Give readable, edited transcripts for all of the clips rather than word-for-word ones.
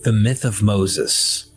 The myth of Moses.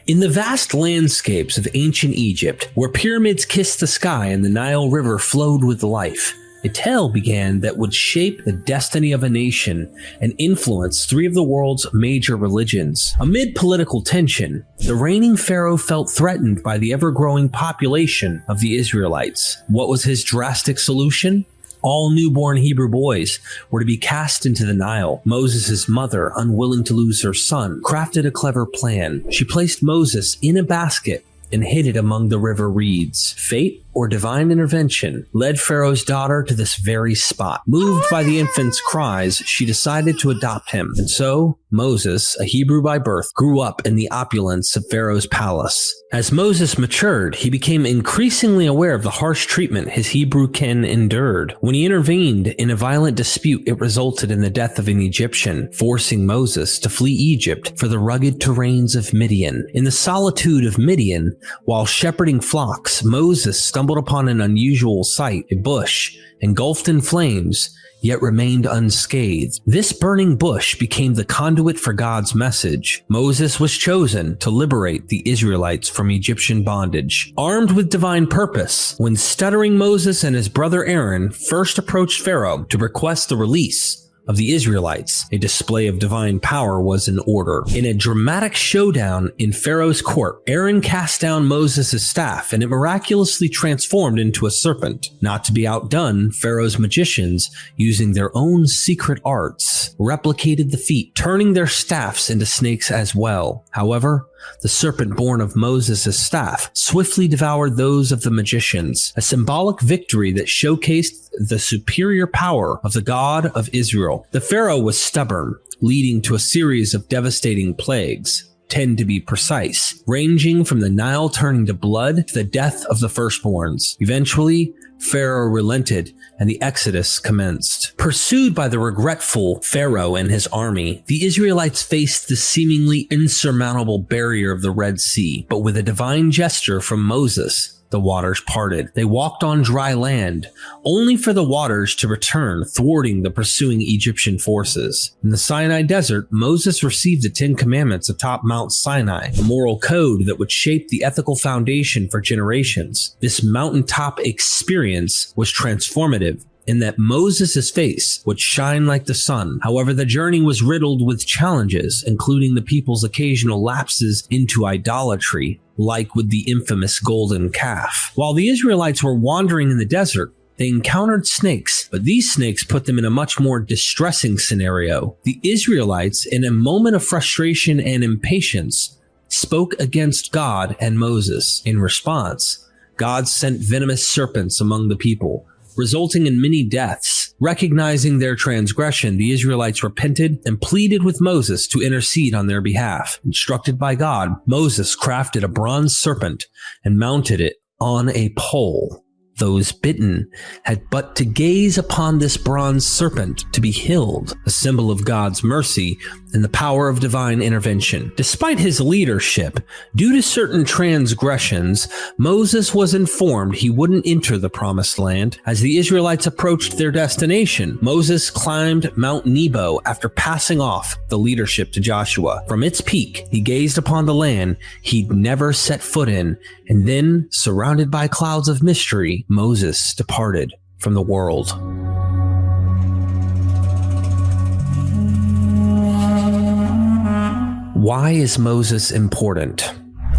In the vast landscapes of ancient Egypt, where pyramids kissed the sky and the Nile River flowed with life, a tale began that would shape the destiny of a nation and influence three of the world's major religions. Amid political tension, the reigning pharaoh felt threatened by the ever-growing population of the Israelites. What was his drastic solution? All newborn Hebrew boys were to be cast into the Nile. Moses' mother, unwilling to lose her son, crafted a clever plan. She placed Moses in a basket and hid it among the river reeds. Fate or divine intervention led Pharaoh's daughter to this very spot. Moved by the infant's cries, she decided to adopt him. And so, Moses, a Hebrew by birth, grew up in the opulence of Pharaoh's palace. As Moses matured, he became increasingly aware of the harsh treatment his Hebrew kin endured. When he intervened in a violent dispute, it resulted in the death of an Egyptian, forcing Moses to flee Egypt for the rugged terrains of Midian. In the solitude of Midian, while shepherding flocks, Moses stumbled upon an unusual sight, a bush engulfed in flames, yet remained unscathed. This burning bush became the conduit for God's message. Moses was chosen to liberate the Israelites from Egyptian bondage. Armed with divine purpose, when Stuttering Moses and his brother Aaron first approached Pharaoh to request the release of the Israelites, a display of divine power was in order. In a dramatic showdown in Pharaoh's court, Aaron cast down Moses' staff and it miraculously transformed into a serpent. Not to be outdone, Pharaoh's magicians, using their own secret arts, replicated the feat, turning their staffs into snakes as well. However, the serpent born of Moses' staff swiftly devoured those of the magicians, a symbolic victory that showcased the superior power of the God of Israel. The Pharaoh was stubborn, leading to a series of devastating plagues, 10 to be precise, ranging from the Nile turning to blood to the death of the firstborns. Eventually, Pharaoh relented and the exodus commenced. Pursued by the regretful Pharaoh and his army, the Israelites faced the seemingly insurmountable barrier of the Red Sea, but with a divine gesture from Moses, the waters parted. They walked on dry land, only for the waters to return, thwarting the pursuing Egyptian forces. In the Sinai desert, Moses received the 10 Commandments atop Mount Sinai, a moral code that would shape the ethical foundation for generations. This mountaintop experience was transformative, in that Moses' face would shine like the sun. However, the journey was riddled with challenges, including the people's occasional lapses into idolatry, like with the infamous golden calf. While the Israelites were wandering in the desert, they encountered snakes, but these snakes put them in a much more distressing scenario. The Israelites, in a moment of frustration and impatience, spoke against God and Moses. In response, God sent venomous serpents among the people, resulting in many deaths. Recognizing their transgression, the Israelites repented and pleaded with Moses to intercede on their behalf. Instructed by God, Moses crafted a bronze serpent and mounted it on a pole. Those bitten had but to gaze upon this bronze serpent to be healed, a symbol of God's mercy and the power of divine intervention. Despite his leadership, due to certain transgressions, Moses was informed he wouldn't enter the promised land. As the Israelites approached their destination, Moses climbed Mount Nebo after passing off the leadership to Joshua. From its peak, he gazed upon the land he'd never set foot in, and then, surrounded by clouds of mystery, Moses departed from the world. Why is Moses important?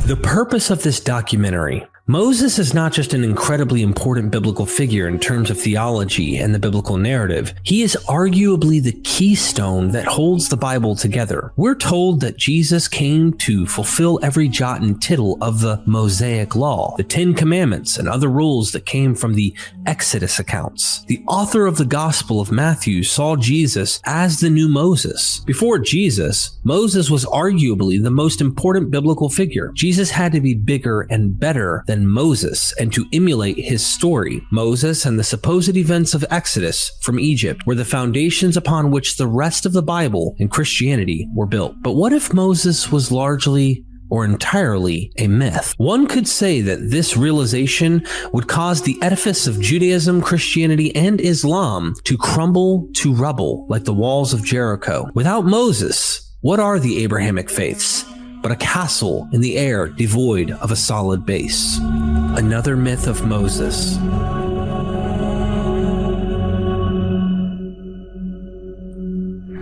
The purpose of this documentary. Moses is not just an incredibly important biblical figure in terms of theology and the biblical narrative. He is arguably the keystone that holds the Bible together. We're told that Jesus came to fulfill every jot and tittle of the Mosaic law, the 10 Commandments, and other rules that came from the Exodus accounts. The author of the Gospel of Matthew saw Jesus as the new Moses. Before Jesus, Moses was arguably the most important biblical figure. Jesus had to be bigger and better than Moses, and to emulate his story. Moses and the supposed events of Exodus from Egypt were the foundations upon which the rest of the Bible and Christianity were built. But what if Moses was largely or entirely a myth? One could say that this realization would cause the edifice of Judaism, Christianity, and Islam to crumble to rubble like the walls of Jericho. Without Moses, What are the Abrahamic faiths but a castle in the air devoid of a solid base? Another myth of Moses.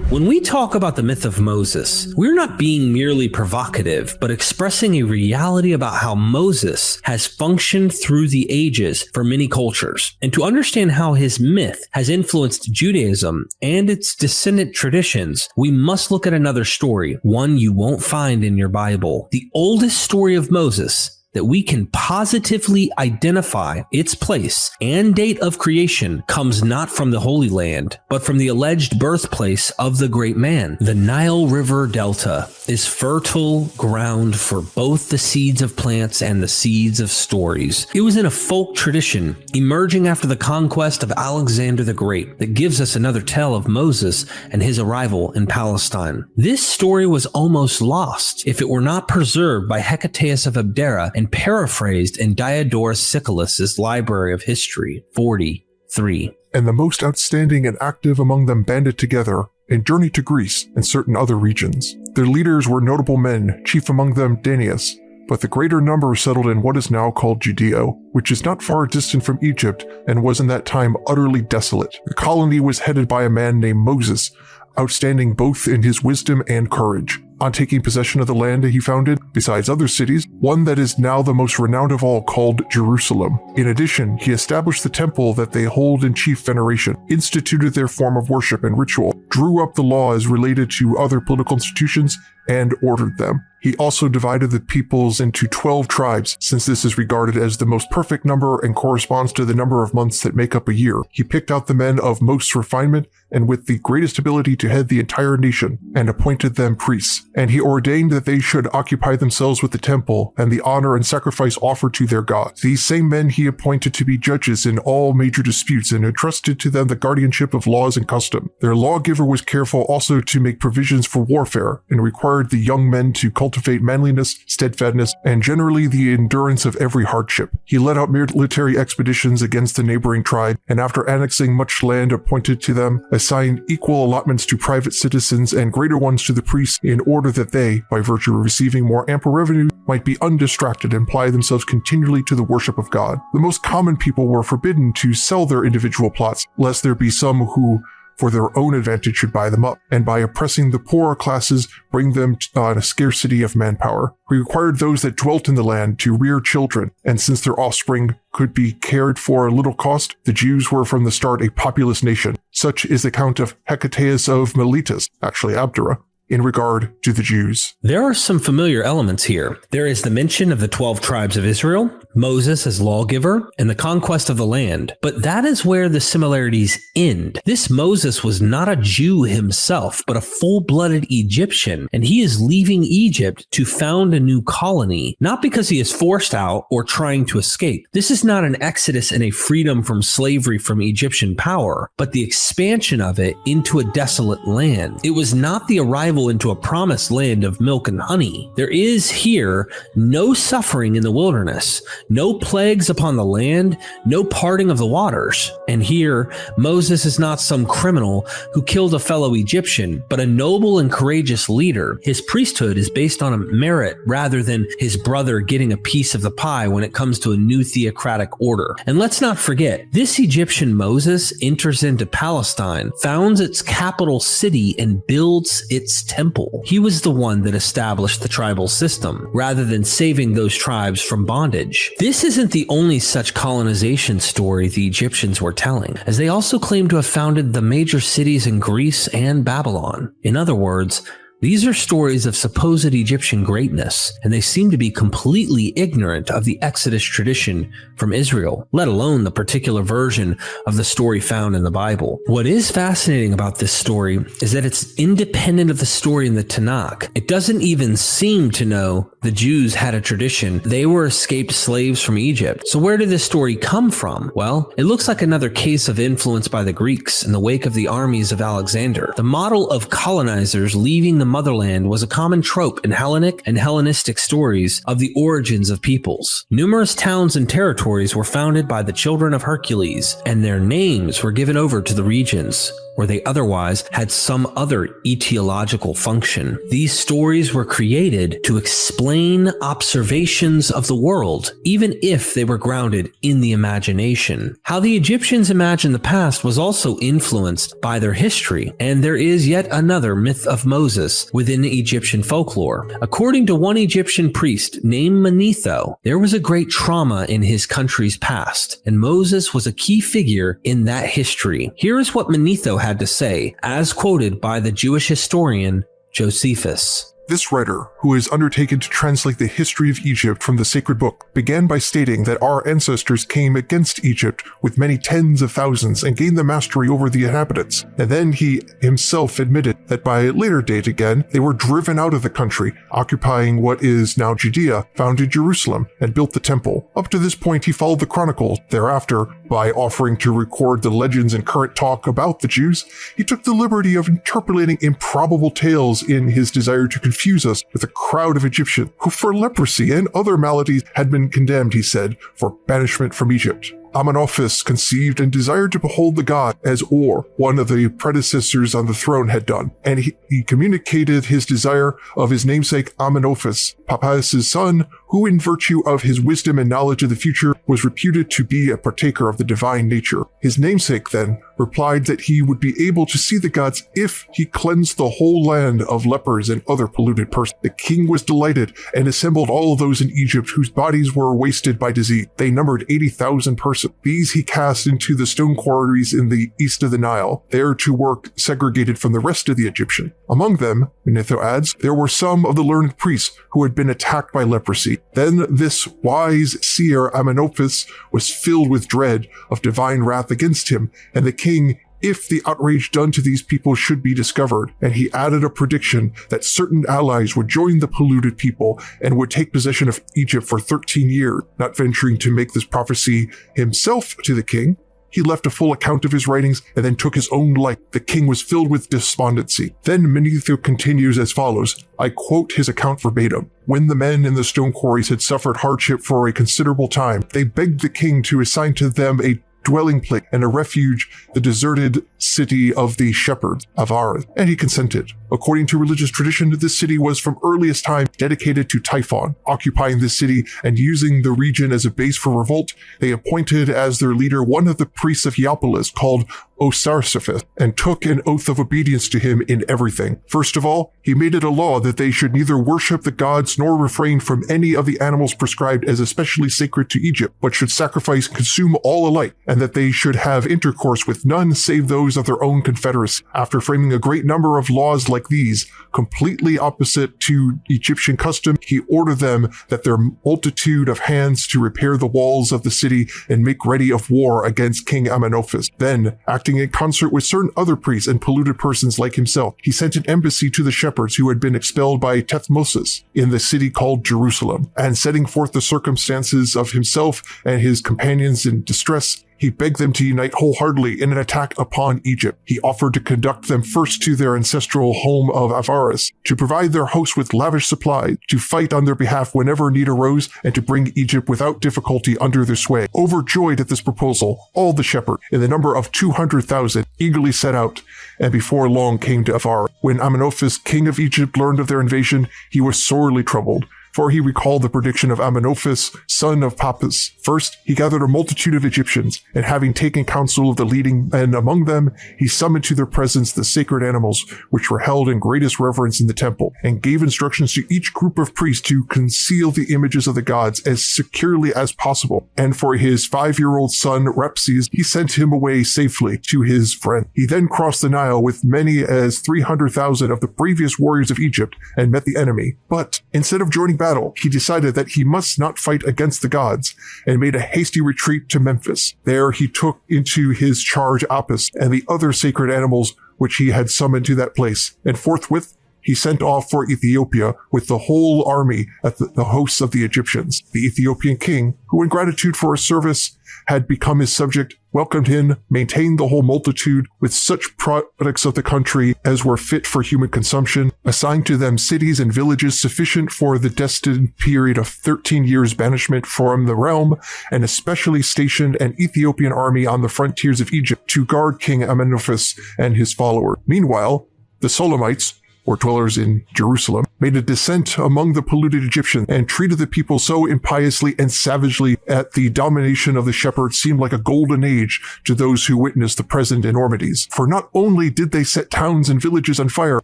When we talk about the myth of Moses, we're not being merely provocative, but expressing a reality about how Moses has functioned through the ages for many cultures. And to understand how his myth has influenced Judaism and its descendant traditions, we must look at another story, one you won't find in your Bible. The oldest story of Moses that we can positively identify its place and date of creation comes not from the Holy Land, but from the alleged birthplace of the great man. The Nile River Delta is fertile ground for both the seeds of plants and the seeds of stories. It was in a folk tradition emerging after the conquest of Alexander the Great that gives us another tale of Moses and his arrival in Palestine. This story was almost lost if it were not preserved by Hecataeus of Abdera and paraphrased in Diodorus Siculus' Library of History 43. And the most outstanding and active among them banded together and journeyed to Greece and certain other regions. Their leaders were notable men, chief among them Danius, but the greater number settled in what is now called Judea, which is not far distant from Egypt and was in that time utterly desolate. The colony was headed by a man named Moses, outstanding both in his wisdom and courage. On taking possession of the land he founded, besides other cities, one that is now the most renowned of all called Jerusalem. In addition, he established the temple that they hold in chief veneration, instituted their form of worship and ritual, drew up the laws related to other political institutions, and ordered them. He also divided the peoples into 12 tribes, since this is regarded as the most perfect number and corresponds to the number of months that make up a year. He picked out the men of most refinement and with the greatest ability to head the entire nation, and appointed them priests. And he ordained that they should occupy themselves with the temple and the honor and sacrifice offered to their God. These same men he appointed to be judges in all major disputes and entrusted to them the guardianship of laws and custom. Their lawgiver was careful also to make provisions for warfare and required the young men to cultivate manliness, steadfastness, and generally the endurance of every hardship. He led out military expeditions against the neighboring tribe, and after annexing much land appointed to them, assigned equal allotments to private citizens and greater ones to the priests in order that they, by virtue of receiving more ample revenue, might be undistracted and apply themselves continually to the worship of God. The most common people were forbidden to sell their individual plots, lest there be some who, for their own advantage, should buy them up, and by oppressing the poorer classes, bring them on a scarcity of manpower. He required those that dwelt in the land to rear children, and since their offspring could be cared for at little cost, the Jews were from the start a populous nation. Such is the count of Hecataeus of Miletus, actually Abdera, in regard to the Jews. There are some familiar elements here. There is the mention of the 12 tribes of Israel, Moses as lawgiver, and the conquest of the land. But that is where the similarities end. This Moses was not a Jew himself, but a full-blooded Egyptian, and he is leaving Egypt to found a new colony, not because he is forced out or trying to escape. This is not an exodus and a freedom from slavery from Egyptian power, but the expansion of it into a desolate land. It was not the arrival into a promised land of milk and honey. There is here no suffering in the wilderness, no plagues upon the land, no parting of the waters. And here, Moses is not some criminal who killed a fellow Egyptian, but a noble and courageous leader. His priesthood is based on a merit rather than his brother getting a piece of the pie when it comes to a new theocratic order. And let's not forget, this Egyptian Moses enters into Palestine, founds its capital city, and builds its temple. He was the one that established the tribal system, rather than saving those tribes from bondage. This isn't the only such colonization story the Egyptians were telling, as they also claim to have founded the major cities in Greece and Babylon. In other words, these are stories of supposed Egyptian greatness, and they seem to be completely ignorant of the Exodus tradition from Israel, let alone the particular version of the story found in the Bible. What is fascinating about this story is that it's independent of the story in the Tanakh. It doesn't even seem to know the Jews had a tradition. They were escaped slaves from Egypt. So where did this story come from? Well, it looks like another case of influence by the Greeks in the wake of the armies of Alexander. The model of colonizers leaving the motherland was a common trope in Hellenic and Hellenistic stories of the origins of peoples. Numerous towns and territories were founded by the children of Hercules, and their names were given over to the regions or they otherwise had some other etiological function. These stories were created to explain observations of the world, even if they were grounded in the imagination. How the Egyptians imagined the past was also influenced by their history, and there is yet another myth of Moses within Egyptian folklore. According to one Egyptian priest named Manetho, there was a great trauma in his country's past, and Moses was a key figure in that history. Here is what Manetho had to say, as quoted by the Jewish historian Josephus. This writer, who has undertaken to translate the history of Egypt from the sacred book, began by stating that our ancestors came against Egypt with many tens of thousands and gained the mastery over the inhabitants. And then he himself admitted that by a later date again, they were driven out of the country, occupying what is now Judea, founded Jerusalem, and built the temple. Up to this point, he followed the Chronicles. Thereafter, by offering to record the legends and current talk about the Jews, he took the liberty of interpolating improbable tales in his desire to confuse us with a crowd of Egyptians who for leprosy and other maladies had been condemned, he said, for banishment from Egypt. Amenophis conceived and desired to behold the god as Or, one of the predecessors on the throne, had done, and he communicated his desire of his namesake Amenophis, Pappus' son, who in virtue of his wisdom and knowledge of the future was reputed to be a partaker of the divine nature. His namesake then replied that he would be able to see the gods if he cleansed the whole land of lepers and other polluted persons. The king was delighted and assembled all of those in Egypt whose bodies were wasted by disease. They numbered 80,000 persons. These he cast into the stone quarries in the east of the Nile, there to work segregated from the rest of the Egyptian. Among them, Manetho adds, there were some of the learned priests who had been attacked by leprosy. Then this wise seer Amenophis was filled with dread of divine wrath against him, and the king, if the outrage done to these people should be discovered, and he added a prediction that certain allies would join the polluted people and would take possession of Egypt for 13 years. Not venturing to make this prophecy himself to the king, he left a full account of his writings and then took his own life. The king was filled with despondency. Then Manetho continues as follows. I quote his account verbatim. When the men in the stone quarries had suffered hardship for a considerable time, they begged the king to assign to them a dwelling place and a refuge, the deserted city of the shepherds, Avaris, and he consented. According to religious tradition, this city was from earliest time dedicated to Typhon. Occupying this city and using the region as a base for revolt, they appointed as their leader one of the priests of Hierapolis called Osarsiphus, and took an oath of obedience to him in everything. First of all, he made it a law that they should neither worship the gods nor refrain from any of the animals prescribed as especially sacred to Egypt, but should sacrifice and consume all alike, and that they should have intercourse with none save those of their own confederacy. After framing a great number of laws like these, completely opposite to Egyptian custom, he ordered them that their multitude of hands to repair the walls of the city and make ready of war against King Amenophis. Then, acting in concert with certain other priests and polluted persons like himself, he sent an embassy to the shepherds who had been expelled by Thutmose in the city called Jerusalem, and setting forth the circumstances of himself and his companions in distress, he begged them to unite wholeheartedly in an attack upon Egypt. He offered to conduct them first to their ancestral home of Avaris, to provide their hosts with lavish supplies, to fight on their behalf whenever need arose, and to bring Egypt without difficulty under their sway. Overjoyed at this proposal, all the shepherds, in the number of 200,000, eagerly set out, and before long came to Avaris. When Amenophis, king of Egypt, learned of their invasion, he was sorely troubled, for he recalled the prediction of Amenophis, son of Pappus. First, he gathered a multitude of Egyptians, and having taken counsel of the leading men among them, he summoned to their presence the sacred animals, which were held in greatest reverence in the temple, and gave instructions to each group of priests to conceal the images of the gods as securely as possible. And for his 5-year-old son, Rapses, he sent him away safely to his friend. He then crossed the Nile with many as 300,000 of the bravest warriors of Egypt and met the enemy. But instead of joining battle, he decided that he must not fight against the gods and made a hasty retreat to Memphis. There he took into his charge Apis and the other sacred animals which he had summoned to that place, and forthwith he sent off for Ethiopia with the whole army at the hosts of the Egyptians. The Ethiopian king, who in gratitude for his service had become his subject, welcomed him, maintained the whole multitude with such products of the country as were fit for human consumption, assigned to them cities and villages sufficient for the destined period of 13 years banishment from the realm, and especially stationed an Ethiopian army on the frontiers of Egypt to guard King Amenophis and his followers. Meanwhile, the Solomonites, or dwellers in Jerusalem, made a descent among the polluted Egyptians and treated the people so impiously and savagely that the domination of the shepherds seemed like a golden age to those who witnessed the present enormities. For not only did they set towns and villages on fire,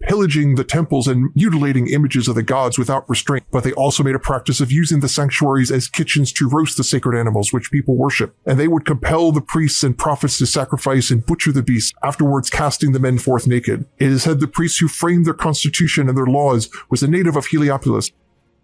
pillaging the temples and mutilating images of the gods without restraint, but they also made a practice of using the sanctuaries as kitchens to roast the sacred animals which people worship. And they would compel the priests and prophets to sacrifice and butcher the beasts, afterwards casting the men forth naked. It is said the priests who framed their constitution and their laws was a native of Heliopolis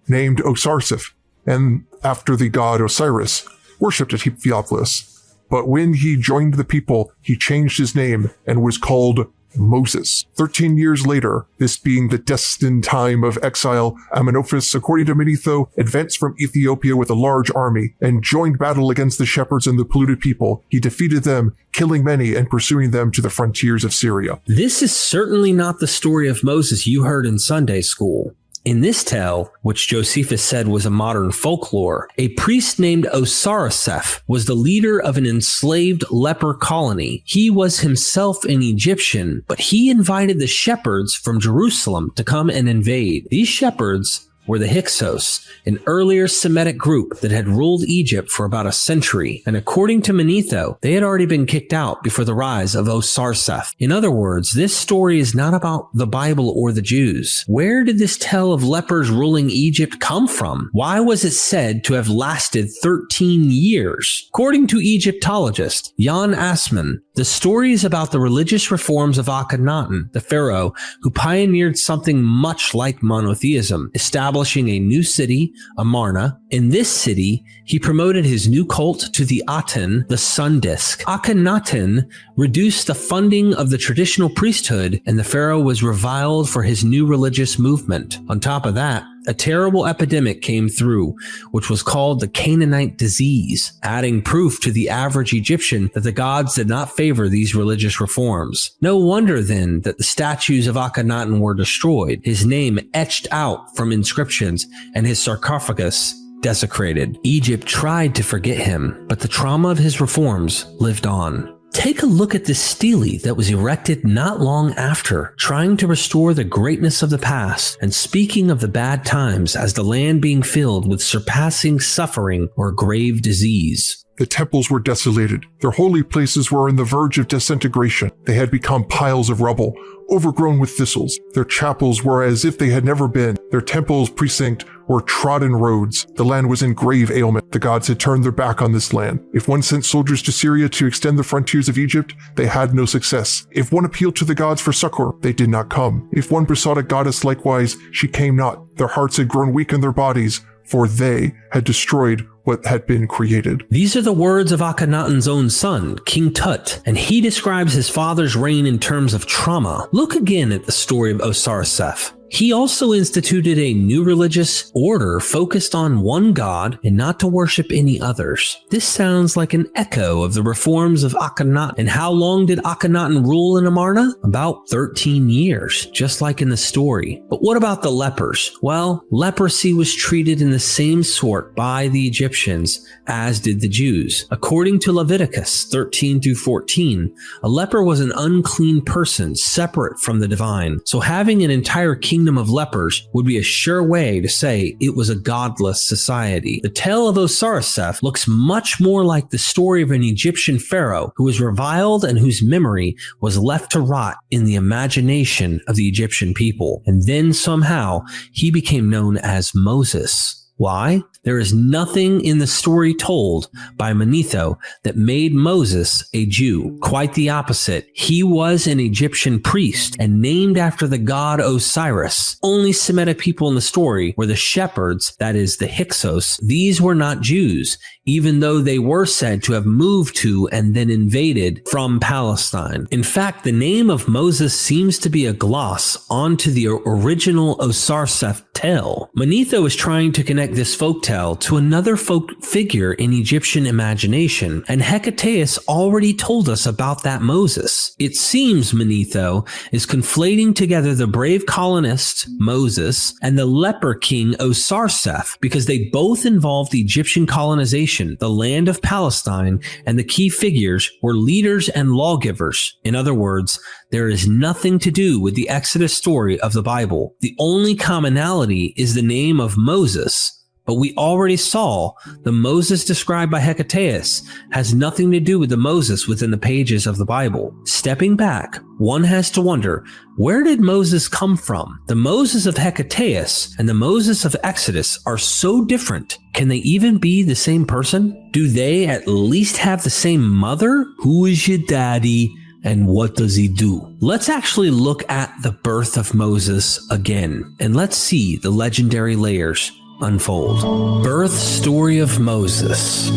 named Osarseph, and after the god Osiris, worshipped at Heliopolis. But when he joined the people, he changed his name and was called Moses. 13 years later, this being the destined time of exile, Amenophis, according to Manetho, advanced from Ethiopia with a large army and joined battle against the shepherds and the polluted people. He defeated them, killing many and pursuing them to the frontiers of Syria. This is certainly not the story of Moses you heard in Sunday school. In this tale, which Josephus said was a modern folklore, a priest named Osarseph was the leader of an enslaved leper colony. He was himself an Egyptian, but he invited the shepherds from Jerusalem to come and invade. These shepherds were the Hyksos, an earlier Semitic group that had ruled Egypt for about a century, and according to Manetho, they had already been kicked out before the rise of Osarseph. In other words, this story is not about the Bible or the Jews. Where did this tale of lepers ruling Egypt come from? Why was it said to have lasted 13 years? According to Egyptologist Jan Assmann, the story is about the religious reforms of Akhenaten, the pharaoh who pioneered something much like monotheism, establishing a new city, Amarna. In this city, he promoted his new cult to the Aten, the sun disk. Akhenaten reduced the funding of the traditional priesthood, and the pharaoh was reviled for his new religious movement. On top of that, a terrible epidemic came through, which was called the Canaanite disease, adding proof to the average Egyptian that the gods did not favor these religious reforms. No wonder then that the statues of Akhenaten were destroyed, his name etched out from inscriptions, and his sarcophagus desecrated. Egypt tried to forget him, but the trauma of his reforms lived on. Take a look at this stele that was erected not long after, trying to restore the greatness of the past and speaking of the bad times as the land being filled with surpassing suffering or grave disease. The temples were desolated. Their holy places were on the verge of disintegration. They had become piles of rubble, overgrown with thistles. Their chapels were as if they had never been. Their temples precinct were trodden roads. The land was in grave ailment. The gods had turned their back on this land. If one sent soldiers to Syria to extend the frontiers of Egypt, they had no success. If one appealed to the gods for succor, they did not come. If one besought a goddess likewise, she came not. Their hearts had grown weak in their bodies, for they had destroyed what had been created. These are the words of Akhenaten's own son, King Tut, and he describes his father's reign in terms of trauma. Look again at the story of Osarseph. He also instituted a new religious order focused on one god and not to worship any others. This sounds like an echo of the reforms of Akhenaten. And how long did Akhenaten rule in Amarna? About 13 years, just like in the story. But what about the lepers? Well, leprosy was treated in the same sort by the Egyptians as did the Jews. According to Leviticus 13-14, a leper was an unclean person separate from the divine. So having an entire kingdom of lepers would be a sure way to say it was a godless society. The tale of Osarseph looks much more like the story of an Egyptian pharaoh who was reviled and whose memory was left to rot in the imagination of the Egyptian people. And then somehow he became known as Moses. Why? There is nothing in the story told by Manetho that made Moses a Jew. Quite the opposite. He was an Egyptian priest and named after the god Osiris. Only Semitic people in the story were the shepherds, that is, the Hyksos. These were not Jews, even though they were said to have moved to and then invaded from Palestine. In fact, the name of Moses seems to be a gloss onto the original Osarseph tale. Manetho is trying to connect this folktale to another folk figure in Egyptian imagination, and Hecataeus already told us about that Moses. It seems Manetho is conflating together the brave colonist, Moses, and the leper king Osarseph, because they both involved Egyptian colonization, the land of Palestine, and the key figures were leaders and lawgivers. In other words, there is nothing to do with the Exodus story of the Bible. The only commonality is the name of Moses, but we already saw the Moses described by Hecataeus has nothing to do with the Moses within the pages of the Bible. Stepping back, one has to wonder, where did Moses come from? The Moses of Hecataeus and the Moses of Exodus are so different. Can they even be the same person? Do they at least have the same mother? Who is your daddy? And what does he do? Let's actually look at the birth of Moses again, and let's see the legendary layers unfold. Birth story of Moses.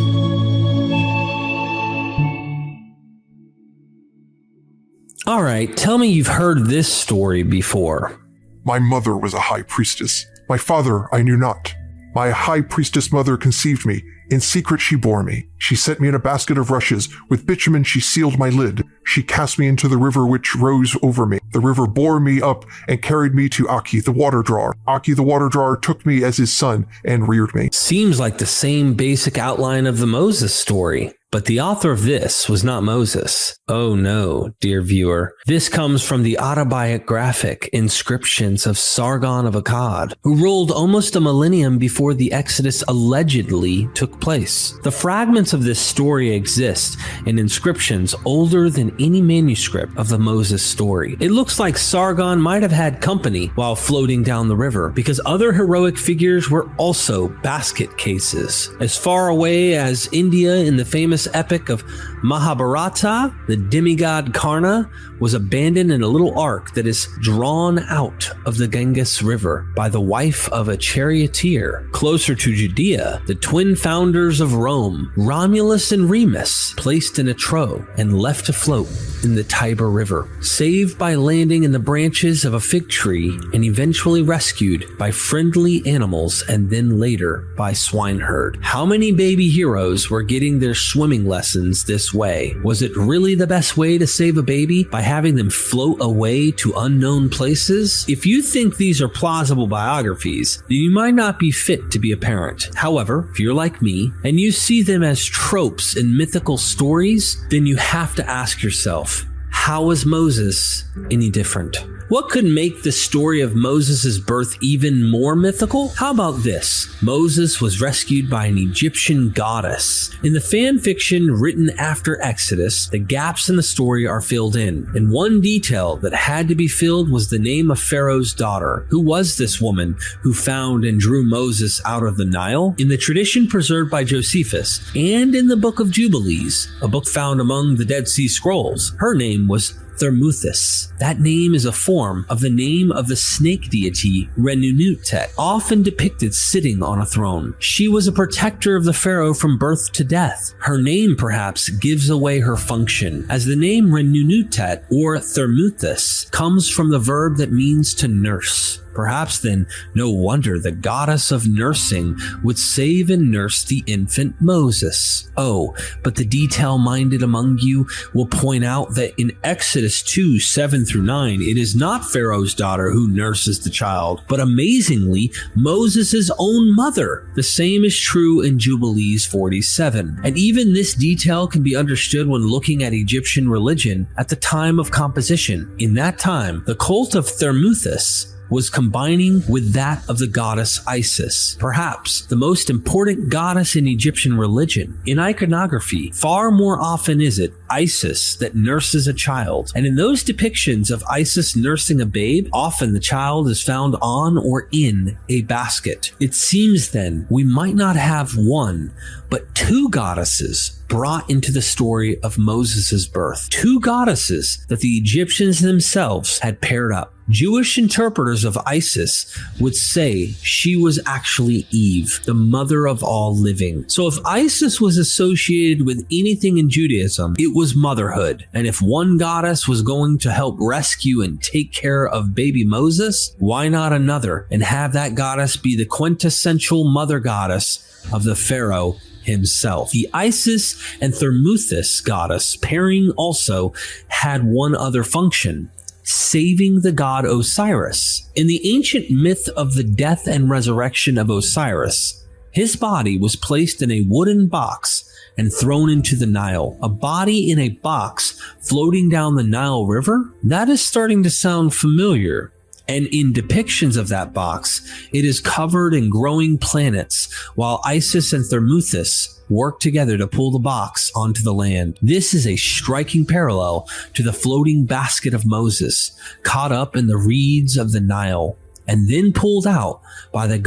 All right, tell me you've heard this story before. My mother was a high priestess. My father I knew not. My high priestess mother conceived me. In secret she bore me. She set me in a basket of rushes. With bitumen she sealed my lid. She cast me into the river which rose over me. The river bore me up and carried me to Aki the water drawer. Aki the water drawer took me as his son and reared me. Seems like the same basic outline of the Moses story. But the author of this was not Moses. Oh no, dear viewer. This comes from the autobiographic inscriptions of Sargon of Akkad, who ruled almost a millennium before the Exodus allegedly took place. The fragments of this story exist in inscriptions older than any manuscript of the Moses story. It looks like Sargon might have had company while floating down the river, because other heroic figures were also basket cases. As far away as India in the famous epic of Mahabharata, the demigod Karna was abandoned in a little ark that is drawn out of the Ganges River by the wife of a charioteer. Closer to Judea, the twin founders of Rome, Romulus and Remus, placed in a trough and left afloat in the Tiber River, saved by landing in the branches of a fig tree and eventually rescued by friendly animals and then later by swineherd. How many baby heroes were getting their swimming lessons this way? Was it really the best way to save a baby, by having them float away to unknown places? If you think these are plausible biographies, then you might not be fit to be a parent. However, if you're like me and you see them as tropes in mythical stories, then you have to ask yourself, how is Moses any different? What could make the story of Moses' birth even more mythical? How about this? Moses was rescued by an Egyptian goddess. In the fan fiction written after Exodus, the gaps in the story are filled in. And one detail that had to be filled was the name of Pharaoh's daughter. Who was this woman who found and drew Moses out of the Nile? In the tradition preserved by Josephus, and in the Book of Jubilees, a book found among the Dead Sea Scrolls, her name was Thermuthis. That name is a form of the name of the snake deity Renunutet, often depicted sitting on a throne. She was a protector of the pharaoh from birth to death. Her name perhaps gives away her function, as the name Renunutet or Thermuthis comes from the verb that means to nurse. Perhaps then, no wonder the goddess of nursing would save and nurse the infant Moses. Oh, but the detail-minded among you will point out that in Exodus 2, 7-9, it is not Pharaoh's daughter who nurses the child, but amazingly, Moses' own mother. The same is true in Jubilees 47. And even this detail can be understood when looking at Egyptian religion at the time of composition. In that time, the cult of Thermuthis was combining with that of the goddess Isis, perhaps the most important goddess in Egyptian religion. In iconography, far more often is it Isis that nurses a child, and in those depictions of Isis nursing a babe, often the child is found on or in a basket. It seems then we might not have one, but two goddesses brought into the story of Moses' birth. Two goddesses that the Egyptians themselves had paired up. Jewish interpreters of Isis would say she was actually Eve, the mother of all living. So if Isis was associated with anything in Judaism, it was was motherhood, and if one goddess was going to help rescue and take care of baby Moses, why not another, and have that goddess be the quintessential mother goddess of the pharaoh himself. The Isis and Thermuthis goddess pairing also had one other function: saving the god Osiris. In the ancient myth of the death and resurrection of Osiris, his body was placed in a wooden box and thrown into the Nile. A body in a box floating down the Nile River? That is starting to sound familiar. And in depictions of that box, it is covered in growing planets, while Isis and Thermuthis work together to pull the box onto the land. This is a striking parallel to the floating basket of Moses, caught up in the reeds of the Nile, and then pulled out by the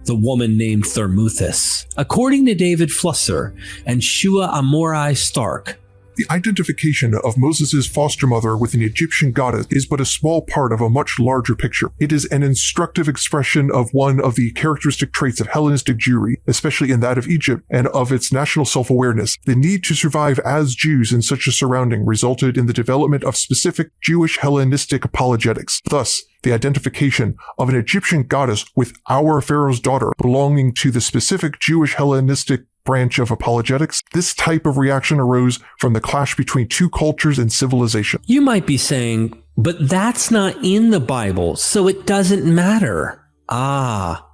the woman named Thermuthis. According to David Flusser and Shua Amorai Stark, the identification of Moses' foster mother with an Egyptian goddess is but a small part of a much larger picture. It is an instructive expression of one of the characteristic traits of Hellenistic Jewry, especially in that of Egypt, and of its national self-awareness. The need to survive as Jews in such a surrounding resulted in the development of specific Jewish Hellenistic apologetics. Thus, the identification of an Egyptian goddess with our Pharaoh's daughter belonging to the specific Jewish Hellenistic branch of apologetics. This type of reaction arose from the clash between two cultures and civilization. You might be saying, but that's not in the Bible, so it doesn't matter.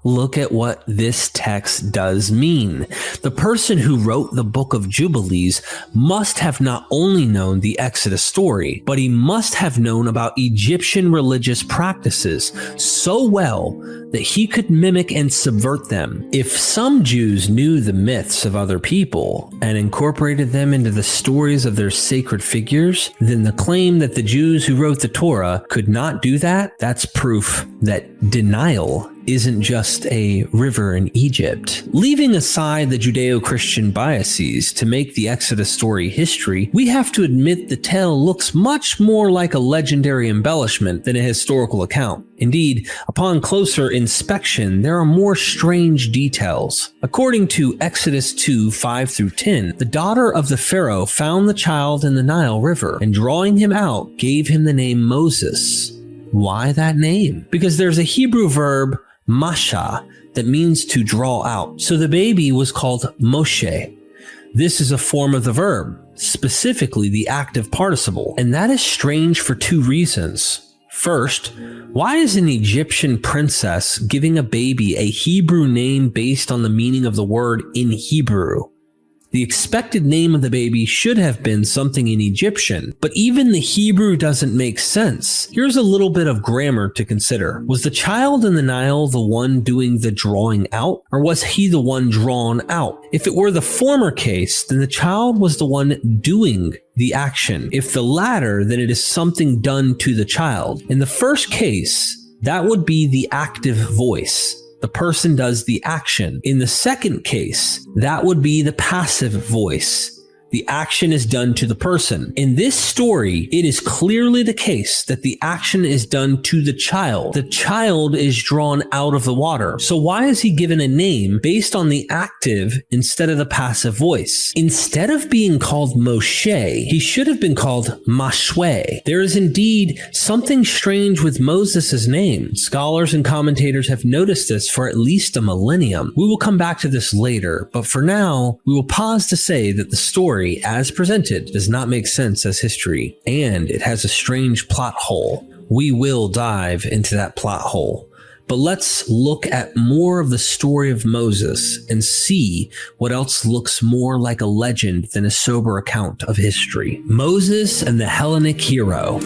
Look at what this text does mean. The person who wrote the Book of Jubilees must have not only known the Exodus story, but he must have known about Egyptian religious practices so well that he could mimic and subvert them. If some Jews knew the myths of other people and incorporated them into the stories of their sacred figures, then the claim that the Jews who wrote the Torah could not do that, that's proof that denial isn't just a river in Egypt. Leaving aside the Judeo-Christian biases to make the Exodus story history, we have to admit the tale looks much more like a legendary embellishment than a historical account. Indeed, upon closer inspection, there are more strange details. According to Exodus 2:5-10, the daughter of the Pharaoh found the child in the Nile River, and drawing him out, gave him the name Moses. Why that name? Because there's a Hebrew verb, masha, that means to draw out. So the baby was called Moshe. This is a form of the verb, specifically the active participle, and that is strange for two reasons. First, why is an Egyptian princess giving a baby a Hebrew name based on the meaning of the word in Hebrew? The expected name of the baby should have been something in Egyptian, but even the Hebrew doesn't make sense. Here's a little bit of grammar to consider. Was the child in the Nile the one doing the drawing out, or was he the one drawn out? If it were the former case, then the child was the one doing the action. If the latter, then it is something done to the child. In the first case, that would be the active voice. The person does the action. In the second case, that would be the passive voice. The action is done to the person. In this story, it is clearly the case that the action is done to the child. The child is drawn out of the water. So why is he given a name based on the active instead of the passive voice? Instead of being called Moshe, he should have been called Mashwe. There is indeed something strange with Moses' name. Scholars and commentators have noticed this for at least a millennium. We will come back to this later, but for now, we will pause to say that the story as presented does not make sense as history, and it has a strange plot hole. We will dive into that plot hole. But let's look at more of the story of Moses and see what else looks more like a legend than a sober account of history. Moses and the Hellenic hero.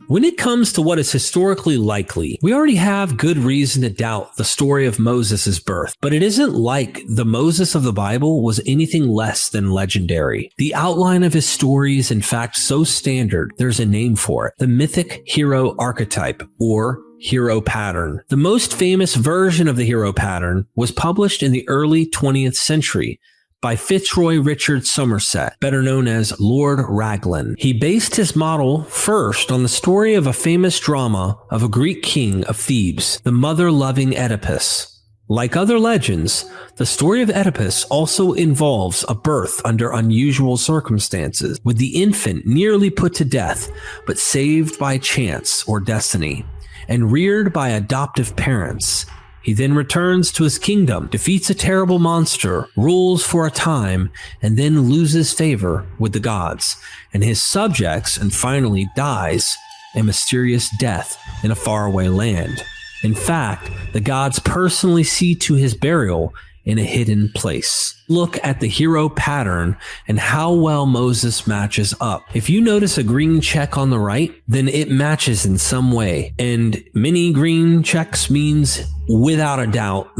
When it comes to what is historically likely, we already have good reason to doubt the story of Moses' birth, but it isn't like the Moses of the Bible was anything less than legendary. The outline of his story is in fact so standard, there's a name for it: the mythic hero archetype, or hero pattern. The most famous version of the hero pattern was published in the early 20th century by Fitzroy Richard Somerset, better known as Lord Raglan. He based his model first on the story of a famous drama of a Greek king of Thebes, the mother-loving Oedipus. Like other legends, the story of Oedipus also involves a birth under unusual circumstances, with the infant nearly put to death, but saved by chance or destiny, and reared by adoptive parents. He then returns to his kingdom, defeats a terrible monster, rules for a time, and then loses favor with the gods and his subjects, and finally dies a mysterious death in a faraway land. In fact, the gods personally see to his burial in a hidden place. Look at the hero pattern and how well Moses matches up. If you notice a green check on the right, then it matches in some way. And many green checks means, without a doubt,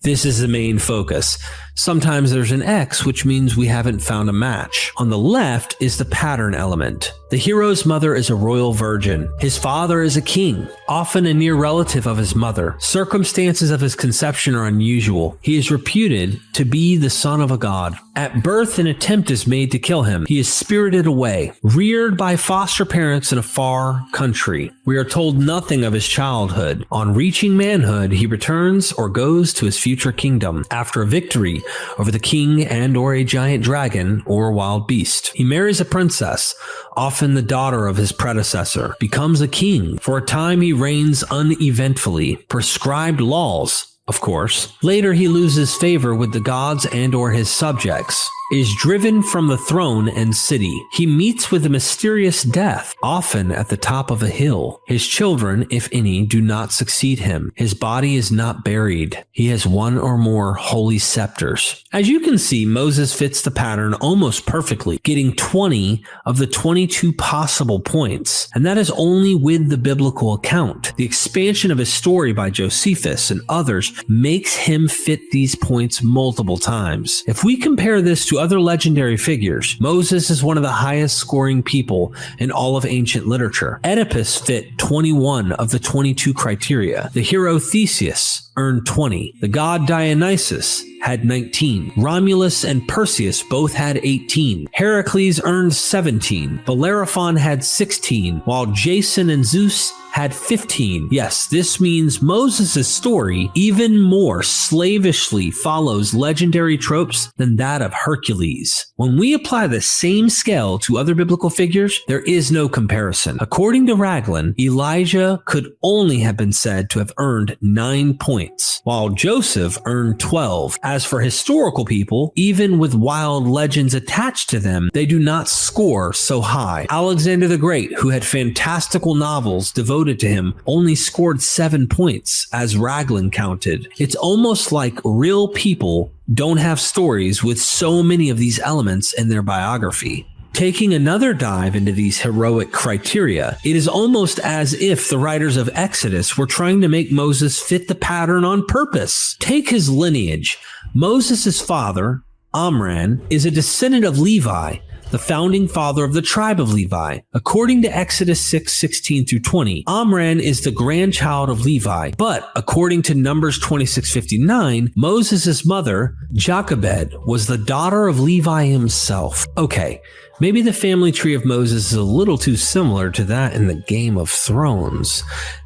this is the main focus. Sometimes there's an X, which means we haven't found a match. On the left is the pattern element. The hero's mother is a royal virgin. His father is a king, often a near relative of his mother. Circumstances of his conception are unusual. He is reputed to be the son of a god. At birth, an attempt is made to kill him. He is spirited away, reared by foster parents in a far country. We are told nothing of his childhood. On reaching manhood, he returns or goes to his future kingdom after a victory over the king and or a giant dragon or wild beast. He marries a princess, often the daughter of his predecessor, becomes a king. For a time, he reigns uneventfully. Prescribed laws, of course. Later, he loses favor with the gods and or his subjects, is driven from the throne and city. He meets with a mysterious death, often at the top of a hill. His children, if any, do not succeed him. His body is not buried. He has one or more holy scepters. As you can see, Moses fits the pattern almost perfectly, getting 20 of the 22 possible points. And that is only with the biblical account. The expansion of his story by Josephus and others makes him fit these points multiple times. If we compare this to other legendary figures, Moses is one of the highest scoring people in all of ancient literature. Oedipus fit 21 of the 22 criteria. The hero Theseus earned 20. The god Dionysus had 19. Romulus and Perseus both had 18. Heracles earned 17. Bellerophon had 16, while Jason and Zeus had 15. Yes, this means Moses' story even more slavishly follows legendary tropes than that of Hercules. When we apply the same scale to other biblical figures, there is no comparison. According to Raglan, Elijah could only have been said to have earned 9 points, while Joseph earned 12. As for historical people, even with wild legends attached to them, they do not score so high. Alexander the Great, who had fantastical novels devoted to him, only scored 7 points, as Raglan counted. It's almost like real people don't have stories with so many of these elements in their biography. Taking another dive into these heroic criteria, it is almost as if the writers of Exodus were trying to make Moses fit the pattern on purpose. Take his lineage. Moses' father, Amram, is a descendant of Levi, the founding father of the tribe of Levi. According to Exodus 6:16-20, Amram is the grandchild of Levi, but according to Numbers 26:59, Moses' mother, Jochebed, was the daughter of Levi himself. Okay, maybe the family tree of Moses is a little too similar to that in the Game of Thrones.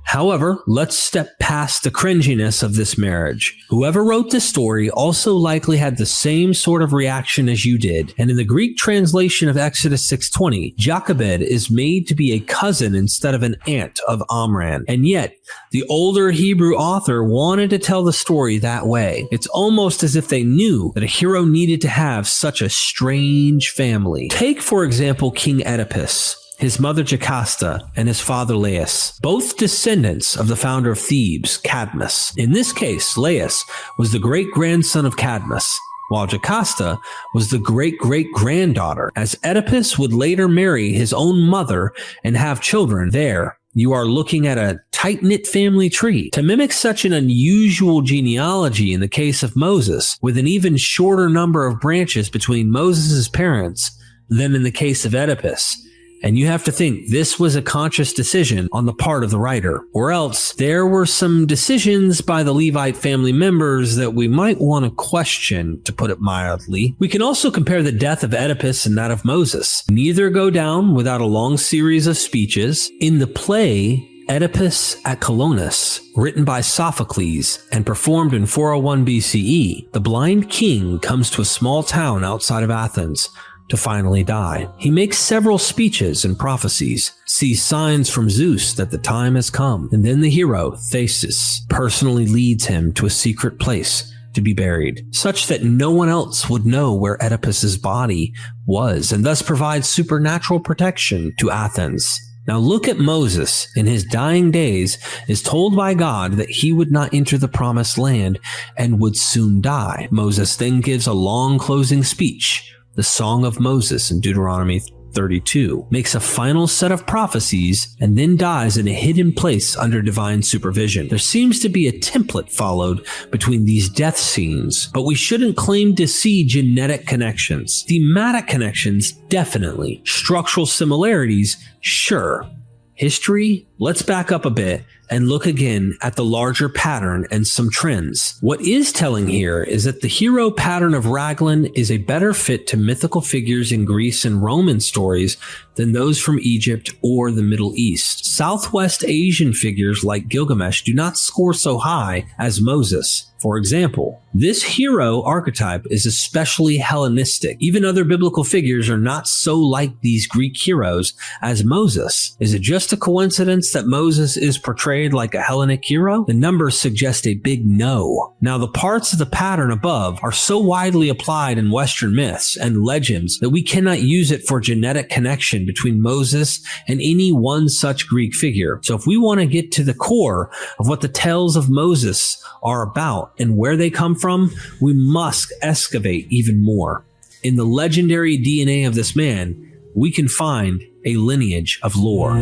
However, let's step past the cringiness of this marriage. Whoever wrote this story also likely had the same sort of reaction as you did, and in the Greek translation of Exodus 6:20, Jochebed is made to be a cousin instead of an aunt of Amram, and yet the older Hebrew author wanted to tell the story that way. It's almost as if they knew that a hero needed to have such a strange family. Take, for example, King Oedipus, his mother Jocasta, and his father Laius, both descendants of the founder of Thebes, Cadmus. In this case, Laius was the great-grandson of Cadmus, while Jocasta was the great-great-granddaughter, as Oedipus would later marry his own mother and have children. There, you are looking at a tight-knit family tree. To mimic such an unusual genealogy in the case of Moses, with an even shorter number of branches between Moses' parents than in the case of Oedipus, and you have to think this was a conscious decision on the part of the writer, or else there were some decisions by the Levite family members that we might want to question, to put it mildly. We can also compare the death of Oedipus and that of Moses. Neither go down without a long series of speeches. In the play, Oedipus at Colonus, written by Sophocles and performed in 401 BCE, the blind king comes to a small town outside of Athens to finally die. He makes several speeches and prophecies, sees signs from Zeus that the time has come, and then the hero, Theseus, personally leads him to a secret place to be buried, such that no one else would know where Oedipus's body was, and thus provides supernatural protection to Athens. Now look at Moses. In his dying days is told by God that he would not enter the promised land and would soon die. Moses then gives a long closing speech, the Song of Moses in Deuteronomy 32, makes a final set of prophecies, and then dies in a hidden place under divine supervision. There seems to be a template followed between these death scenes, but we shouldn't claim to see genetic connections. Thematic connections, definitely. Structural similarities, sure. History? Let's back up a bit and look again at the larger pattern and some trends. What is telling here is that the hero pattern of Raglan is a better fit to mythical figures in Greece and Roman stories than those from Egypt or the Middle East. Southwest Asian figures like Gilgamesh do not score so high as Moses. For example, this hero archetype is especially Hellenistic. Even other biblical figures are not so like these Greek heroes as Moses. Is it just a coincidence that Moses is portrayed like a Hellenic hero? The numbers suggest a big no. Now, the parts of the pattern above are so widely applied in Western myths and legends that we cannot use it for genetic connection between Moses and any one such Greek figure. So if we want to get to the core of what the tales of Moses are about and where they come from, we must excavate even more. In the legendary DNA of this man, we can find a lineage of lore.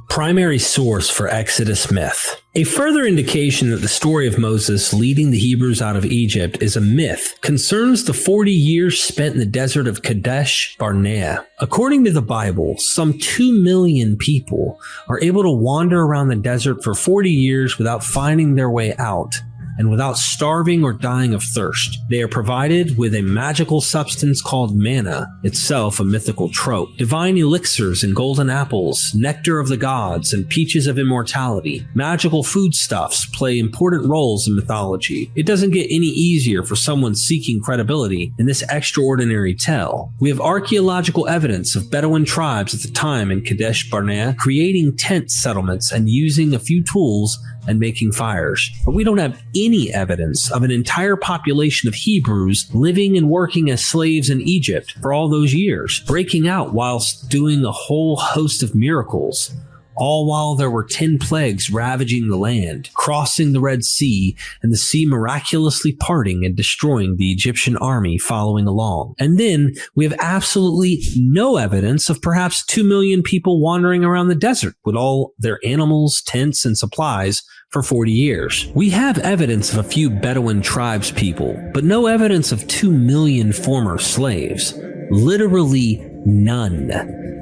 Primary source for Exodus myth. A further indication that the story of Moses leading the Hebrews out of Egypt is a myth concerns the 40 years spent in the desert of Kadesh Barnea. According to the Bible, some 2 million people are able to wander around the desert for 40 years without finding their way out, and without starving or dying of thirst. They are provided with a magical substance called manna, itself a mythical trope, divine elixirs and golden apples, nectar of the gods, and peaches of immortality. Magical foodstuffs play important roles in mythology. It doesn't get any easier for someone seeking credibility in this extraordinary tale. We have archaeological evidence of Bedouin tribes at the time in Kadesh Barnea creating tent settlements and using a few tools and making fires. But we don't have any evidence of an entire population of Hebrews living and working as slaves in Egypt for all those years, breaking out whilst doing a whole host of miracles, all while there were 10 plagues ravaging the land, crossing the Red Sea, and the sea miraculously parting and destroying the Egyptian army following along. And then we have absolutely no evidence of perhaps 2 million people wandering around the desert with all their animals, tents, and supplies for 40 years. We have evidence of a few Bedouin tribes people, but no evidence of 2 million former slaves. Literally none.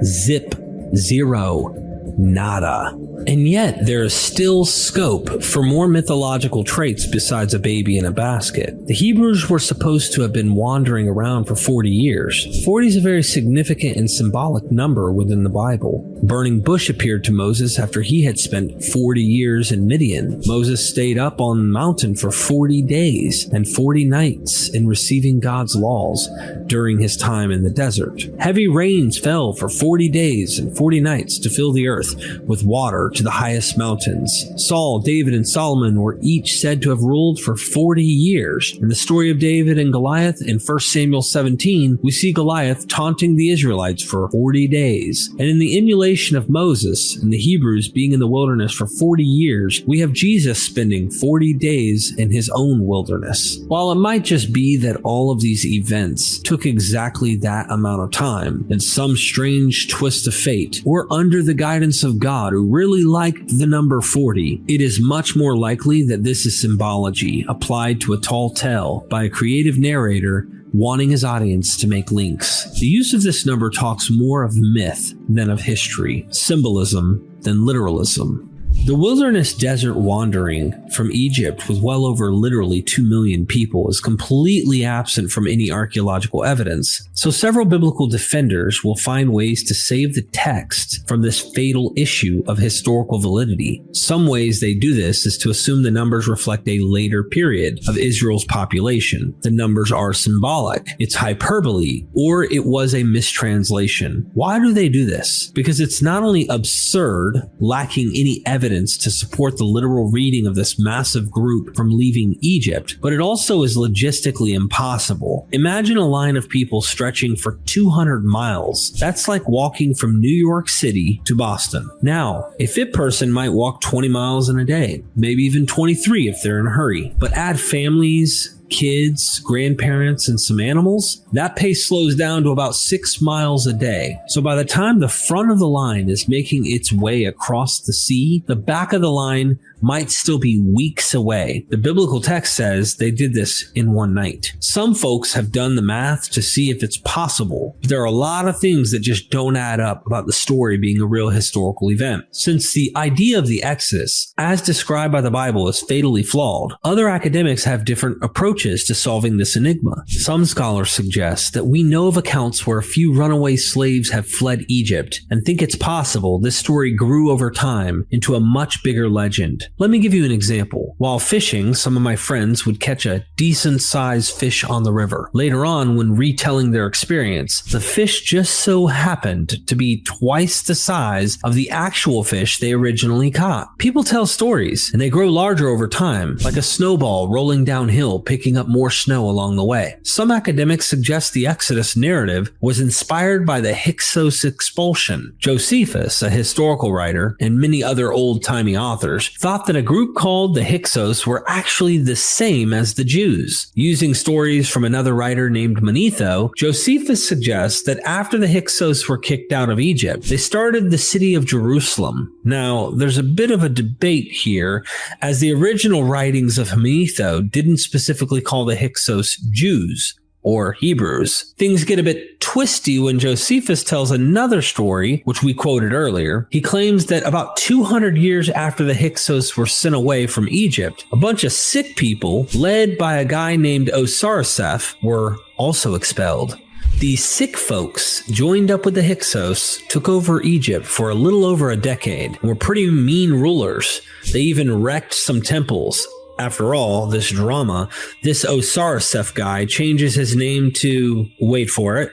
Zip. Zero. Nada. And yet, there is still scope for more mythological traits besides a baby in a basket. The Hebrews were supposed to have been wandering around for 40 years. 40 is a very significant and symbolic number within the Bible. Burning bush appeared to Moses after he had spent 40 years in Midian. Moses stayed up on the mountain for 40 days and 40 nights in receiving God's laws during his time in the desert. Heavy rains fell for 40 days and 40 nights to fill the earth with water to the highest mountains. Saul, David, and Solomon were each said to have ruled for 40 years. In the story of David and Goliath in 1 Samuel 17, we see Goliath taunting the Israelites for 40 days. And in the emulation of Moses and the Hebrews being in the wilderness for 40 years, we have Jesus spending 40 days in his own wilderness. While it might just be that all of these events took exactly that amount of time, in some strange twist of fate, or under the guidance of God who really liked the number 40, it is much more likely that this is symbology applied to a tall tale by a creative narrator wanting his audience to make links. The use of this number talks more of myth than of history, symbolism than literalism. The wilderness desert wandering from Egypt with well over literally 2 million people is completely absent from any archaeological evidence, so several biblical defenders will find ways to save the text from this fatal issue of historical validity. Some ways they do this is to assume the numbers reflect a later period of Israel's population. The numbers are symbolic, it's hyperbole, or it was a mistranslation. Why do they do this? Because it's not only absurd, lacking any evidence to support the literal reading of this massive group from leaving Egypt, but it also is logistically impossible. Imagine a line of people stretching for 200 miles. That's like walking from New York City to Boston. Now, a fit person might walk 20 miles in a day, maybe even 23 if they're in a hurry, but add families, kids, grandparents, and some animals, that pace slows down to about 6 miles a day. So by the time the front of the line is making its way across the sea, the back of the line might still be weeks away. The biblical text says they did this in one night. Some folks have done the math to see if it's possible, but there are a lot of things that just don't add up about the story being a real historical event. Since the idea of the Exodus, as described by the Bible, is fatally flawed, other academics have different approaches to solving this enigma. Some scholars suggest that we know of accounts where a few runaway slaves have fled Egypt and think it's possible this story grew over time into a much bigger legend. Let me give you an example. While fishing, some of my friends would catch a decent-sized fish on the river. Later on, when retelling their experience, the fish just so happened to be twice the size of the actual fish they originally caught. People tell stories, and they grow larger over time, like a snowball rolling downhill, picking up more snow along the way. Some academics suggest the Exodus narrative was inspired by the Hyksos expulsion. Josephus, a historical writer, and many other old-timey authors, thought that a group called the Hyksos were actually the same as the Jews. Using stories from another writer named Manetho, Josephus suggests that after the Hyksos were kicked out of Egypt, they started the city of Jerusalem. Now, there's a bit of a debate here, as the original writings of Manetho didn't specifically call the Hyksos Jews or Hebrews. Things get a bit twisty when Josephus tells another story, which we quoted earlier. He claims that about 200 years after the Hyksos were sent away from Egypt, a bunch of sick people, led by a guy named Osiriseph, were also expelled. These sick folks joined up with the Hyksos, took over Egypt for a little over a decade, and were pretty mean rulers. They even wrecked some temples. After all, this drama, this Osiriseph guy changes his name to, wait for it,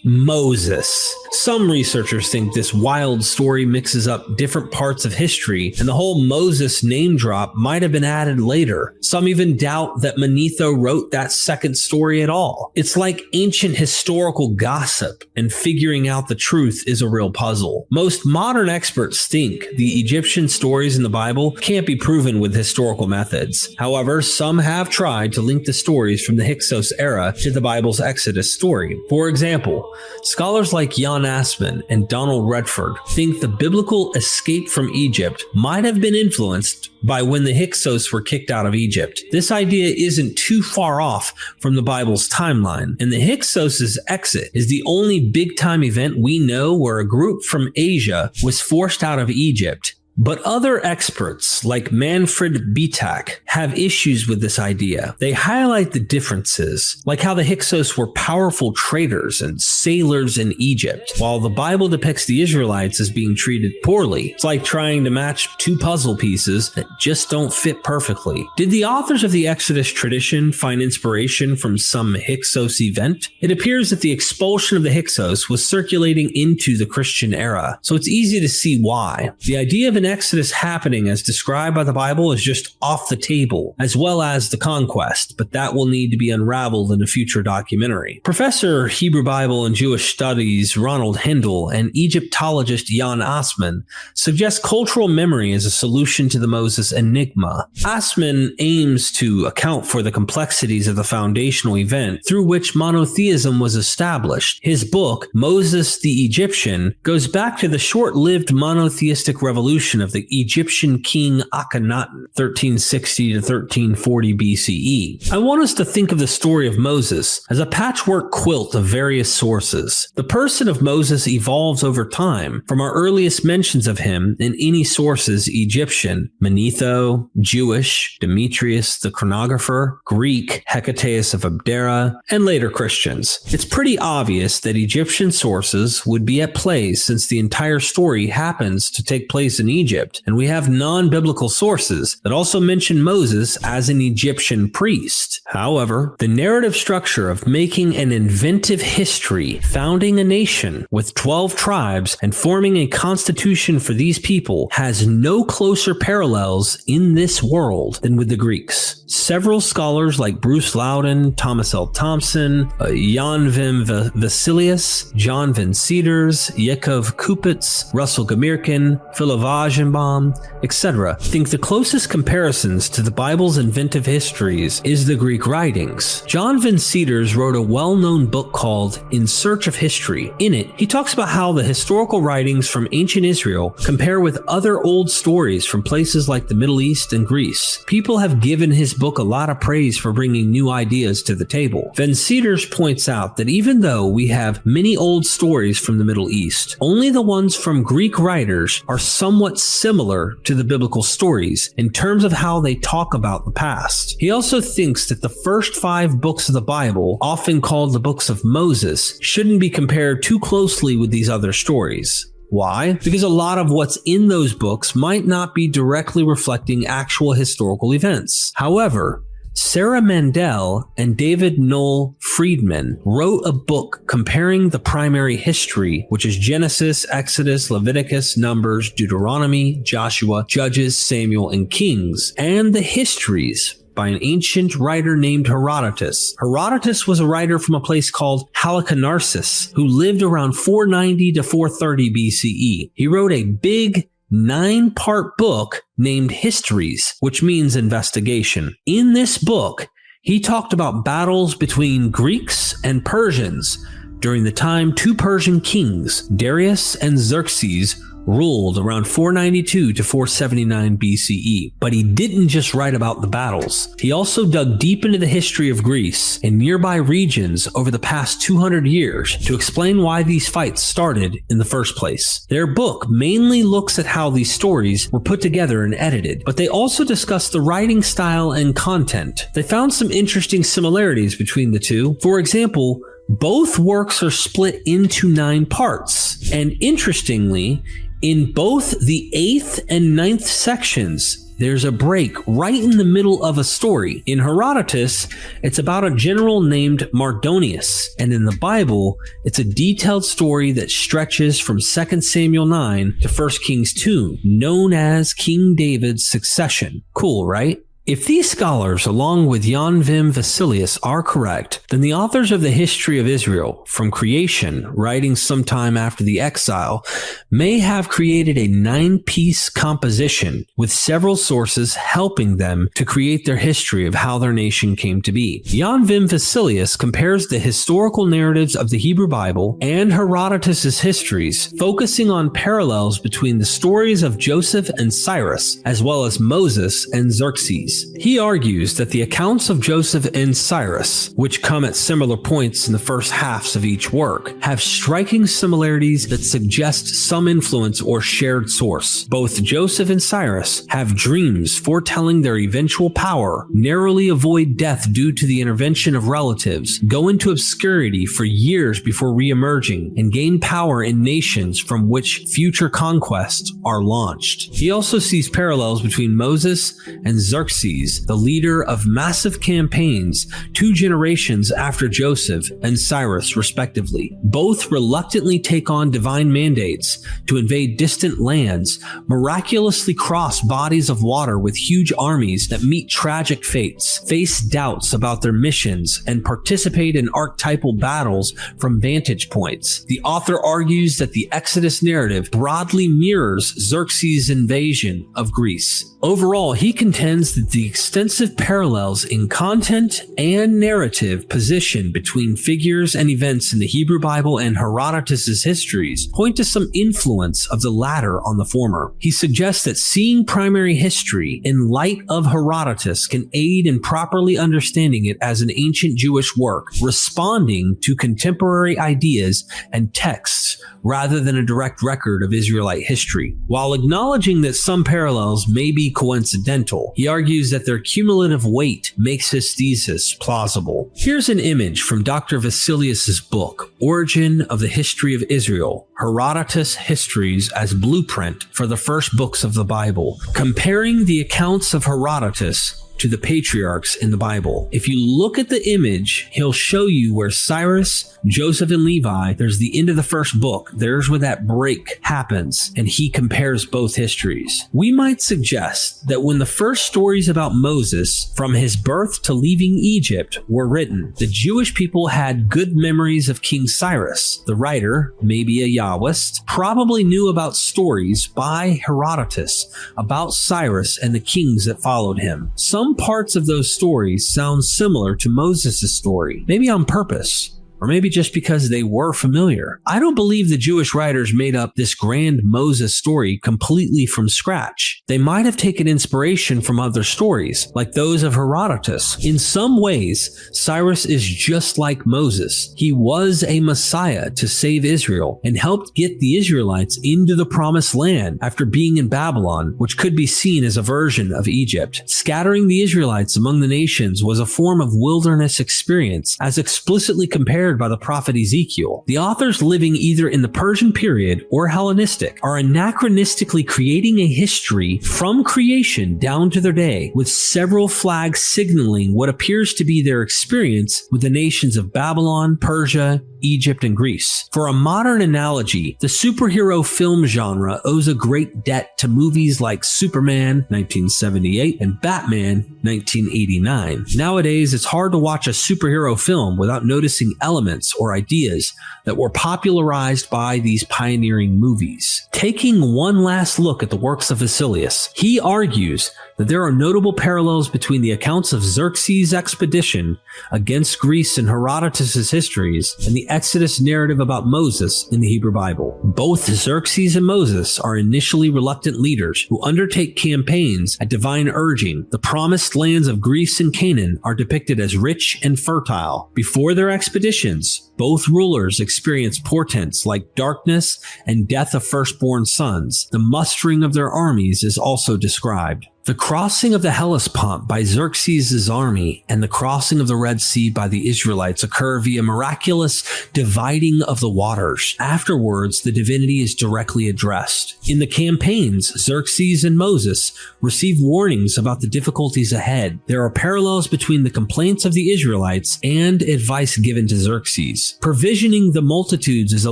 Moses. Some researchers think this wild story mixes up different parts of history, and the whole Moses name drop might have been added later. Some even doubt that Manetho wrote that second story at all. It's like ancient historical gossip, and figuring out the truth is a real puzzle. Most modern experts think the Egyptian stories in the Bible can't be proven with historical methods. However, some have tried to link the stories from the Hyksos era to the Bible's Exodus story. For example, scholars like Jan Assmann and Donald Redford think the biblical escape from Egypt might have been influenced by when the Hyksos were kicked out of Egypt. This idea isn't too far off from the Bible's timeline, and the Hyksos' exit is the only big-time event we know where a group from Asia was forced out of Egypt. But other experts, like Manfred Bitak, have issues with this idea. They highlight the differences, like how the Hyksos were powerful traders and sailors in Egypt, while the Bible depicts the Israelites as being treated poorly. It's like trying to match two puzzle pieces that just don't fit perfectly. Did the authors of the Exodus tradition find inspiration from some Hyksos event? It appears that the expulsion of the Hyksos was circulating into the Christian era, so it's easy to see why. The idea of an Exodus happening as described by the Bible is just off the table, as well as the conquest, but that will need to be unraveled in a future documentary. Professor Hebrew Bible and Jewish Studies Ronald Hindle and Egyptologist Jan Assmann suggest cultural memory as a solution to the Moses enigma. Assmann aims to account for the complexities of the foundational event through which monotheism was established. His book, Moses the Egyptian, goes back to the short-lived monotheistic revolution destruction of the Egyptian king Akhenaten, 1360 to 1340 BCE. I want us to think of the story of Moses as a patchwork quilt of various sources. The person of Moses evolves over time, from our earliest mentions of him in any sources Egyptian, Manetho, Jewish, Demetrius the chronographer, Greek, Hecataeus of Abdera, and later Christians. It's pretty obvious that Egyptian sources would be at play since the entire story happens to take place in Egypt, and we have non-biblical sources that also mention Moses as an Egyptian priest. However, the narrative structure of making an inventive history, founding a nation with 12 tribes, and forming a constitution for these people has no closer parallels in this world than with the Greeks. Several scholars like Bruce Loudon, Thomas L. Thompson, Jan Wim Vasilius, John Van Cedars, Yakov Kupitz, Russell Gamirkin, Philippe Wajdenbaum, etc. think the closest comparisons to the Bible's inventive histories is the Greek writings. John Van Cedars wrote a well-known book called In Search of History. In it, he talks about how the historical writings from ancient Israel compare with other old stories from places like the Middle East and Greece. People have given his book a lot of praise for bringing new ideas to the table. Van Cedars points out that even though we have many old stories from the Middle East, only the ones from Greek writers are somewhat similar to the biblical stories in terms of how they talk about the past. He also thinks that the first 5 books of the Bible, often called the books of Moses, shouldn't be compared too closely with these other stories. Why? Because a lot of what's in those books might not be directly reflecting actual historical events. However, Sarah Mandel and David Noel Friedman wrote a book comparing the primary history, which is Genesis, Exodus, Leviticus, Numbers, Deuteronomy, Joshua, Judges, Samuel, and Kings, and the histories by an ancient writer named Herodotus. Herodotus was a writer from a place called Halicarnassus, who lived around 490 to 430 BCE. He wrote a big 9-part book named Histories, which means investigation. In this book, he talked about battles between Greeks and Persians during the time 2 Persian kings, Darius and Xerxes, ruled around 492 to 479 BCE. But he didn't just write about the battles. He also dug deep into the history of Greece and nearby regions over the past 200 years to explain why these fights started in the first place. Their book mainly looks at how these stories were put together and edited, but they also discuss the writing style and content. They found some interesting similarities between the two. For example, both works are split into 9 parts, and interestingly, in both the 8th and 9th sections, there's a break right in the middle of a story. In Herodotus, it's about a general named Mardonius, and in the Bible, it's a detailed story that stretches from 2 Samuel 9 to 1 Kings 2, known as King David's succession. Cool, right? If these scholars, along with Jan Wim Vasilius, are correct, then the authors of the history of Israel, from creation, writing sometime after the exile, may have created a 9-piece composition with several sources helping them to create their history of how their nation came to be. Jan Wim Vasilius compares the historical narratives of the Hebrew Bible and Herodotus' histories, focusing on parallels between the stories of Joseph and Cyrus, as well as Moses and Xerxes. He argues that the accounts of Joseph and Cyrus, which come at similar points in the first halves of each work, have striking similarities that suggest some influence or shared source. Both Joseph and Cyrus have dreams foretelling their eventual power, narrowly avoid death due to the intervention of relatives, go into obscurity for years before re-emerging, and gain power in nations from which future conquests are launched. He also sees parallels between Moses and Xerxes, the leader of massive campaigns 2 generations after Joseph and Cyrus, respectively. Both reluctantly take on divine mandates to invade distant lands, miraculously cross bodies of water with huge armies that meet tragic fates, face doubts about their missions, and participate in archetypal battles from vantage points. The author argues that the Exodus narrative broadly mirrors Xerxes' invasion of Greece. Overall, he contends that the extensive parallels in content and narrative position between figures and events in the Hebrew Bible and Herodotus' histories point to some influence of the latter on the former. He suggests that seeing primary history in light of Herodotus can aid in properly understanding it as an ancient Jewish work, responding to contemporary ideas and texts rather than a direct record of Israelite history. While acknowledging that some parallels may be coincidental, he argues that their cumulative weight makes his thesis plausible. Here's an image from Dr. Vasilius' book, Origin of the History of Israel, Herodotus' Histories as Blueprint for the First Books of the Bible, comparing the accounts of Herodotus to the patriarchs in the Bible. If you look at the image, he'll show you where Cyrus, Joseph, and Levi, there's the end of the first book. There's where that break happens, and he compares both histories. We might suggest that when the first stories about Moses, from his birth to leaving Egypt, were written, the Jewish people had good memories of King Cyrus. The writer, maybe a Yahwist, probably knew about stories by Herodotus about Cyrus and the kings that followed him. Some parts of those stories sound similar to Moses' story, maybe on purpose, or maybe just because they were familiar. I don't believe the Jewish writers made up this grand Moses story completely from scratch. They might have taken inspiration from other stories, like those of Herodotus. In some ways, Cyrus is just like Moses. He was a Messiah to save Israel and helped get the Israelites into the promised land after being in Babylon, which could be seen as a version of Egypt. Scattering the Israelites among the nations was a form of wilderness experience, as explicitly compared by the prophet Ezekiel. The authors living either in the Persian period or Hellenistic are anachronistically creating a history from creation down to their day, with several flags signaling what appears to be their experience with the nations of Babylon, Persia, Egypt, and Greece. For a modern analogy, the superhero film genre owes a great debt to movies like Superman 1978 and Batman 1989. Nowadays, it's hard to watch a superhero film without noticing elements or ideas that were popularized by these pioneering movies. Taking one last look at the works of Vasilius, he argues that there are notable parallels between the accounts of Xerxes' expedition against Greece in Herodotus' histories and the Exodus narrative about Moses in the Hebrew Bible. Both Xerxes and Moses are initially reluctant leaders who undertake campaigns at divine urging. The promised lands of Greece and Canaan are depicted as rich and fertile. Before their expeditions, both rulers experience portents like darkness and death of firstborn sons. The mustering of their armies is also described. The crossing of the Hellespont by Xerxes' army and the crossing of the Red Sea by the Israelites occur via miraculous dividing of the waters. Afterwards, the divinity is directly addressed. In the campaigns, Xerxes and Moses receive warnings about the difficulties ahead. There are parallels between the complaints of the Israelites and advice given to Xerxes. Provisioning the multitudes is a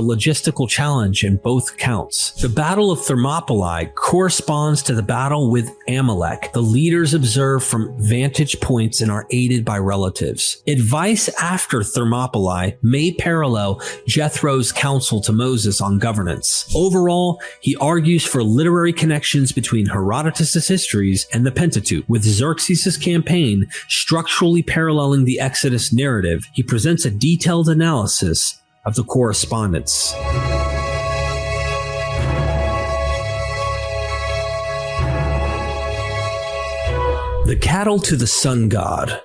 logistical challenge in both accounts. The Battle of Thermopylae corresponds to the battle with Amalek. The leaders observe from vantage points and are aided by relatives. Advice after Thermopylae may parallel Jethro's counsel to Moses on governance. Overall, he argues for literary connections between Herodotus' histories and the Pentateuch. With Xerxes' campaign structurally paralleling the Exodus narrative, he presents a detailed analysis of the correspondence. The cattle to the sun god.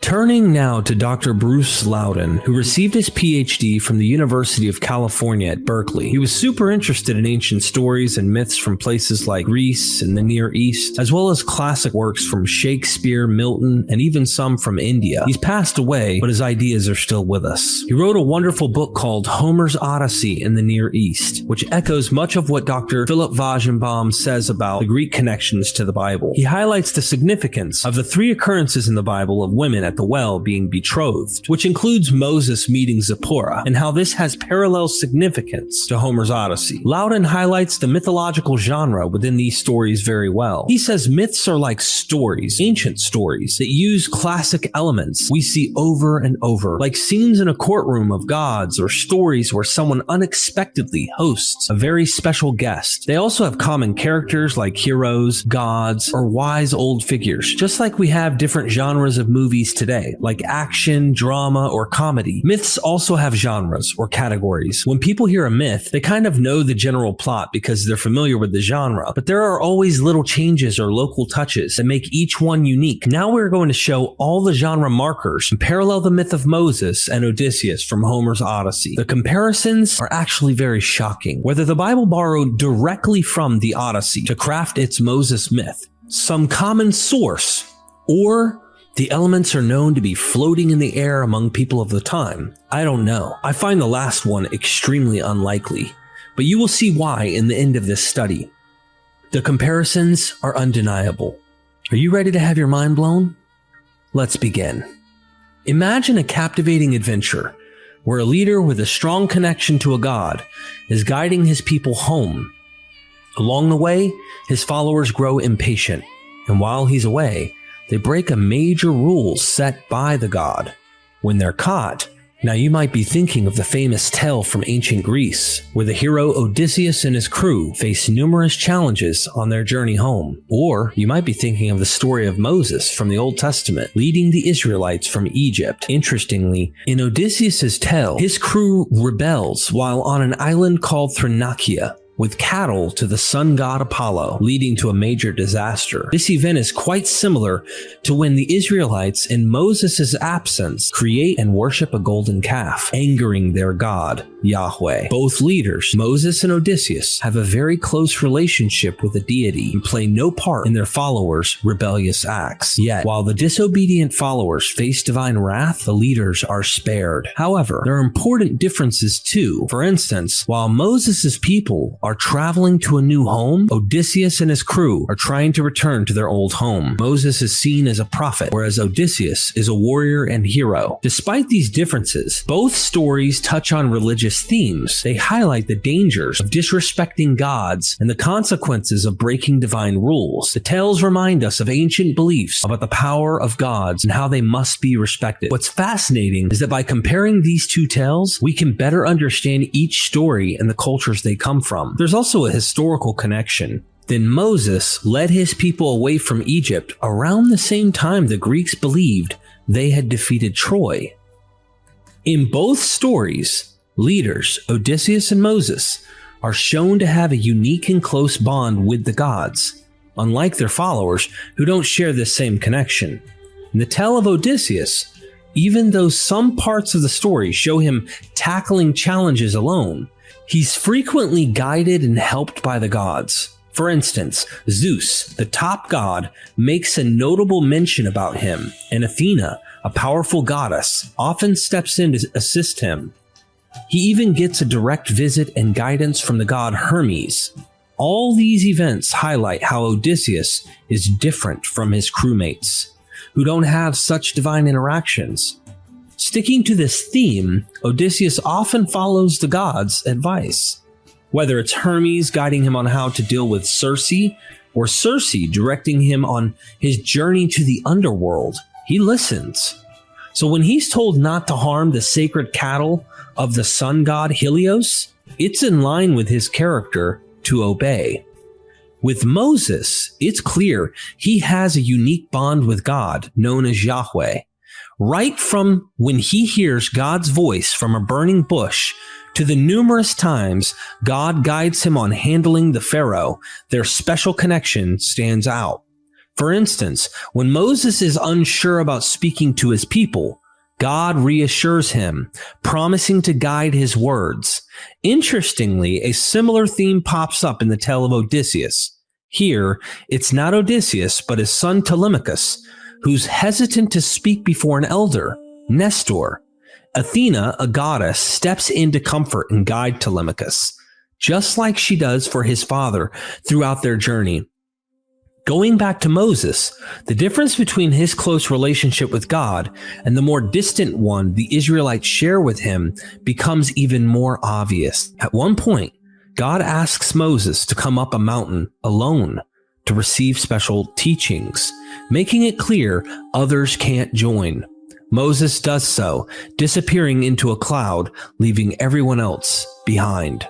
Turning now to Dr. Bruce Loudon, who received his PhD from the University of California at Berkeley. He was super interested in ancient stories and myths from places like Greece and the Near East, as well as classic works from Shakespeare, Milton, and even some from India. He's passed away, but his ideas are still with us. He wrote a wonderful book called Homer's Odyssey in the Near East, which echoes much of what Dr. Philippe Wajdenbaum says about the Greek connections to the Bible. He highlights the significance of the three occurrences in the Bible of women at at the well being betrothed, which includes Moses meeting Zipporah, and how this has parallel significance to Homer's Odyssey. Loudon highlights the mythological genre within these stories very well. He says myths are like stories, ancient stories, that use classic elements we see over and over, like scenes in a courtroom of gods or stories where someone unexpectedly hosts a very special guest. They also have common characters like heroes, gods, or wise old figures, just like we have different genres of movies today, like action, drama, or comedy. Myths also have genres or categories. When people hear a myth, they kind of know the general plot because they're familiar with the genre, but there are always little changes or local touches that make each one unique. Now we're going to show all the genre markers and parallel the myth of Moses and Odysseus from Homer's Odyssey. The comparisons are actually very shocking. Whether the Bible borrowed directly from the Odyssey to craft its Moses myth, some common source, or the elements are known to be floating in the air among people of the time, I don't know. I find the last one extremely unlikely, but you will see why in the end of this study. The comparisons are undeniable. Are you ready to have your mind blown? Let's begin. Imagine a captivating adventure where a leader with a strong connection to a god is guiding his people home. Along the way, his followers grow impatient, and while he's away, they break a major rule set by the god. When they're caught, now you might be thinking of the famous tale from ancient Greece, where the hero Odysseus and his crew face numerous challenges on their journey home. Or you might be thinking of the story of Moses from the Old Testament, leading the Israelites from Egypt. Interestingly, in Odysseus' tale, his crew rebels while on an island called Thrinakia, with cattle to the sun god Apollo, leading to a major disaster. This event is quite similar to when the Israelites, in Moses' absence, create and worship a golden calf, angering their god, Yahweh. Both leaders, Moses and Odysseus, have a very close relationship with the deity and play no part in their followers' rebellious acts. Yet, while the disobedient followers face divine wrath, the leaders are spared. However, there are important differences too. For instance, while Moses' people are traveling to a new home, Odysseus and his crew are trying to return to their old home. Moses is seen as a prophet, whereas Odysseus is a warrior and hero. Despite these differences, both stories touch on religious themes. They highlight the dangers of disrespecting gods and the consequences of breaking divine rules. The tales remind us of ancient beliefs about the power of gods and how they must be respected. What's fascinating is that by comparing these two tales, we can better understand each story and the cultures they come from. There's also a historical connection. Then Moses led his people away from Egypt around the same time the Greeks believed they had defeated Troy. In both stories, leaders, Odysseus and Moses, are shown to have a unique and close bond with the gods, unlike their followers who don't share this same connection. In the tale of Odysseus, even though some parts of the story show him tackling challenges alone, he's frequently guided and helped by the gods. For instance, Zeus, the top god, makes a notable mention about him, and Athena, a powerful goddess, often steps in to assist him. He even gets a direct visit and guidance from the god Hermes. All these events highlight how Odysseus is different from his crewmates, who don't have such divine interactions. Sticking to this theme, Odysseus often follows the gods' advice. Whether it's Hermes guiding him on how to deal with Circe, or Circe directing him on his journey to the underworld, he listens. So when he's told not to harm the sacred cattle of the sun god Helios, it's in line with his character to obey. With Moses, it's clear he has a unique bond with God known as Yahweh. Right from when he hears God's voice from a burning bush to the numerous times God guides him on handling the Pharaoh, their special connection stands out. For instance, when Moses is unsure about speaking to his people, God reassures him, promising to guide his words. Interestingly, a similar theme pops up in the tale of Odysseus. Here, it's not Odysseus, but his son Telemachus, who's hesitant to speak before an elder, Nestor. Athena, a goddess, steps in to comfort and guide Telemachus, just like she does for his father throughout their journey. Going back to Moses, the difference between his close relationship with God and the more distant one the Israelites share with him becomes even more obvious. At one point, God asks Moses to come up a mountain alone to receive special teachings, making it clear others can't join. Moses does so, disappearing into a cloud, leaving everyone else behind.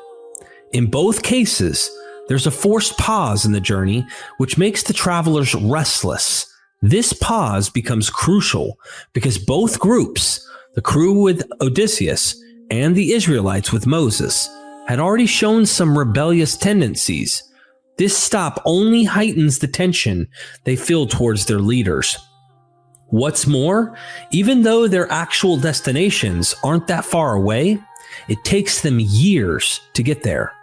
In both cases, there's a forced pause in the journey, which makes the travelers restless. This pause becomes crucial because both groups, the crew with Odysseus and the Israelites with Moses, had already shown some rebellious tendencies. This stop only heightens the tension they feel towards their leaders. What's more, even though their actual destinations aren't that far away, it takes them years to get there.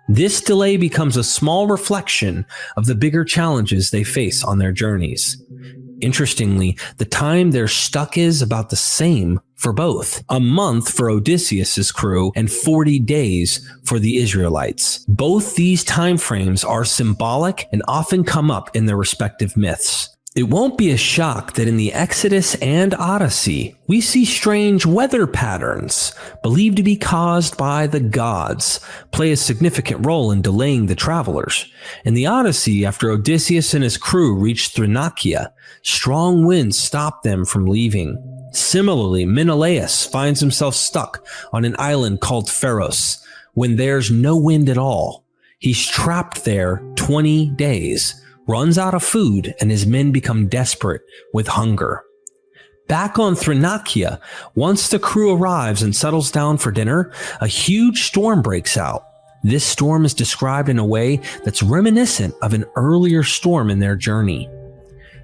This delay becomes a small reflection of the bigger challenges they face on their journeys. Interestingly, the time they're stuck is about the same for both. A month for Odysseus' crew and 40 days for the Israelites. Both these time frames are symbolic and often come up in their respective myths. It won't be a shock that in the Exodus and Odyssey, we see strange weather patterns, believed to be caused by the gods, play a significant role in delaying the travelers. In the Odyssey, after Odysseus and his crew reached Thrinacia, strong winds stopped them from leaving. Similarly, Menelaus finds himself stuck on an island called Pharos, when there's no wind at all. He's trapped there 20 days. Runs out of food, and his men become desperate with hunger. Back on Thrinacia, once the crew arrives and settles down for dinner, a huge storm breaks out. This storm is described in a way that's reminiscent of an earlier storm in their journey.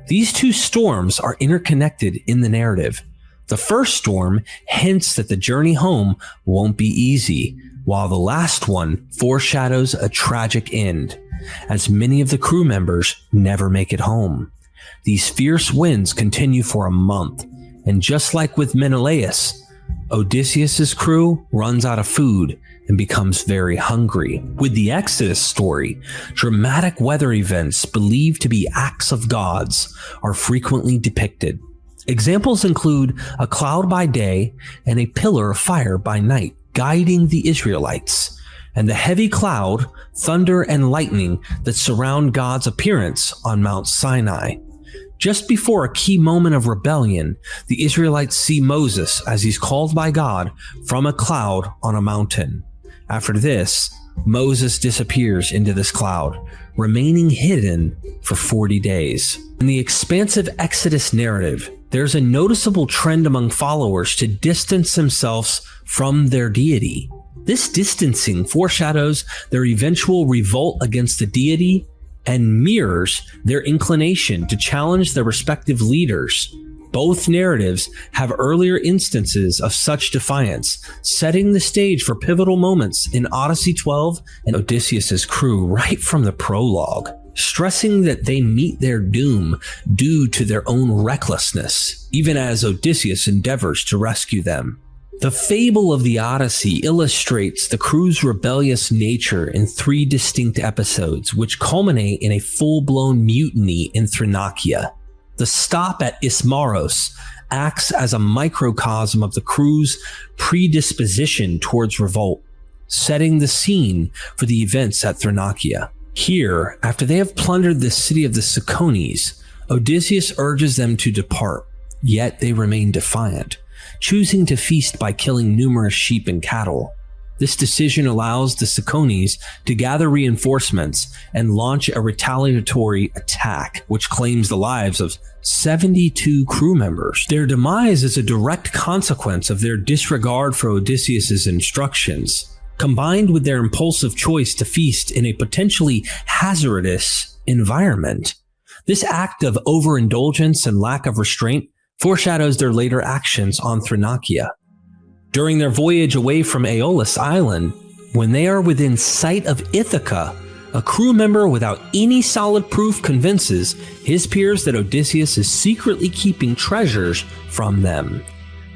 These two storms are interconnected in the narrative. The first storm hints that the journey home won't be easy, while the last one foreshadows a tragic end, as many of the crew members never make it home. These fierce winds continue for a month, and just like with Menelaus, Odysseus' crew runs out of food and becomes very hungry. With the Exodus story, dramatic weather events believed to be acts of gods are frequently depicted. Examples include a cloud by day and a pillar of fire by night guiding the Israelites, and the heavy cloud, thunder, and lightning that surround God's appearance on Mount Sinai. Just before a key moment of rebellion, the Israelites see Moses as he's called by God from a cloud on a mountain. After this, Moses disappears into this cloud, remaining hidden for 40 days. In the expansive Exodus narrative, there's a noticeable trend among followers to distance themselves from their deity. This distancing foreshadows their eventual revolt against the deity and mirrors their inclination to challenge their respective leaders. Both narratives have earlier instances of such defiance, setting the stage for pivotal moments in Odyssey 12 and Odysseus' crew right from the prologue, stressing that they meet their doom due to their own recklessness, even as Odysseus endeavors to rescue them. The fable of the Odyssey illustrates the crew's rebellious nature in 3 distinct episodes, which culminate in a full-blown mutiny in Thrinacia. The stop at Ismaros acts as a microcosm of the crew's predisposition towards revolt, setting the scene for the events at Thrinacia. Here, after they have plundered the city of the Sycones, Odysseus urges them to depart, yet they remain defiant, choosing to feast by killing numerous sheep and cattle. This decision allows the Sycones to gather reinforcements and launch a retaliatory attack, which claims the lives of 72 crew members. Their demise is a direct consequence of their disregard for Odysseus' instructions, combined with their impulsive choice to feast in a potentially hazardous environment. This act of overindulgence and lack of restraint foreshadows their later actions on Thrinacia. During their voyage away from Aeolus Island, when they are within sight of Ithaca, a crew member without any solid proof convinces his peers that Odysseus is secretly keeping treasures from them.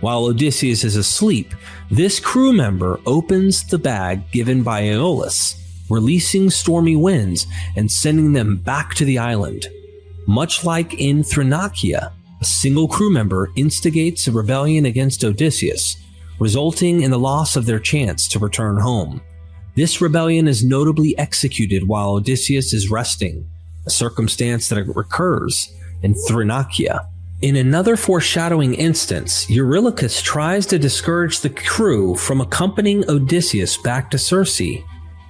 While Odysseus is asleep, this crew member opens the bag given by Aeolus, releasing stormy winds and sending them back to the island. Much like in Thrinacia, a single crew member instigates a rebellion against Odysseus, resulting in the loss of their chance to return home. This rebellion is notably executed while Odysseus is resting, a circumstance that recurs in Thrinacia. In another foreshadowing instance, Eurylochus tries to discourage the crew from accompanying Odysseus back to Circe.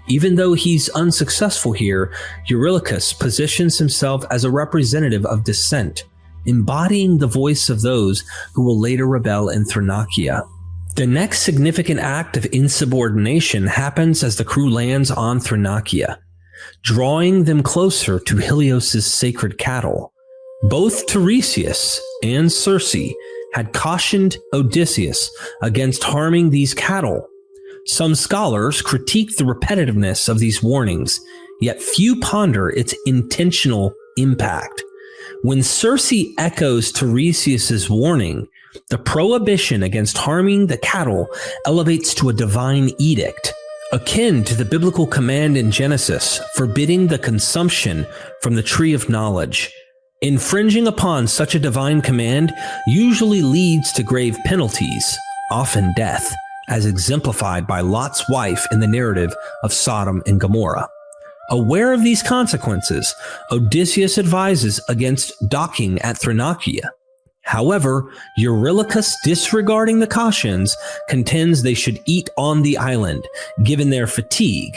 Even though he's unsuccessful here, Eurylochus positions himself as a representative of dissent, embodying the voice of those who will later rebel in Thrinacia. The next significant act of insubordination happens as the crew lands on Thrinacia, drawing them closer to Helios' sacred cattle. Both Tiresias and Circe had cautioned Odysseus against harming these cattle. Some scholars critique the repetitiveness of these warnings, yet few ponder its intentional impact. When Circe echoes Tiresias' warning, the prohibition against harming the cattle elevates to a divine edict, akin to the biblical command in Genesis forbidding the consumption from the tree of knowledge. Infringing upon such a divine command usually leads to grave penalties, often death, as exemplified by Lot's wife in the narrative of Sodom and Gomorrah. Aware of these consequences, Odysseus advises against docking at Thrinacia. However, Eurylochus, disregarding the cautions, contends they should eat on the island, given their fatigue.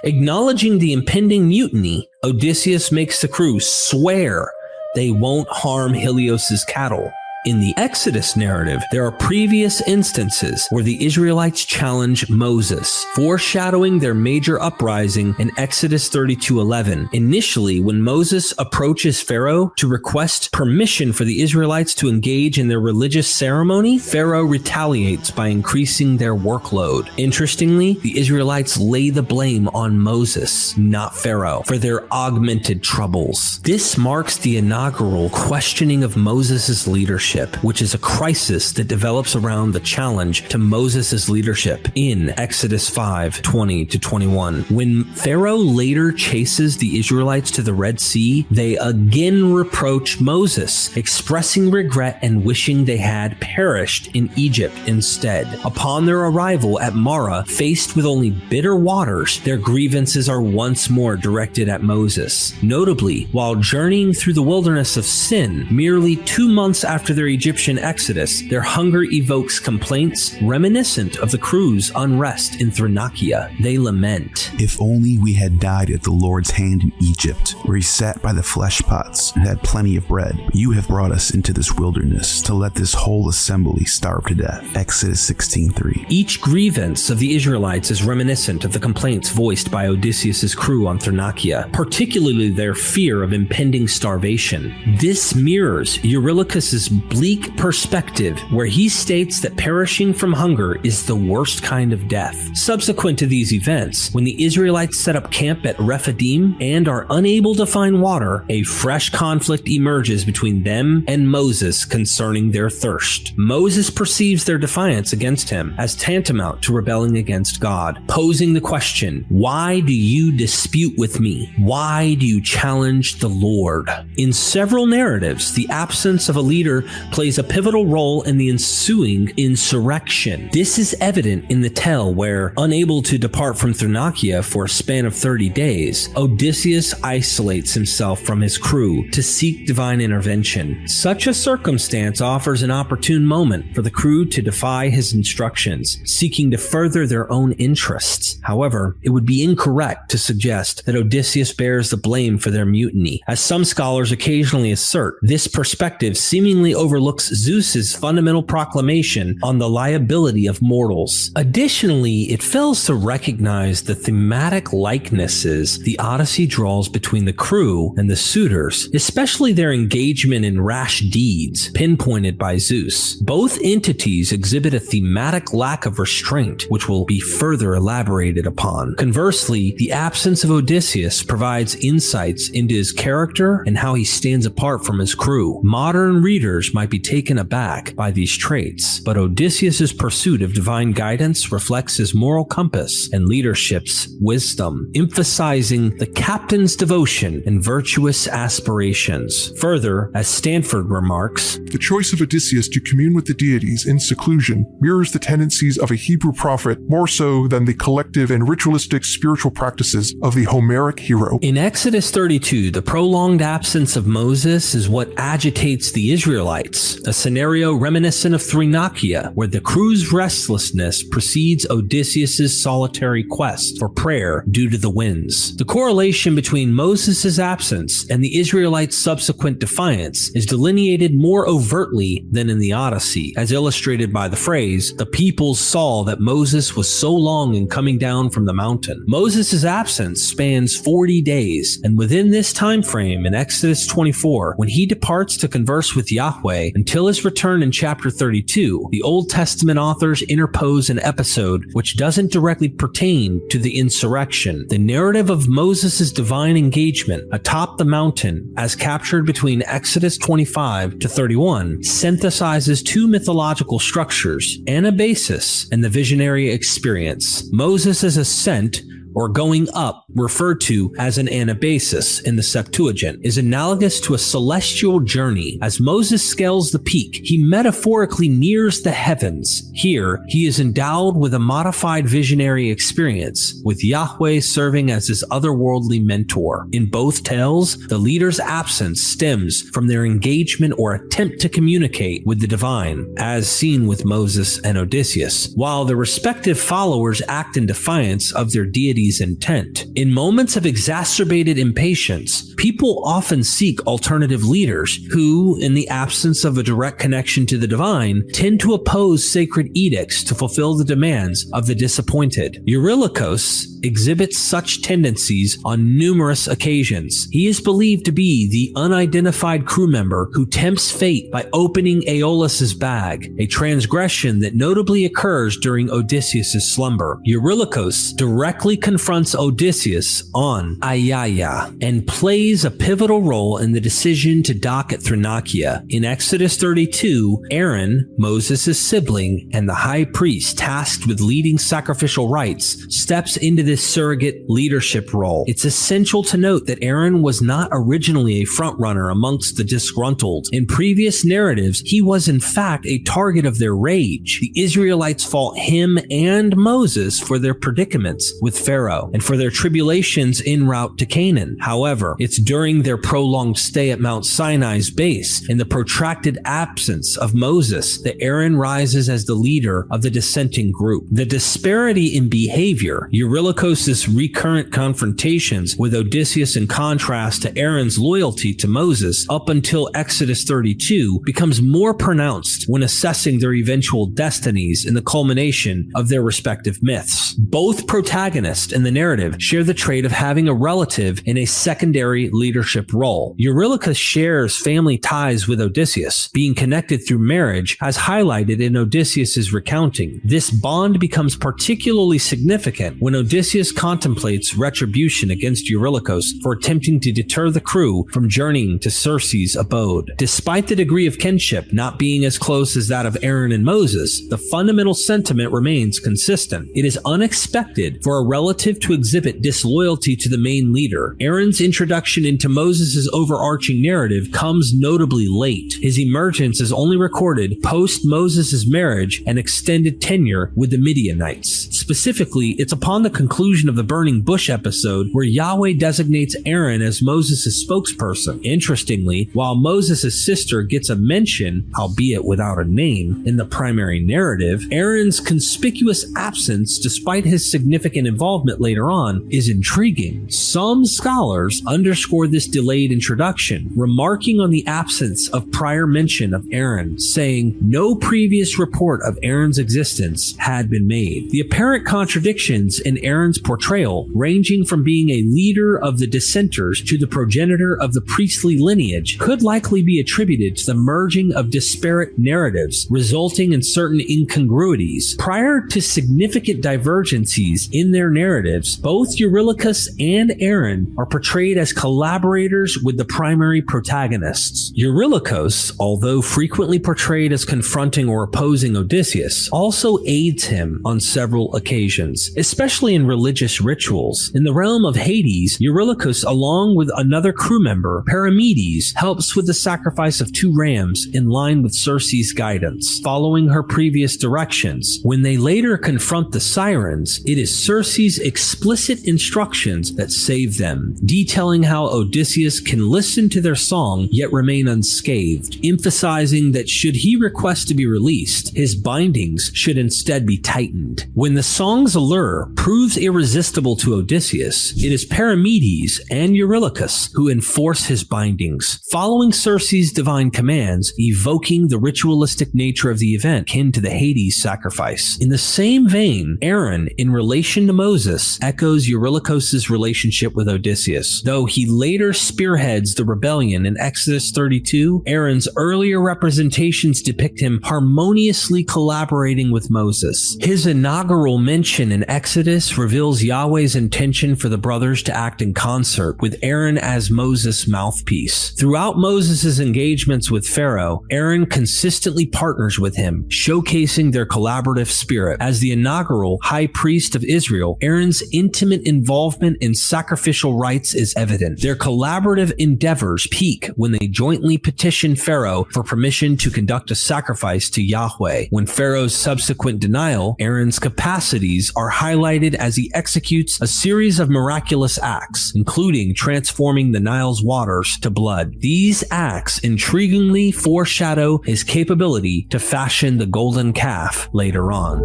Acknowledging the impending mutiny, Odysseus makes the crew swear they won't harm Helios' cattle. In the Exodus narrative, there are previous instances where the Israelites challenge Moses, foreshadowing their major uprising in Exodus 32:11. Initially, when Moses approaches Pharaoh to request permission for the Israelites to engage in their religious ceremony, Pharaoh retaliates by increasing their workload. Interestingly, the Israelites lay the blame on Moses, not Pharaoh, for their augmented troubles. This marks the inaugural questioning of Moses' leadership, which is a crisis that develops around the challenge to Moses' leadership in Exodus 5:20-21. When Pharaoh later chases the Israelites to the Red Sea, they again reproach Moses, expressing regret and wishing they had perished in Egypt instead. Upon their arrival at Marah, faced with only bitter waters, their grievances are once more directed at Moses. Notably, while journeying through the wilderness of Sin, merely 2 months after their Egyptian exodus, their hunger evokes complaints reminiscent of the crew's unrest in Thrinacia. They lament, "If only we had died at the Lord's hand in Egypt, where he sat by the flesh pots and had plenty of bread. But you have brought us into this wilderness to let this whole assembly starve to death." Exodus 16:3. Each grievance of the Israelites is reminiscent of the complaints voiced by Odysseus' crew on Thrinacia, particularly their fear of impending starvation. This mirrors Eurylochus' bleak perspective, where he states that perishing from hunger is the worst kind of death. Subsequent to these events, when the Israelites set up camp at Rephidim and are unable to find water, a fresh conflict emerges between them and Moses concerning their thirst. Moses perceives their defiance against him as tantamount to rebelling against God, posing the question, "Why do you dispute with me? Why do you challenge the Lord?" In several narratives, the absence of a leader plays a pivotal role in the ensuing insurrection. This is evident in the tale where, unable to depart from Thrinacia for a span of 30 days, Odysseus isolates himself from his crew to seek divine intervention. Such a circumstance offers an opportune moment for the crew to defy his instructions, seeking to further their own interests. However, it would be incorrect to suggest that Odysseus bears the blame for their mutiny. As some scholars occasionally assert, this perspective seemingly overlooks Zeus's fundamental proclamation on the liability of mortals. Additionally, it fails to recognize the thematic likenesses the Odyssey draws between the crew and the suitors, especially their engagement in rash deeds pinpointed by Zeus. Both entities exhibit a thematic lack of restraint, which will be further elaborated upon. Conversely, the absence of Odysseus provides insights into his character and how he stands apart from his crew. Modern readers might be taken aback by these traits, but Odysseus's pursuit of divine guidance reflects his moral compass and leadership's wisdom, emphasizing the captain's devotion and virtuous aspirations. Further, as Stanford remarks, the choice of Odysseus to commune with the deities in seclusion mirrors the tendencies of a Hebrew prophet more so than the collective and ritualistic spiritual practices of the Homeric hero. In Exodus 32, the prolonged absence of Moses is what agitates the Israelites, a scenario reminiscent of Thrinakia, where the crew's restlessness precedes Odysseus's solitary quest for prayer due to the winds. The correlation between Moses' absence and the Israelites' subsequent defiance is delineated more overtly than in the Odyssey, as illustrated by the phrase, "The people saw that Moses was so long in coming down from the mountain." Moses' absence spans 40 days, and within this time frame in Exodus 24, when he departs to converse with Yahweh until his return in chapter 32, the Old Testament authors interpose an episode which doesn't directly pertain to the insurrection. The narrative of Moses' divine engagement atop the mountain, as captured between Exodus 25 to 31, synthesizes two mythological structures, Anabasis and the visionary experience. Moses' ascent, or going up, referred to as an anabasis in the Septuagint, is analogous to a celestial journey. As Moses scales the peak, he metaphorically nears the heavens. Here, he is endowed with a modified visionary experience, with Yahweh serving as his otherworldly mentor. In both tales, the leader's absence stems from their engagement or attempt to communicate with the divine, as seen with Moses and Odysseus, while the respective followers act in defiance of their deity's intent. In moments of exacerbated impatience, people often seek alternative leaders who, in the absence of a direct connection to the divine, tend to oppose sacred edicts to fulfill the demands of the disappointed. Eurylochus exhibits such tendencies on numerous occasions. He is believed to be the unidentified crew member who tempts fate by opening Aeolus's bag, a transgression that notably occurs during Odysseus' slumber. Eurylochus directly confronts Odysseus on Aiaia and plays a pivotal role in the decision to dock at Thrinakia. In Exodus 32, Aaron, Moses' sibling and the high priest tasked with leading sacrificial rites, steps into this surrogate leadership role. It's essential to note that Aaron was not originally a frontrunner amongst the disgruntled. In previous narratives, he was in fact a target of their rage. The Israelites fault him and Moses for their predicaments with Pharaoh and for their tribulations en route to Canaan. However, it's during their prolonged stay at Mount Sinai's base and the protracted absence of Moses that Aaron rises as the leader of the dissenting group. The disparity in behavior, Eurylochus' recurrent confrontations with Odysseus in contrast to Aaron's loyalty to Moses up until Exodus 32, becomes more pronounced when assessing their eventual destinies in the culmination of their respective myths. Both protagonists in the narrative share the trait of having a relative in a secondary leadership role. Eurylochus shares family ties with Odysseus, being connected through marriage as highlighted in Odysseus' recounting. This bond becomes particularly significant when Odysseus contemplates retribution against Eurylochus for attempting to deter the crew from journeying to Circe's abode. Despite the degree of kinship not being as close as that of Aaron and Moses, the fundamental sentiment remains consistent. It is unexpected for a relative to exhibit disloyalty to the main leader. Aaron's introduction into Moses' overarching narrative comes notably late. His emergence is only recorded post Moses' marriage and extended tenure with the Midianites. Specifically, it's upon the conclusion of the burning bush episode where Yahweh designates Aaron as Moses' spokesperson. Interestingly, while Moses' sister gets a mention, albeit without a name, in the primary narrative, Aaron's conspicuous absence, despite his significant involvement later on, is intriguing. Some scholars underscore this delayed introduction, remarking on the absence of prior mention of Aaron, saying no previous report of Aaron's existence had been made. The apparent contradictions in Aaron's Aaron's portrayal, ranging from being a leader of the dissenters to the progenitor of the priestly lineage, could likely be attributed to the merging of disparate narratives, resulting in certain incongruities. Prior to significant divergencies in their narratives, both Eurylochus and Aaron are portrayed as collaborators with the primary protagonists. Eurylochus, although frequently portrayed as confronting or opposing Odysseus, also aids him on several occasions, especially in religious rituals. In the realm of Hades, Eurylochus, along with another crew member, Paramedes, helps with the sacrifice of 2 rams in line with Circe's guidance, following her previous directions. When they later confront the Sirens, it is Circe's explicit instructions that save them, detailing how Odysseus can listen to their song yet remain unscathed, emphasizing that should he request to be released, his bindings should instead be tightened. When the song's allure proves irresistible to Odysseus, it is Paramedes and Eurylochus who enforce his bindings, following Circe's divine commands, evoking the ritualistic nature of the event akin to the Hades sacrifice. In the same vein, Aaron, in relation to Moses, echoes Eurylochus's relationship with Odysseus. Though he later spearheads the rebellion in Exodus 32, Aaron's earlier representations depict him harmoniously collaborating with Moses. His inaugural mention in Exodus reveals Yahweh's intention for the brothers to act in concert, with Aaron as Moses' mouthpiece. Throughout Moses' engagements with Pharaoh, Aaron consistently partners with him, showcasing their collaborative spirit. As the inaugural high priest of Israel, Aaron's intimate involvement in sacrificial rites is evident. Their collaborative endeavors peak when they jointly petition Pharaoh for permission to conduct a sacrifice to Yahweh. When Pharaoh's subsequent denial, Aaron's capacities are highlighted as he executes a series of miraculous acts, including transforming the Nile's waters to blood. These acts intriguingly foreshadow his capability to fashion the golden calf later on.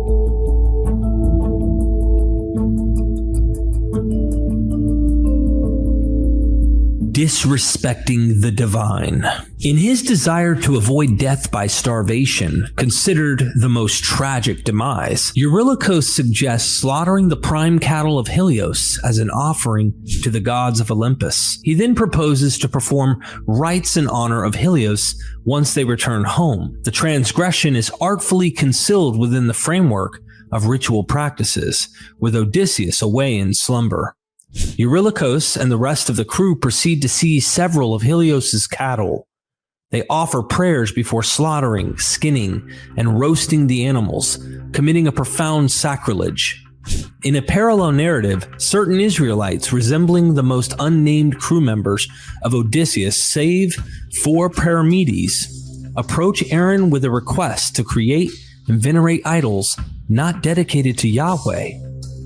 Disrespecting the divine. In his desire to avoid death by starvation, considered the most tragic demise, Eurylochus suggests slaughtering the prime cattle of Helios as an offering to the gods of Olympus. He then proposes to perform rites in honor of Helios once they return home. The transgression is artfully concealed within the framework of ritual practices, with Odysseus away in slumber. Eurylochus and the rest of the crew proceed to seize several of Helios's cattle. They offer prayers before slaughtering, skinning, and roasting the animals, committing a profound sacrilege. In a parallel narrative, certain Israelites resembling the most unnamed crew members of Odysseus, save for Paramedes, approach Aaron with a request to create and venerate idols not dedicated to Yahweh.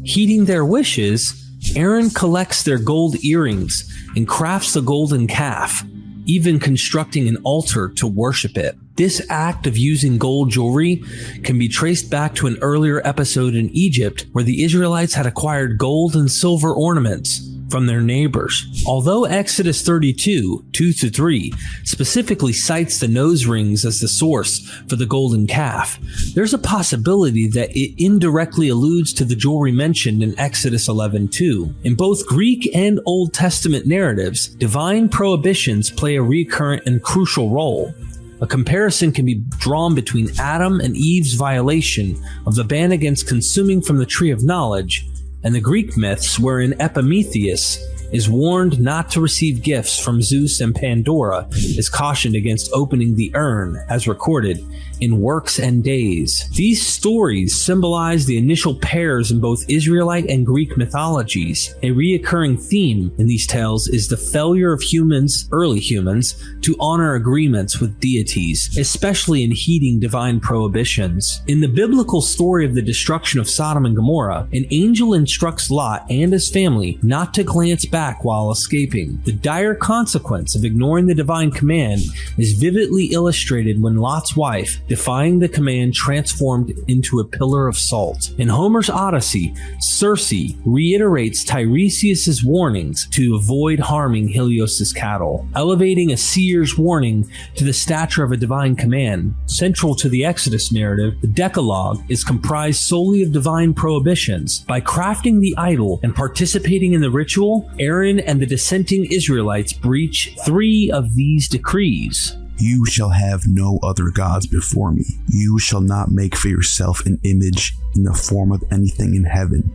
Heeding their wishes, Aaron collects their gold earrings and crafts the golden calf, even constructing an altar to worship it. This act of using gold jewelry can be traced back to an earlier episode in Egypt where the Israelites had acquired gold and silver ornaments from their neighbors. Although Exodus 32, 2-3 specifically cites the nose rings as the source for the golden calf, there's a possibility that it indirectly alludes to the jewelry mentioned in Exodus 11:2. In both Greek and Old Testament narratives, divine prohibitions play a recurrent and crucial role. A comparison can be drawn between Adam and Eve's violation of the ban against consuming from the tree of knowledge and the Greek myths wherein Epimetheus is warned not to receive gifts from Zeus, and Pandora is cautioned against opening the urn, as recorded in Works and Days. These stories symbolize the initial pairs in both Israelite and Greek mythologies. A reoccurring theme in these tales is the failure of humans, early humans, to honor agreements with deities, especially in heeding divine prohibitions. In the biblical story of the destruction of Sodom and Gomorrah, an angel instructs Lot and his family not to glance back back while escaping. The dire consequence of ignoring the divine command is vividly illustrated when Lot's wife, defying the command, transformed into a pillar of salt. In Homer's Odyssey, Circe reiterates Tiresias' warnings to avoid harming Helios' cattle, elevating a seer's warning to the stature of a divine command. Central to the Exodus narrative, the Decalogue is comprised solely of divine prohibitions. By crafting the idol and participating in the ritual, Aaron and the dissenting Israelites breach 3 of these decrees. You shall have no other gods before me. You shall not make for yourself an image in the form of anything in heaven,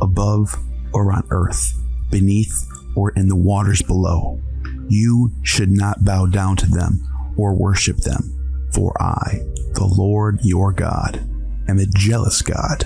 above or on earth, beneath or in the waters below. You should not bow down to them or worship them, for I, the Lord your God, am a jealous God,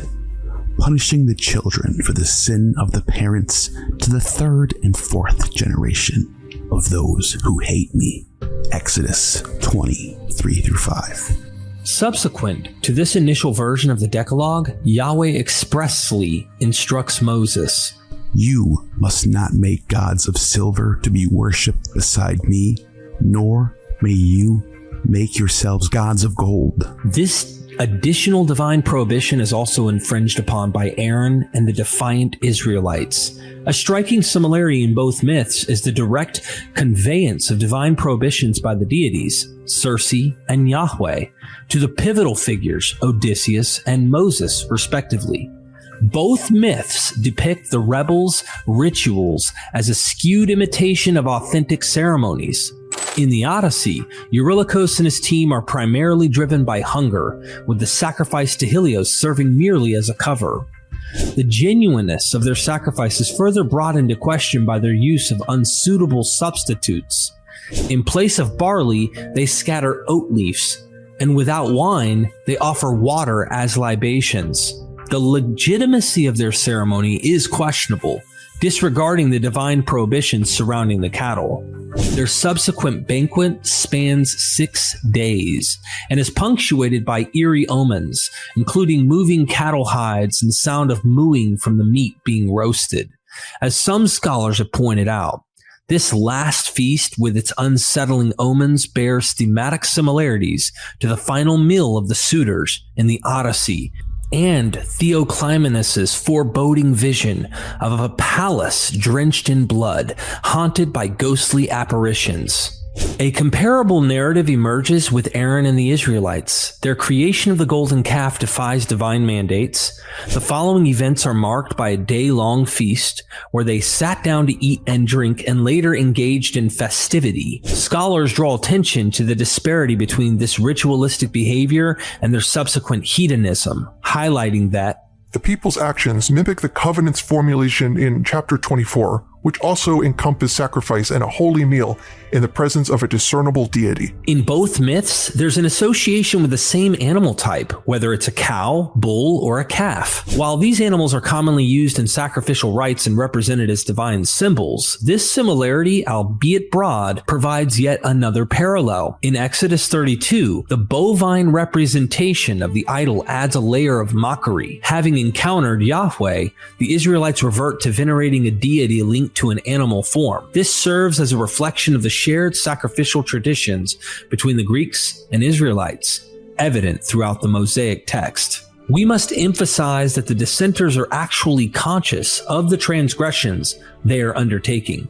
punishing the children for the sin of the parents to the 3rd and 4th generation of those who hate me. Exodus 20:3-5. Subsequent to this initial version of the Decalogue, Yahweh expressly instructs Moses, You must not make gods of silver to be worshipped beside me, nor may you make yourselves gods of gold. This additional divine prohibition is also infringed upon by Aaron and the defiant Israelites. A striking similarity in both myths is the direct conveyance of divine prohibitions by the deities, Circe and Yahweh, to the pivotal figures, Odysseus and Moses, respectively. Both myths depict the rebels' rituals as a skewed imitation of authentic ceremonies. In the Odyssey, Eurylochus and his team are primarily driven by hunger, with the sacrifice to Helios serving merely as a cover. The genuineness of their sacrifice is further brought into question by their use of unsuitable substitutes. In place of barley, they scatter oat leaves, and without wine, they offer water as libations. The legitimacy of their ceremony is questionable, disregarding the divine prohibitions surrounding the cattle. Their subsequent banquet spans 6 days and is punctuated by eerie omens, including moving cattle hides and the sound of mooing from the meat being roasted. As some scholars have pointed out, this last feast with its unsettling omens bears thematic similarities to the final meal of the suitors in the Odyssey and Theoclymenus' foreboding vision of a palace drenched in blood, haunted by ghostly apparitions. A comparable narrative emerges with Aaron and the Israelites. Their creation of the golden calf defies divine mandates. The following events are marked by a day-long feast where they sat down to eat and drink and later engaged in festivity. Scholars draw attention to the disparity between this ritualistic behavior and their subsequent hedonism, highlighting that the people's actions mimic the covenant's formulation in chapter 24, which also encompass sacrifice and a holy meal in the presence of a discernible deity. In both myths, there's an association with the same animal type, whether it's a cow, bull, or a calf. While these animals are commonly used in sacrificial rites and represented as divine symbols, this similarity, albeit broad, provides yet another parallel. In Exodus 32, the bovine representation of the idol adds a layer of mockery. Having encountered Yahweh, the Israelites revert to venerating a deity linked to an animal form. This serves as a reflection of the shared sacrificial traditions between the Greeks and Israelites, evident throughout the Mosaic text. We must emphasize that the dissenters are actually conscious of the transgressions they are undertaking.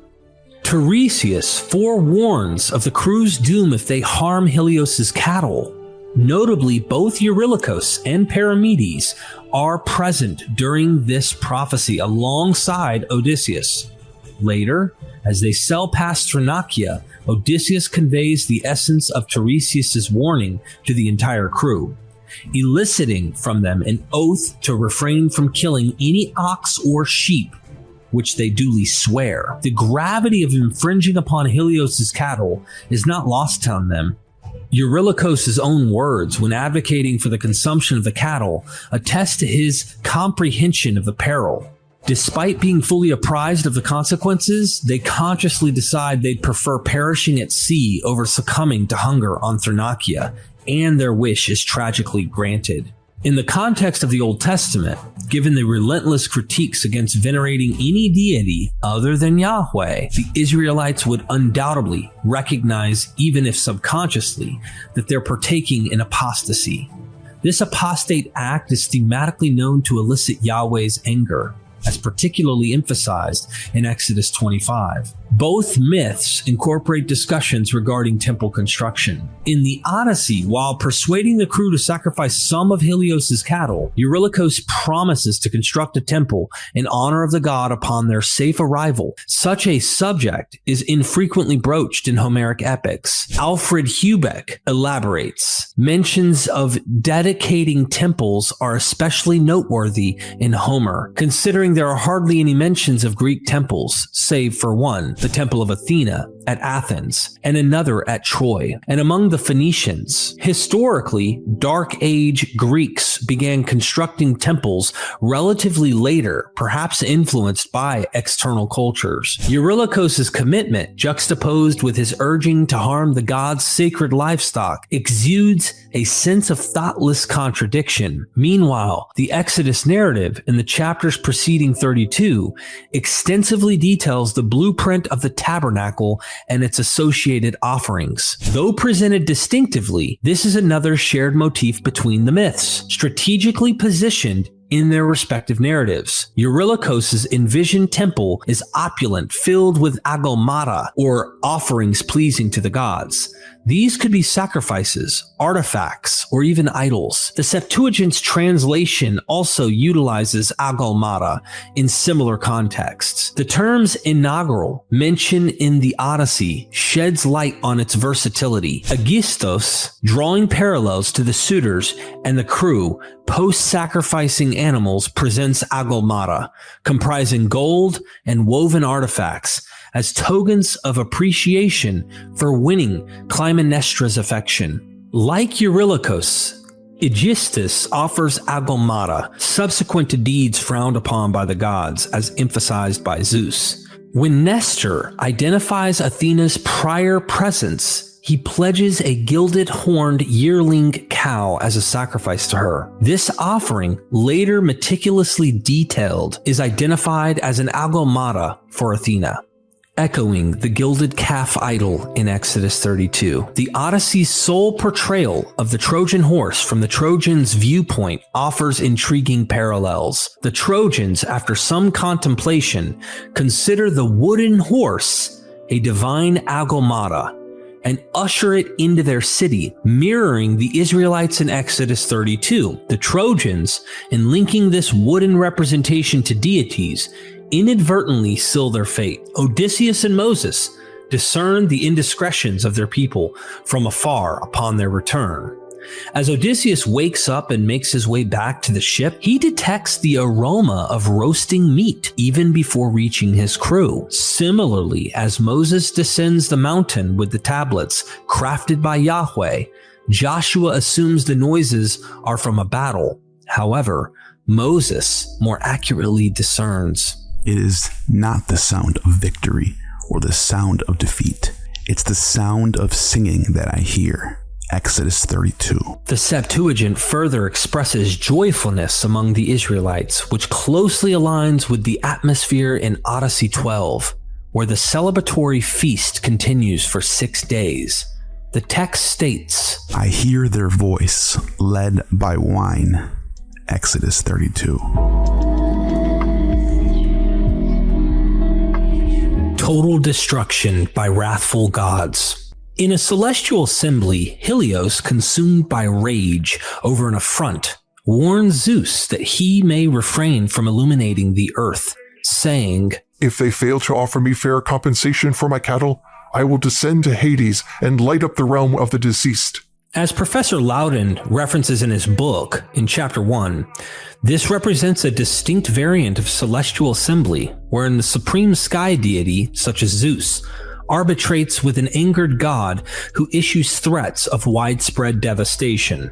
Tiresias forewarns of the crew's doom if they harm Helios' cattle. Notably, both Eurylochus and Paramedes are present during this prophecy alongside Odysseus. Later, as they sail past Thrinacia, Odysseus conveys the essence of Tiresias' warning to the entire crew, eliciting from them an oath to refrain from killing any ox or sheep, which they duly swear. The gravity of infringing upon Helios' cattle is not lost on them. Eurylochus' own words when advocating for the consumption of the cattle attest to his comprehension of the peril. Despite being fully apprised of the consequences, they consciously decide they'd prefer perishing at sea over succumbing to hunger on Thrinacia, and their wish is tragically granted. In the context of the Old Testament, given the relentless critiques against venerating any deity other than Yahweh, the Israelites would undoubtedly recognize, even if subconsciously, that they're partaking in apostasy. This apostate act is thematically known to elicit Yahweh's anger, as particularly emphasized in Exodus 25. Both myths incorporate discussions regarding temple construction. In the Odyssey, while persuading the crew to sacrifice some of Helios's cattle, Eurylochos promises to construct a temple in honor of the god upon their safe arrival. Such a subject is infrequently broached in Homeric epics. Alfred Hubeck elaborates. Mentions of dedicating temples are especially noteworthy in Homer, considering there are hardly any mentions of Greek temples, save for one, the Temple of Athena at Athens, and another at Troy. And among the Phoenicians, historically, Dark Age Greeks began constructing temples relatively later, perhaps influenced by external cultures. Eurylochos' commitment, juxtaposed with his urging to harm the god's sacred livestock, exudes a sense of thoughtless contradiction. Meanwhile, the Exodus narrative in the chapters preceding 32 extensively details the blueprint of the tabernacle and its associated offerings. Though presented distinctively, this is another shared motif between the myths, strategically positioned in their respective narratives. Eurylochos' envisioned temple is opulent, filled with agomata, or offerings pleasing to the gods. These could be sacrifices, artifacts, or even idols. The Septuagint's translation also utilizes agomata in similar contexts. The terms inaugural mentioned in the Odyssey sheds light on its versatility. Aegisthos, drawing parallels to the suitors and the crew, post-sacrificing animals, presents agomata, comprising gold and woven artifacts, as tokens of appreciation for winning Clytemnestra's affection. Like Eurylochos, Aegisthus offers agomata, subsequent to deeds frowned upon by the gods, as emphasized by Zeus. When Nestor identifies Athena's prior presence, he pledges a gilded horned yearling cow as a sacrifice to her. This offering, later meticulously detailed, is identified as an agomata for Athena, echoing the gilded calf idol in Exodus 32. The Odyssey's sole portrayal of the Trojan horse from the Trojans' viewpoint offers intriguing parallels. The Trojans, after some contemplation, consider the wooden horse a divine agomata and usher it into their city, mirroring the Israelites in Exodus 32. The Trojans, in linking this wooden representation to deities, inadvertently seal their fate. Odysseus and Moses discern the indiscretions of their people from afar upon their return. As Odysseus wakes up and makes his way back to the ship, he detects the aroma of roasting meat even before reaching his crew. Similarly, as Moses descends the mountain with the tablets crafted by Yahweh, Joshua assumes the noises are from a battle. However, Moses more accurately discerns. It is not the sound of victory or the sound of defeat. It's the sound of singing that I hear. Exodus 32. The Septuagint further expresses joyfulness among the Israelites, which closely aligns with the atmosphere in Odyssey 12, where the celebratory feast continues for 6 days. The text states, I hear their voice, led by wine. Exodus 32. Total destruction by wrathful gods. In a celestial assembly, Helios, consumed by rage over an affront, warns Zeus that he may refrain from illuminating the earth, saying, If they fail to offer me fair compensation for my cattle, I will descend to Hades and light up the realm of the deceased. As Professor Loudon references in his book, in Chapter 1, this represents a distinct variant of celestial assembly, wherein the supreme sky deity, such as Zeus, arbitrates with an angered god who issues threats of widespread devastation.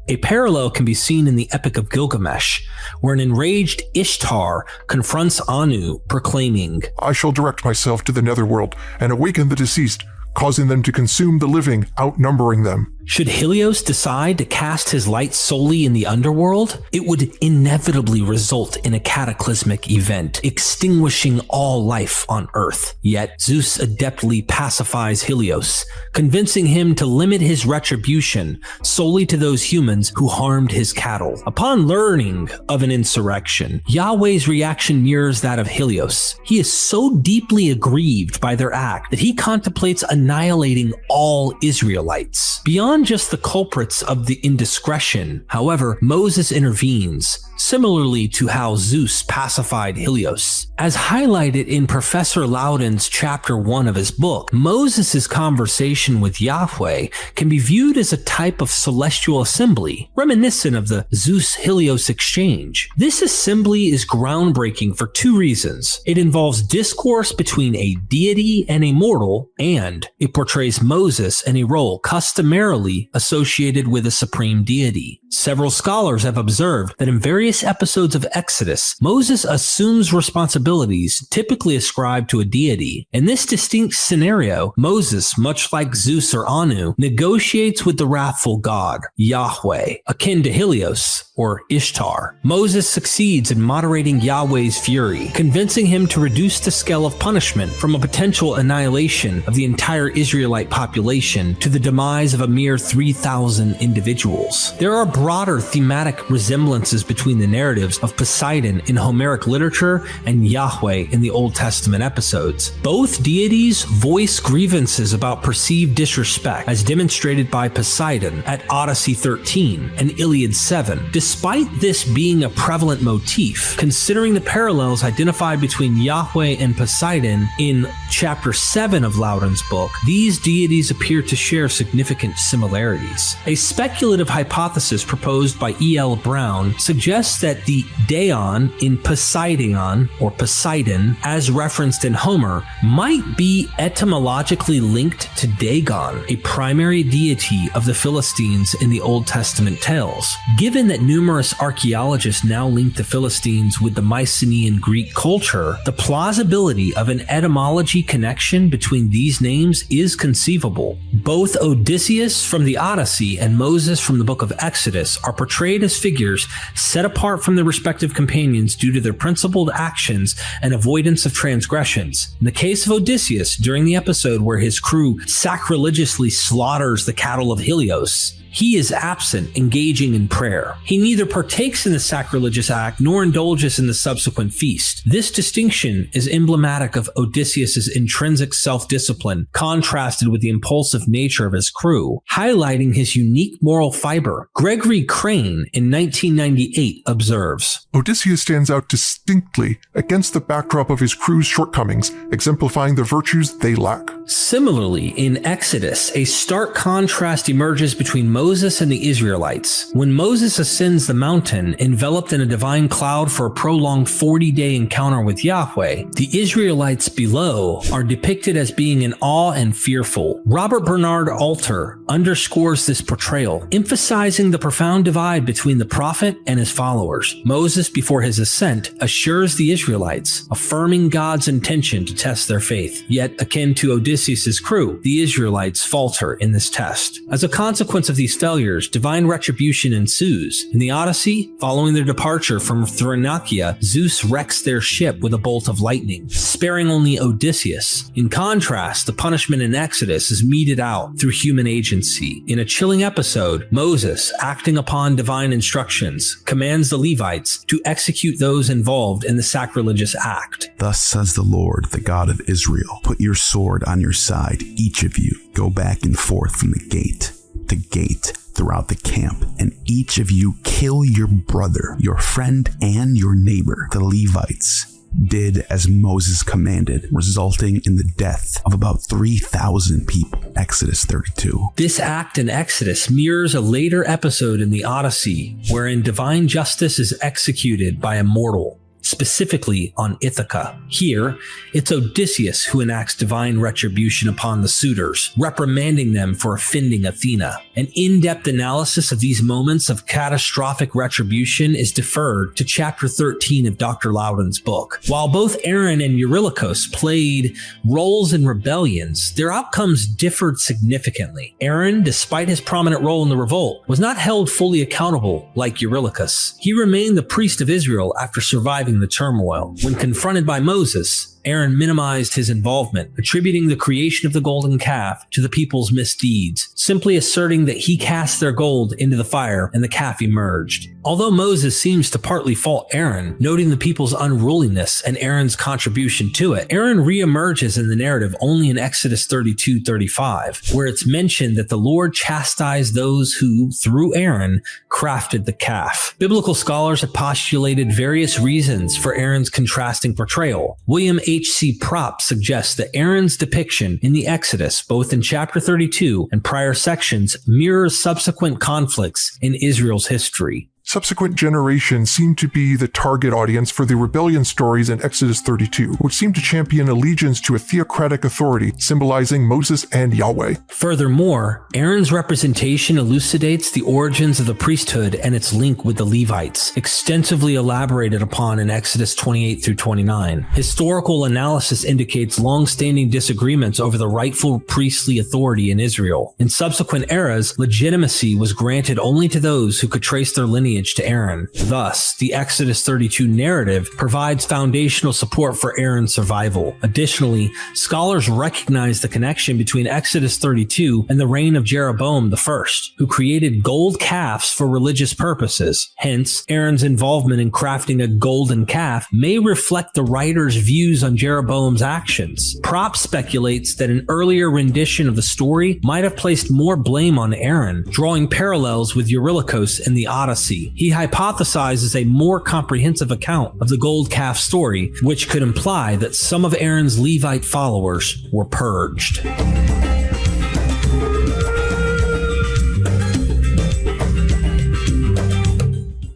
A parallel can be seen in the Epic of Gilgamesh, where an enraged Ishtar confronts Anu, proclaiming, I shall direct myself to the netherworld and awaken the deceased, causing them to consume the living, outnumbering them. Should Helios decide to cast his light solely in the underworld, it would inevitably result in a cataclysmic event, extinguishing all life on Earth. Yet Zeus adeptly pacifies Helios, convincing him to limit his retribution solely to those humans who harmed his cattle. Upon learning of an insurrection, Yahweh's reaction mirrors that of Helios. He is so deeply aggrieved by their act that he contemplates annihilating all Israelites. Beyond just the culprits of the indiscretion, however, Moses intervenes, similarly to how Zeus pacified Helios. As highlighted in Professor Loudon's chapter 1 of his book, Moses' conversation with Yahweh can be viewed as a type of celestial assembly, reminiscent of the Zeus-Helios exchange. This assembly is groundbreaking for two reasons. It involves discourse between a deity and a mortal, and it portrays Moses in a role customarily associated with a supreme deity. Several scholars have observed that in various episodes of Exodus, Moses assumes responsibilities typically ascribed to a deity. In this distinct scenario, Moses, much like Zeus or Anu, negotiates with the wrathful god, Yahweh, akin to Helios or Ishtar. Moses succeeds in moderating Yahweh's fury, convincing him to reduce the scale of punishment from a potential annihilation of the entire Israelite population to the demise of a mere 3,000 individuals. There are broader thematic resemblances between the narratives of Poseidon in Homeric literature and Yahweh in the Old Testament episodes. Both deities voice grievances about perceived disrespect, as demonstrated by Poseidon at Odyssey 13 and Iliad 7. Despite this being a prevalent motif, considering the parallels identified between Yahweh and Poseidon in chapter 7 of Loudon's book, these deities appear to share significant similarities. A speculative hypothesis proposed by E.L. Brown suggests that the Daon in Poseidon, or Poseidon, as referenced in Homer, might be etymologically linked to Dagon, a primary deity of the Philistines in the Old Testament tales. Given that numerous archaeologists now link the Philistines with the Mycenaean Greek culture, the plausibility of an etymology connection between these names is conceivable. Both Odysseus from the Odyssey and Moses from the book of Exodus are portrayed as figures set apart from their respective companions due to their principled actions and avoidance of transgressions. In the case of Odysseus, during the episode where his crew sacrilegiously slaughters the cattle of Helios, he is absent, engaging in prayer. He neither partakes in the sacrilegious act nor indulges in the subsequent feast. This distinction is emblematic of Odysseus' intrinsic self-discipline, contrasted with the impulsive nature of his crew, highlighting his unique moral fiber. Gregory Crane, in 1998, observes, Odysseus stands out distinctly against the backdrop of his crew's shortcomings, exemplifying the virtues they lack. Similarly, in Exodus, a stark contrast emerges between Moses and the Israelites. When Moses ascends the mountain, enveloped in a divine cloud for a prolonged 40-day encounter with Yahweh, the Israelites below are depicted as being in awe and fearful. Robert Bernard Alter underscores this portrayal, emphasizing the profound divide between the prophet and his followers. Moses, before his ascent, assures the Israelites, affirming God's intention to test their faith. Yet, akin to Odysseus' crew, the Israelites falter in this test. As a consequence of these failures, divine retribution ensues. In the Odyssey, following their departure from Thrinakia, Zeus wrecks their ship with a bolt of lightning, sparing only Odysseus. In contrast, the punishment in Exodus is meted out through human agency. In a chilling episode, Moses, acting upon divine instructions, commands the Levites to execute those involved in the sacrilegious act. Thus says the Lord, the God of Israel, put your sword on your side, each of you. Go back and forth from the gate to gate throughout the camp, and each of you kill your brother, your friend, and your neighbor. The Levites did as Moses commanded, resulting in the death of about 3,000 people. Exodus 32. This act in Exodus mirrors a later episode in the Odyssey, wherein divine justice is executed by a mortal. specifically on Ithaca. Here, it's Odysseus who enacts divine retribution upon the suitors, reprimanding them for offending Athena. An in-depth analysis of these moments of catastrophic retribution is deferred to chapter 13 of Dr. Loudon's book. While both Aaron and Eurylochus played roles in rebellions, their outcomes differed significantly. Aaron, despite his prominent role in the revolt, was not held fully accountable like Eurylochus. He remained the priest of Israel after surviving the turmoil. When confronted by Moses, Aaron minimized his involvement, attributing the creation of the golden calf to the people's misdeeds, simply asserting that he cast their gold into the fire and the calf emerged. Although Moses seems to partly fault Aaron, noting the people's unruliness and Aaron's contribution to it, Aaron reemerges in the narrative only in Exodus 32:35, where it's mentioned that the Lord chastised those who, through Aaron, crafted the calf. Biblical scholars have postulated various reasons for Aaron's contrasting portrayal. William H.C. Propp suggests that Aaron's depiction in the Exodus, both in chapter 32 and prior sections, mirrors subsequent conflicts in Israel's history. Subsequent generations seem to be the target audience for the rebellion stories in Exodus 32, which seem to champion allegiance to a theocratic authority symbolizing Moses and Yahweh. Furthermore, Aaron's representation elucidates the origins of the priesthood and its link with the Levites, extensively elaborated upon in Exodus 28 through 29. Historical analysis indicates long-standing disagreements over the rightful priestly authority in Israel. In subsequent eras, legitimacy was granted only to those who could trace their lineage to Aaron. Thus, the Exodus 32 narrative provides foundational support for Aaron's survival. Additionally, scholars recognize the connection between Exodus 32 and the reign of Jeroboam I, who created gold calves for religious purposes. Hence, Aaron's involvement in crafting a golden calf may reflect the writer's views on Jeroboam's actions. Propp speculates that an earlier rendition of the story might have placed more blame on Aaron, drawing parallels with Eurylochus in the Odyssey. He hypothesizes a more comprehensive account of the gold calf story, which could imply that some of Aaron's Levite followers were purged.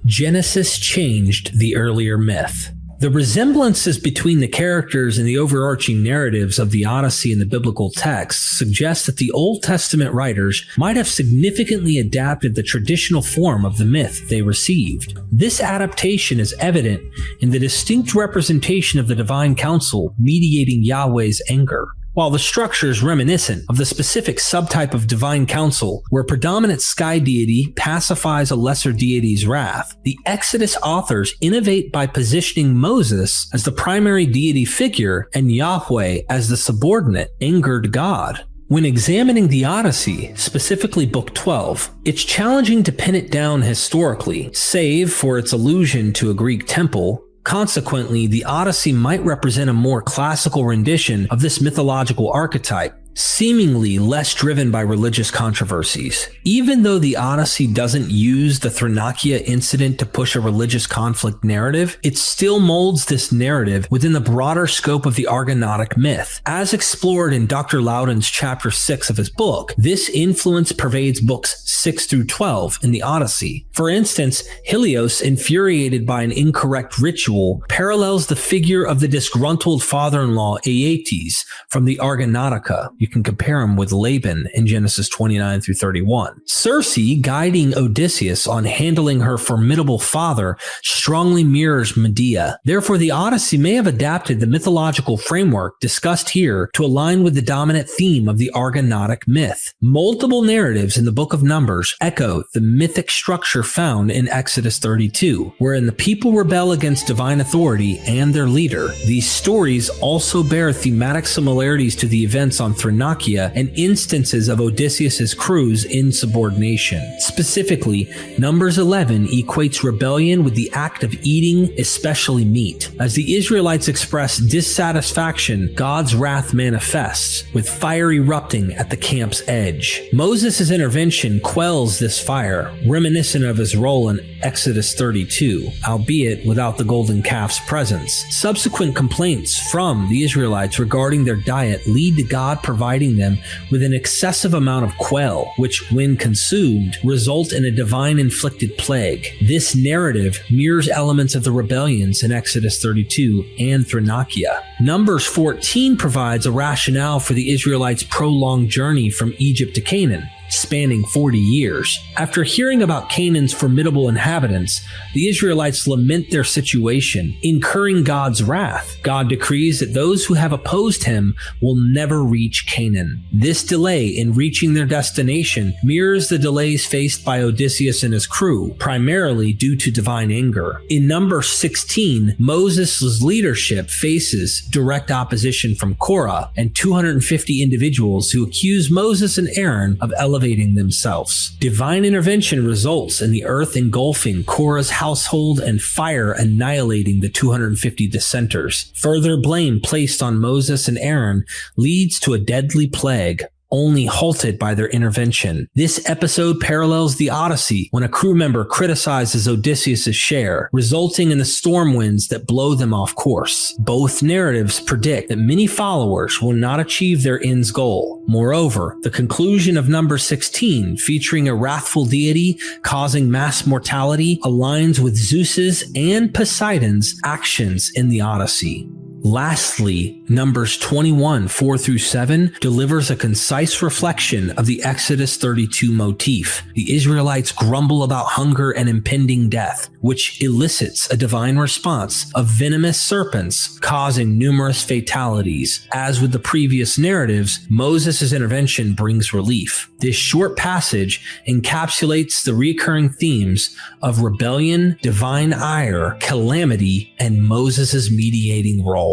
Genesis changed the earlier myth. The resemblances between the characters and the overarching narratives of the Odyssey and the biblical texts suggest that the Old Testament writers might have significantly adapted the traditional form of the myth they received. This adaptation is evident in the distinct representation of the divine council mediating Yahweh's anger. While the structure is reminiscent of the specific subtype of divine council, where a predominant sky deity pacifies a lesser deity's wrath, the Exodus authors innovate by positioning Moses as the primary deity figure and Yahweh as the subordinate, angered God. When examining the Odyssey, specifically Book 12, it's challenging to pin it down historically, save for its allusion to a Greek temple. Consequently, the Odyssey might represent a more classical rendition of this mythological archetype, seemingly less driven by religious controversies. Even though the Odyssey doesn't use the Thrinakia incident to push a religious conflict narrative, it still molds this narrative within the broader scope of the Argonautic myth. As explored in Dr. Loudon's chapter 6 of his book, this influence pervades books 6 through 12 in the Odyssey. For instance, Helios, infuriated by an incorrect ritual, parallels the figure of the disgruntled father-in-law Aeetes from the Argonautica. You can compare him with Laban in Genesis 29 through 31. Circe, guiding Odysseus on handling her formidable father, strongly mirrors Medea. Therefore, the Odyssey may have adapted the mythological framework discussed here to align with the dominant theme of the Argonautic myth. Multiple narratives in the Book of Numbers echo the mythic structure found in Exodus 32, wherein the people rebel against divine authority and their leader. These stories also bear thematic similarities to the events on Thrinakia and instances of Odysseus's cruise in subordination. Specifically, Numbers 11 equates rebellion with the act of eating, especially meat. As the Israelites express dissatisfaction, God's wrath manifests, with fire erupting at the camp's edge. Moses' intervention quells this fire, reminiscent of his role in Exodus 32, albeit without the golden calf's presence. Subsequent complaints from the Israelites regarding their diet lead to God providing providing them with an excessive amount of quail, which, when consumed, result in a divine-inflicted plague. This narrative mirrors elements of the rebellions in Exodus 32 and Thrinakia. Numbers 14 provides a rationale for the Israelites' prolonged journey from Egypt to Canaan, spanning 40 years. After hearing about Canaan's formidable inhabitants, the Israelites lament their situation, incurring God's wrath. God decrees that those who have opposed him will never reach Canaan. This delay in reaching their destination mirrors the delays faced by Odysseus and his crew, primarily due to divine anger. In Numbers 16, Moses' leadership faces direct opposition from Korah and 250 individuals who accuse Moses and Aaron of elevating themselves. Divine intervention results in the earth engulfing Korah's household and fire annihilating the 250 dissenters. Further blame placed on Moses and Aaron leads to a deadly plague, only halted by their intervention. This episode parallels the Odyssey when a crew member criticizes Odysseus' share, resulting in the storm winds that blow them off course. Both narratives predict that many followers will not achieve their end's goal. Moreover, the conclusion of number 16, featuring a wrathful deity causing mass mortality, aligns with Zeus's and Poseidon's actions in the Odyssey. Lastly, Numbers 21, 4 through 7 delivers a concise reflection of the Exodus 32 motif. The Israelites grumble about hunger and impending death, which elicits a divine response of venomous serpents causing numerous fatalities. As with the previous narratives, Moses' intervention brings relief. This short passage encapsulates the recurring themes of rebellion, divine ire, calamity, and Moses' mediating role.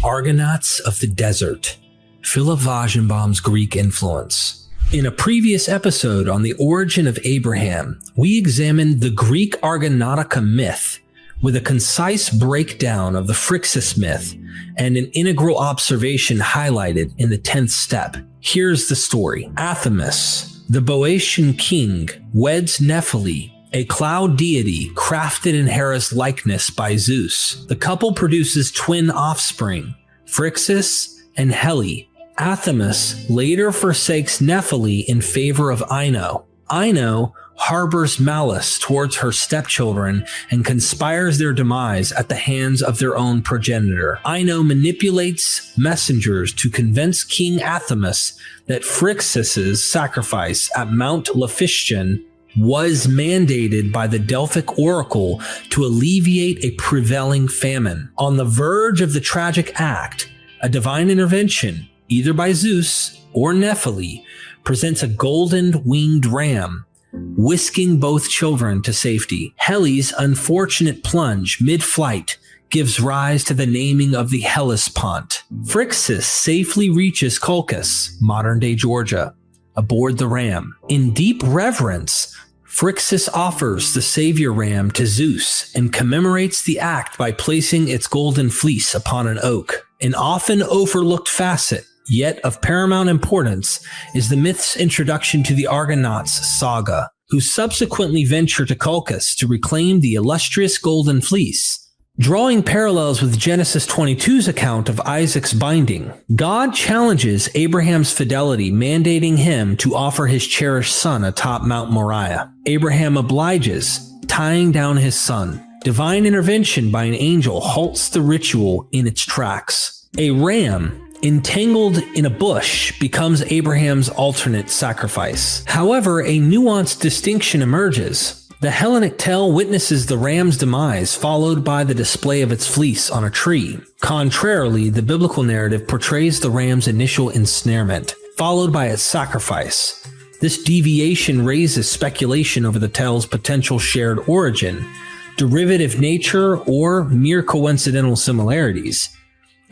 Argonauts of the Desert, Philippe Wajdenbaum's Greek influence. In a previous episode on the origin of Abraham, we examined the Greek Argonautica myth with a concise breakdown of the Phrixus myth and an integral observation highlighted in the 10th step. Here's the story. Athamas, the Boeotian king, weds Nephele, a cloud deity crafted in Hera's likeness by Zeus. The couple produces twin offspring, Phrixus and Helle. Athamas later forsakes Nephele in favor of Ino. Ino harbors malice towards her stepchildren and conspires their demise at the hands of their own progenitor. Ino manipulates messengers to convince King Athamas that Phrixus's sacrifice at Mount Sinai was mandated by the Delphic oracle to alleviate a prevailing famine. On the verge of the tragic act, a divine intervention, either by Zeus or Nephele, presents a golden winged ram, whisking both children to safety. Helle's unfortunate plunge mid-flight gives rise to the naming of the Hellespont. Phrixus safely reaches Colchis, modern-day Georgia, aboard the ram. In deep reverence, Phrixus offers the savior ram to Zeus and commemorates the act by placing its golden fleece upon an oak. An often overlooked facet, yet of paramount importance, is the myth's introduction to the Argonauts saga, who subsequently venture to Colchis to reclaim the illustrious golden fleece. Drawing parallels with Genesis 22's account of Isaac's binding, God challenges Abraham's fidelity, mandating him to offer his cherished son atop Mount Moriah. Abraham obliges, tying down his son. Divine intervention by an angel halts the ritual in its tracks. A ram, entangled in a bush, becomes Abraham's alternate sacrifice. However, a nuanced distinction emerges. The Hellenic tale witnesses the ram's demise, followed by the display of its fleece on a tree. Contrarily, the biblical narrative portrays the ram's initial ensnarement, followed by its sacrifice. This deviation raises speculation over the tale's potential shared origin, derivative nature, or mere coincidental similarities.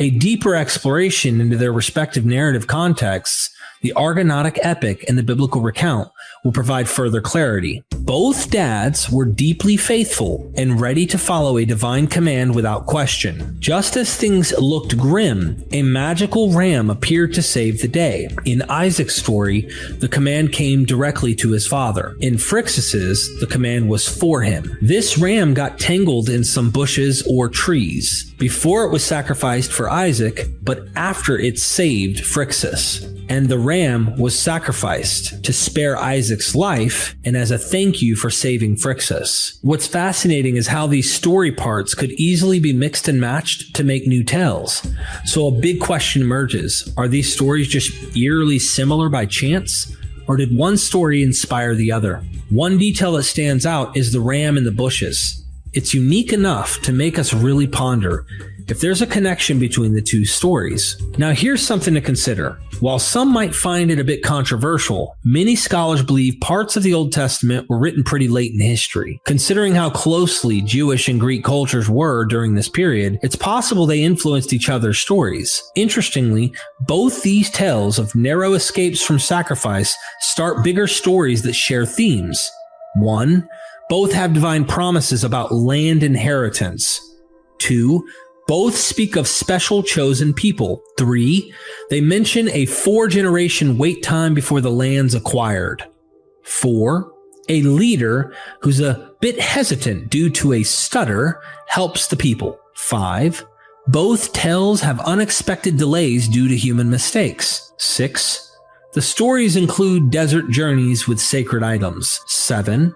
A deeper exploration into their respective narrative contexts, the Argonautic epic and the biblical recount, will provide further clarity. Both dads were deeply faithful and ready to follow a divine command without question. Just as things looked grim, a magical ram appeared to save the day. In Isaac's story, the command came directly to his father. In Phrixus's, the command was for him. This ram got tangled in some bushes or trees before it was sacrificed for Isaac, but after it saved Phrixus. And the ram was sacrificed to spare Isaac's life and as a thank you for saving Phrixus. What's fascinating is how these story parts could easily be mixed and matched to make new tales. So a big question emerges. Are these stories just eerily similar by chance? Or did one story inspire the other? One detail that stands out is the ram in the bushes. It's unique enough to make us really ponder if there's a connection between the two stories. Now here's something to consider. While some might find it a bit controversial, many scholars believe parts of the Old Testament were written pretty late in history. Considering how closely Jewish and Greek cultures were during this period, it's possible they influenced each other's stories. Interestingly, both these tales of narrow escapes from sacrifice start bigger stories that share themes. 1. Both have divine promises about land inheritance. 2. Both speak of special chosen people. 3. They mention a 4-generation wait time before the land's acquired. 4. A leader who's a bit hesitant due to a stutter helps the people. 5. Both tales have unexpected delays due to human mistakes. 6. The stories include desert journeys with sacred items. 7.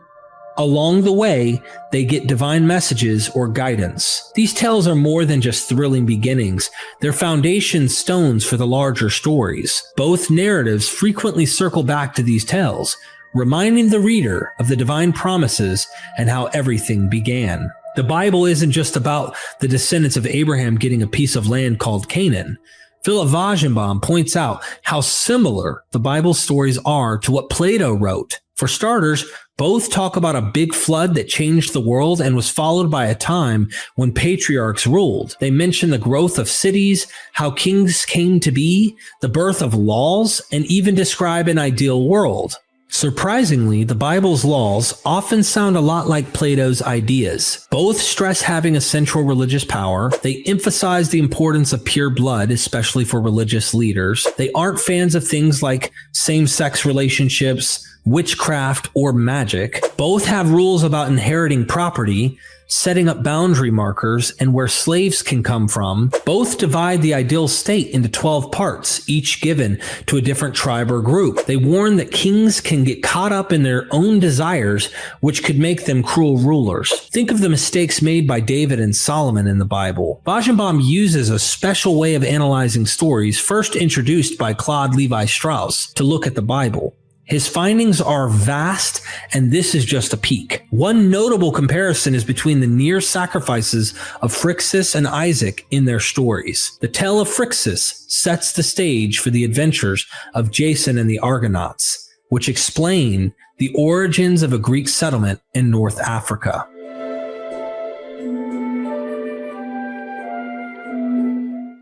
Along the way, they get divine messages or guidance. These tales are more than just thrilling beginnings. They're foundation stones for the larger stories. Both narratives frequently circle back to these tales, reminding the reader of the divine promises and how everything began. The Bible isn't just about the descendants of Abraham getting a piece of land called Canaan. Philippe Wajdenbaum points out how similar the Bible stories are to what Plato wrote. For starters, both talk about a big flood that changed the world and was followed by a time when patriarchs ruled. They mention the growth of cities, how kings came to be, the birth of laws, and even describe an ideal world. Surprisingly, the Bible's laws often sound a lot like Plato's ideas. Both stress having a central religious power. They emphasize the importance of pure blood, especially for religious leaders. They aren't fans of things like same-sex relationships, witchcraft, or magic. Both have rules about inheriting property, setting up boundary markers, and where slaves can come from. Both divide the ideal state into 12 parts, each given to a different tribe or group. They warn that kings can get caught up in their own desires, which could make them cruel rulers. Think of the mistakes made by David and Solomon in the Bible. Wajdenbaum uses a special way of analyzing stories, first introduced by Claude Levi-Strauss, to look at the Bible. His findings are vast, and this is just a peek. One notable comparison is between the near sacrifices of Phrixus and Isaac in their stories. The tale of Phrixus sets the stage for the adventures of Jason and the Argonauts, which explain the origins of a Greek settlement in North Africa.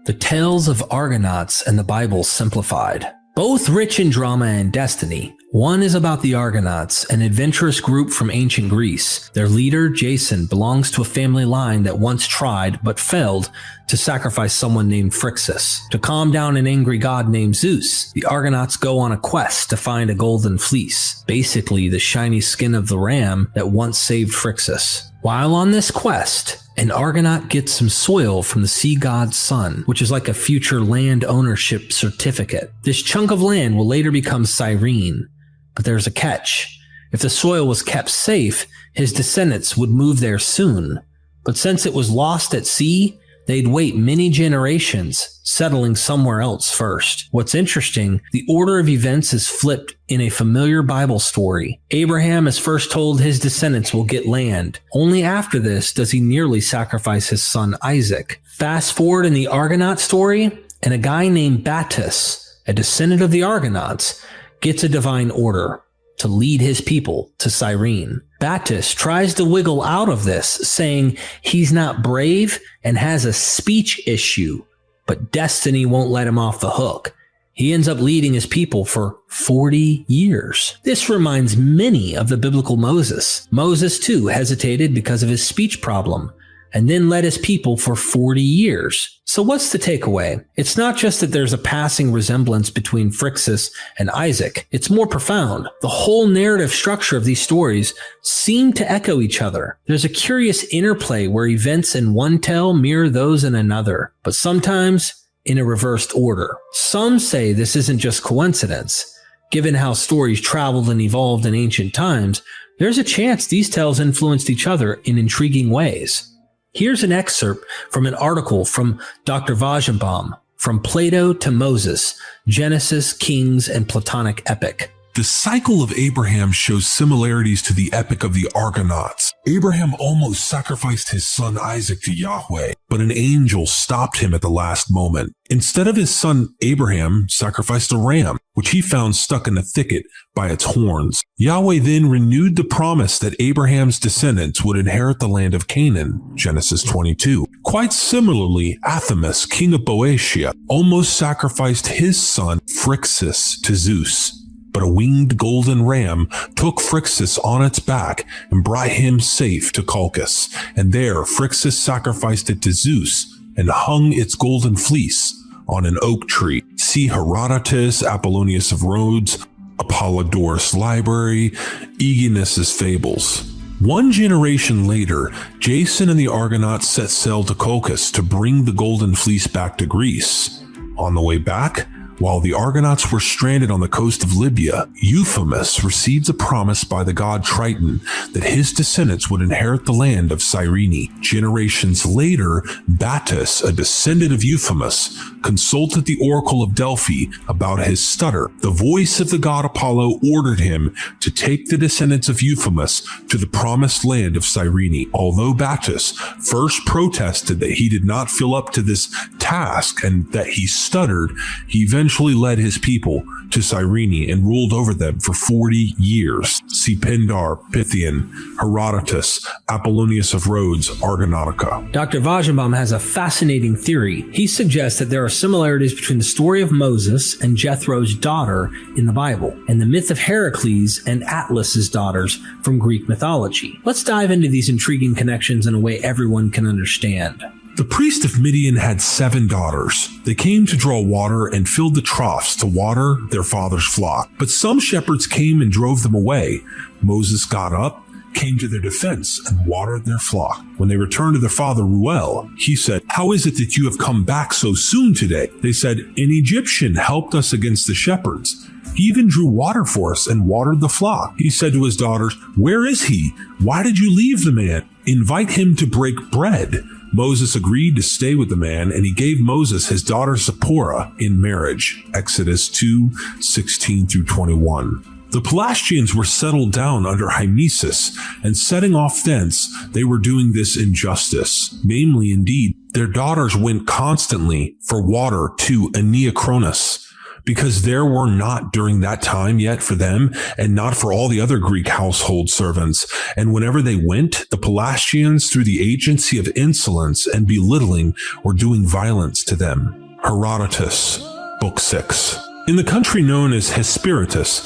The Tales of Argonauts and the Bible Simplified. Both rich in drama and destiny. One is about the Argonauts, an adventurous group from ancient Greece. Their leader, Jason, belongs to a family line that once tried, but failed, to sacrifice someone named Phrixus. To calm down an angry god named Zeus, the Argonauts go on a quest to find a golden fleece, basically the shiny skin of the ram that once saved Phrixus. While on this quest, an Argonaut gets some soil from the sea god's son, which is like a future land ownership certificate. This chunk of land will later become Cyrene, but there's a catch. If the soil was kept safe, his descendants would move there soon. But since it was lost at sea, they'd wait many generations, settling somewhere else first. What's interesting, the order of events is flipped in a familiar Bible story. Abraham is first told his descendants will get land. Only after this does he nearly sacrifice his son Isaac. Fast forward in the Argonaut story, and a guy named Battus, a descendant of the Argonauts, gets a divine order to lead his people to Cyrene. Battus tries to wiggle out of this, saying he's not brave and has a speech issue, but destiny won't let him off the hook. He ends up leading his people for 40 years. This reminds many of the biblical Moses. Moses, too, hesitated because of his speech problem, and then led his people for 40 years. So what's the takeaway? It's not just that there's a passing resemblance between Phrixus and Isaac. It's more profound. The whole narrative structure of these stories seem to echo each other. There's a curious interplay where events in one tale mirror those in another, but sometimes in a reversed order. Some say this isn't just coincidence. Given how stories traveled and evolved in ancient times, there's a chance these tales influenced each other in intriguing ways. Here's an excerpt from an article from Dr. Wajdenbaum, From Plato to Moses, Genesis, Kings, and Platonic Epic. The cycle of Abraham shows similarities to the epic of the Argonauts. Abraham almost sacrificed his son Isaac to Yahweh, but an angel stopped him at the last moment. Instead of his son, Abraham sacrificed a ram, which he found stuck in a thicket by its horns. Yahweh then renewed the promise that Abraham's descendants would inherit the land of Canaan, Genesis 22. Quite similarly, Athamas, king of Boeotia, almost sacrificed his son Phrixus to Zeus. But a winged golden ram took Phrixus on its back and brought him safe to Colchis. And there Phrixus sacrificed it to Zeus and hung its golden fleece on an oak tree. See Herodotus, Apollonius of Rhodes, Apollodorus' Library, Aeginus's Fables. One generation later, Jason and the Argonauts set sail to Colchis to bring the golden fleece back to Greece. On the way back, while the Argonauts were stranded on the coast of Libya, Euphemus receives a promise by the god Triton that his descendants would inherit the land of Cyrene. Generations later, Battus, a descendant of Euphemus, consulted the oracle of Delphi about his stutter. The voice of the god Apollo ordered him to take the descendants of Euphemus to the promised land of Cyrene. Although Battus first protested that he did not feel up to this task and that he stuttered, he eventually led his people to Cyrene and ruled over them for 40 years. See Pindar, Pythian, Herodotus, Apollonius of Rhodes, Argonautica. Dr. Wajdenbaum has a fascinating theory. He suggests that there are similarities between the story of Moses and Jethro's daughter in the Bible, and the myth of Heracles and Atlas's daughters from Greek mythology. Let's dive into these intriguing connections in a way everyone can understand. The priest of Midian had 7 daughters. They came to draw water and filled the troughs to water their father's flock. But some shepherds came and drove them away. Moses got up, came to their defense, and watered their flock. When they returned to their father Reuel, he said, "How is it that you have come back so soon today?" They said, "An Egyptian helped us against the shepherds. He even drew water for us and watered the flock." He said to his daughters, "Where is he? Why did you leave the man? Invite him to break bread." Moses agreed to stay with the man, and he gave Moses his daughter Zipporah in marriage. Exodus 2:16-21. The Pelasgians were settled down under Hymesis, and setting off thence, they were doing this injustice. Namely, indeed, their daughters went constantly for water to Aeneacronis, because there were not during that time yet for them, and not for all the other Greek household servants. And whenever they went, the Pelasgians, through the agency of insolence and belittling, were doing violence to them. Herodotus, Book 6. In the country known as Hesperitus,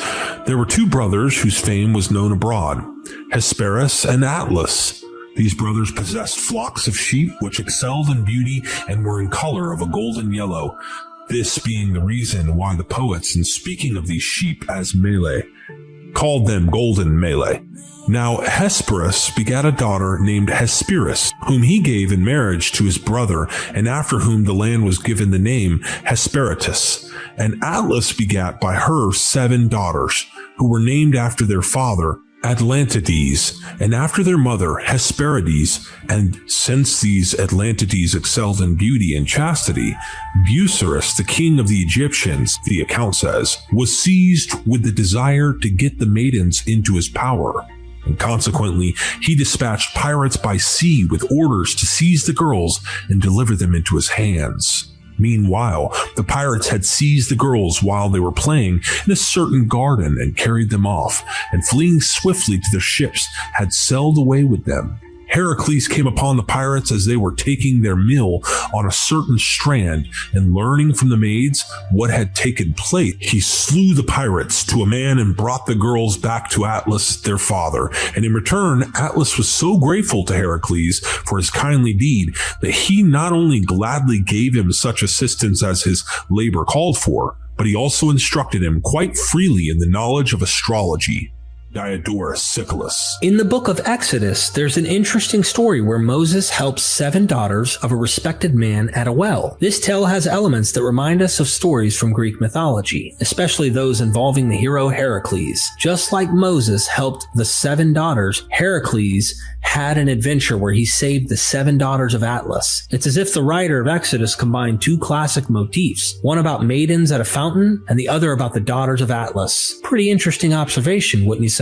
there were 2 brothers whose fame was known abroad, Hesperus and Atlas. These brothers possessed flocks of sheep which excelled in beauty and were in color of a golden yellow. This being the reason why the poets, in speaking of these sheep as mele, called them golden mele. Now Hesperus begat a daughter named Hesperus, whom he gave in marriage to his brother, and after whom the land was given the name Hesperitus. And Atlas begat by her 7 daughters, who were named after their father, Atlantides, and after their mother Hesperides. And since these Atlantides excelled in beauty and chastity, Busiris, the king of the Egyptians, the account says, was seized with the desire to get the maidens into his power. And consequently, he dispatched pirates by sea with orders to seize the girls and deliver them into his hands. Meanwhile, the pirates had seized the girls while they were playing in a certain garden and carried them off, and fleeing swiftly to their ships, had sailed away with them. Heracles came upon the pirates as they were taking their meal on a certain strand, and learning from the maids what had taken place, he slew the pirates to a man and brought the girls back to Atlas, their father. And in return, Atlas was so grateful to Heracles for his kindly deed that he not only gladly gave him such assistance as his labor called for, but he also instructed him quite freely in the knowledge of astrology. Diodorus Siculus. In the book of Exodus, there's an interesting story where Moses helps 7 daughters of a respected man at a well. This tale has elements that remind us of stories from Greek mythology, especially those involving the hero Heracles. Just like Moses helped the 7 daughters, Heracles had an adventure where he saved the 7 daughters of Atlas. It's as if the writer of Exodus combined 2 classic motifs, one about maidens at a fountain and the other about the daughters of Atlas. Pretty interesting observation, wouldn't you say?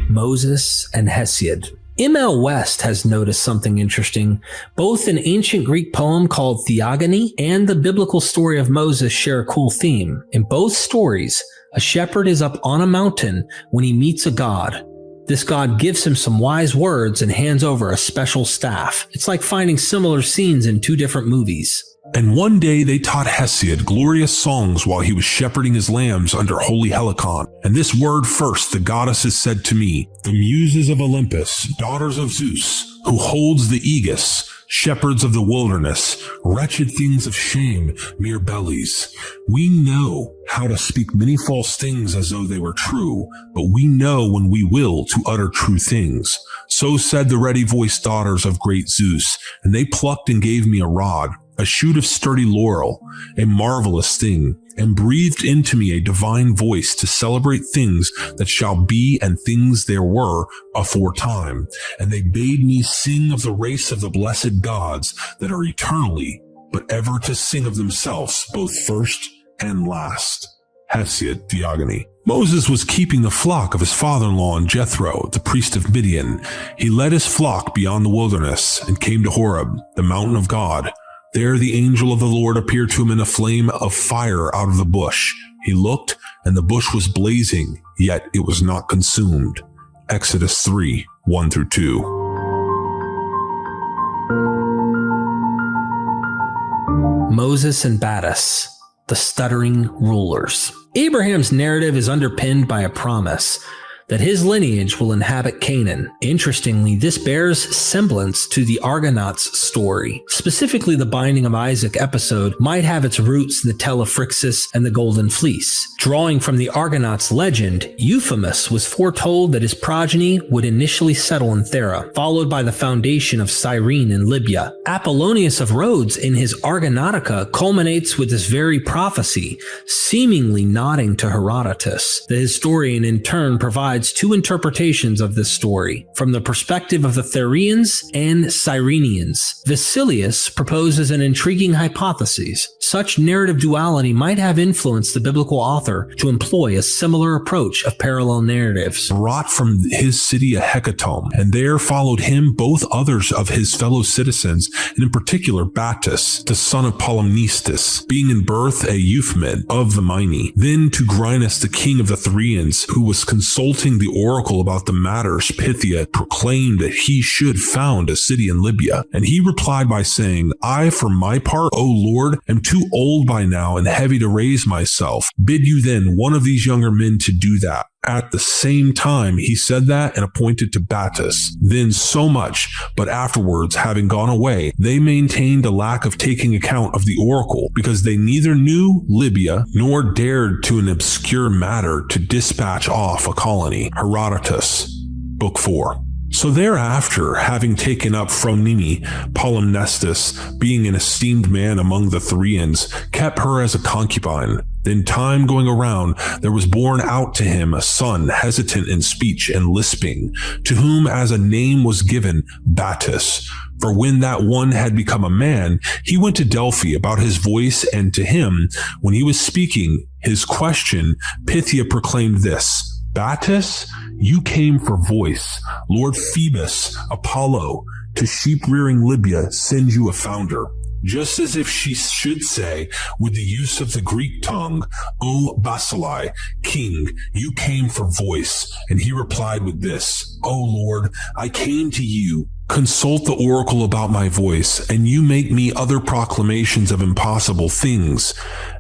Moses and Hesiod. M.L. West has noticed something interesting. Both an ancient Greek poem called Theogony and the biblical story of Moses share a cool theme. In both stories, a shepherd is up on a mountain when he meets a god. This god gives him some wise words and hands over a special staff. It's like finding similar scenes in 2 different movies. And one day they taught Hesiod glorious songs while he was shepherding his lambs under holy Helicon. And this word first the goddesses said to me, the muses of Olympus, daughters of Zeus, who holds the aegis, shepherds of the wilderness, wretched things of shame, mere bellies. We know how to speak many false things as though they were true, but we know when we will to utter true things. So said the ready-voiced daughters of great Zeus, and they plucked and gave me a rod, a shoot of sturdy laurel, a marvelous thing, and breathed into me a divine voice to celebrate things that shall be and things there were aforetime. And they bade me sing of the race of the blessed gods that are eternally, but ever to sing of themselves, both first and last. Hesiod, Theogony. Moses was keeping the flock of his father-in-law Jethro, the priest of Midian. He led his flock beyond the wilderness and came to Horeb, the mountain of God. There the angel of the Lord appeared to him in a flame of fire out of the bush. He looked, and the bush was blazing, yet it was not consumed. Exodus 3, 1-2. Moses and Battus, the stuttering rulers. Abraham's narrative is underpinned by a promise that his lineage will inhabit Canaan. Interestingly, this bears semblance to the Argonauts story. Specifically, the Binding of Isaac episode might have its roots in the tale of Phrixus and the Golden Fleece. Drawing from the Argonauts legend, Euphemus was foretold that his progeny would initially settle in Thera, followed by the foundation of Cyrene in Libya. Apollonius of Rhodes in his Argonautica culminates with this very prophecy, seemingly nodding to Herodotus. The historian in turn provides 2 interpretations of this story, from the perspective of the Therians and Cyrenians. Vesilius proposes an intriguing hypothesis. Such narrative duality might have influenced the biblical author to employ a similar approach of parallel narratives. Brought from his city a hecatomb, and there followed him both others of his fellow citizens, and in particular Battus, the son of Polymnestus, being in birth a Euphemid of the Myni. Then to Grinus, the king of the Therians, who was consulting the oracle about the matters, Pythia proclaimed that he should found a city in Libya. And he replied by saying, I, for my part, O Lord, am too old by now and heavy to raise myself. Bid you then one of these younger men to do that. At the same time, he said that and appointed to Battus. Then so much, but afterwards, having gone away, they maintained a lack of taking account of the oracle, because they neither knew Libya, nor dared to an obscure matter to dispatch off a colony. Herodotus, Book 4. So thereafter, having taken up Phronime, Polymnestus, being an esteemed man among the Therians, kept her as a concubine. Then time going around, there was born out to him a son, hesitant in speech and lisping, to whom as a name was given, Battus. For when that one had become a man, he went to Delphi about his voice, and to him, when he was speaking his question, Pythia proclaimed this, Battus, you came for voice. Lord Phoebus, Apollo, to sheep-rearing Libya sends you a founder. just as if she should say, with the use of the Greek tongue, O Basilai, king, you came for voice. And he replied with this, O Lord, I came to you. Consult the oracle about my voice, and you make me other proclamations of impossible things.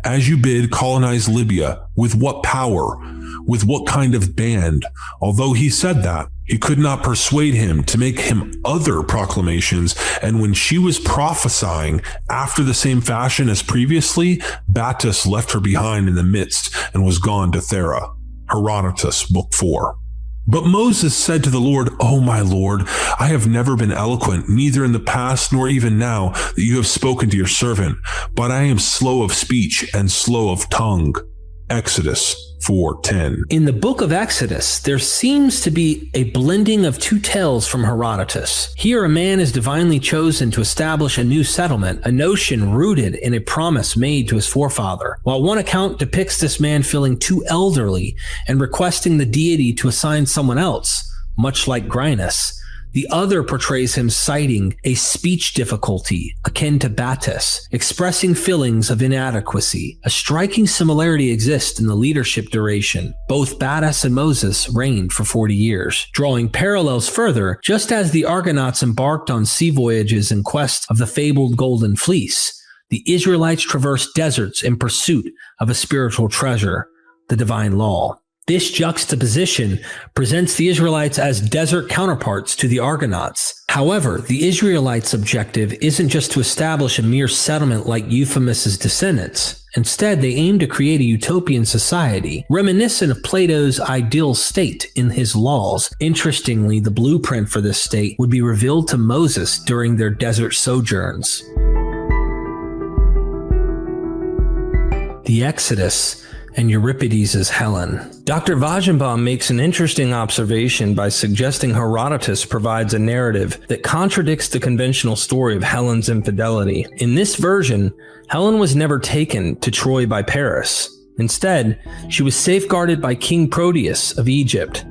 As you bid, colonize Libya. With what power? With what kind of band? Although he said that, he could not persuade him to make him other proclamations, and when she was prophesying after the same fashion as previously, Battus left her behind in the midst and was gone to Thera. Herodotus, Book 4. But Moses said to the Lord, O my Lord, I have never been eloquent, neither in the past nor even now that you have spoken to your servant, but I am slow of speech and slow of tongue. Exodus 4:10. In the book of Exodus, there seems to be a blending of two tales from Herodotus. Here, a man is divinely chosen to establish a new settlement, a notion rooted in a promise made to his forefather. While one account depicts this man feeling too elderly and requesting the deity to assign someone else, much like Grinus, the other portrays him citing a speech difficulty akin to Battus, expressing feelings of inadequacy. A striking similarity exists in the leadership duration. Both Battus and Moses reigned for 40 years. Drawing parallels further, just as the Argonauts embarked on sea voyages in quest of the fabled Golden Fleece, the Israelites traversed deserts in pursuit of a spiritual treasure, the divine law. This juxtaposition presents the Israelites as desert counterparts to the Argonauts. However, the Israelites' objective isn't just to establish a mere settlement like Euphemus's descendants. Instead, they aim to create a utopian society, reminiscent of Plato's ideal state in his laws. Interestingly, the blueprint for this state would be revealed to Moses during their desert sojourns. The Exodus and Euripides' Helen. Dr. Wajdenbaum makes an interesting observation by suggesting Herodotus provides a narrative that contradicts the conventional story of Helen's infidelity. In this version, Helen was never taken to Troy by Paris. Instead, she was safeguarded by King Proteus of Egypt.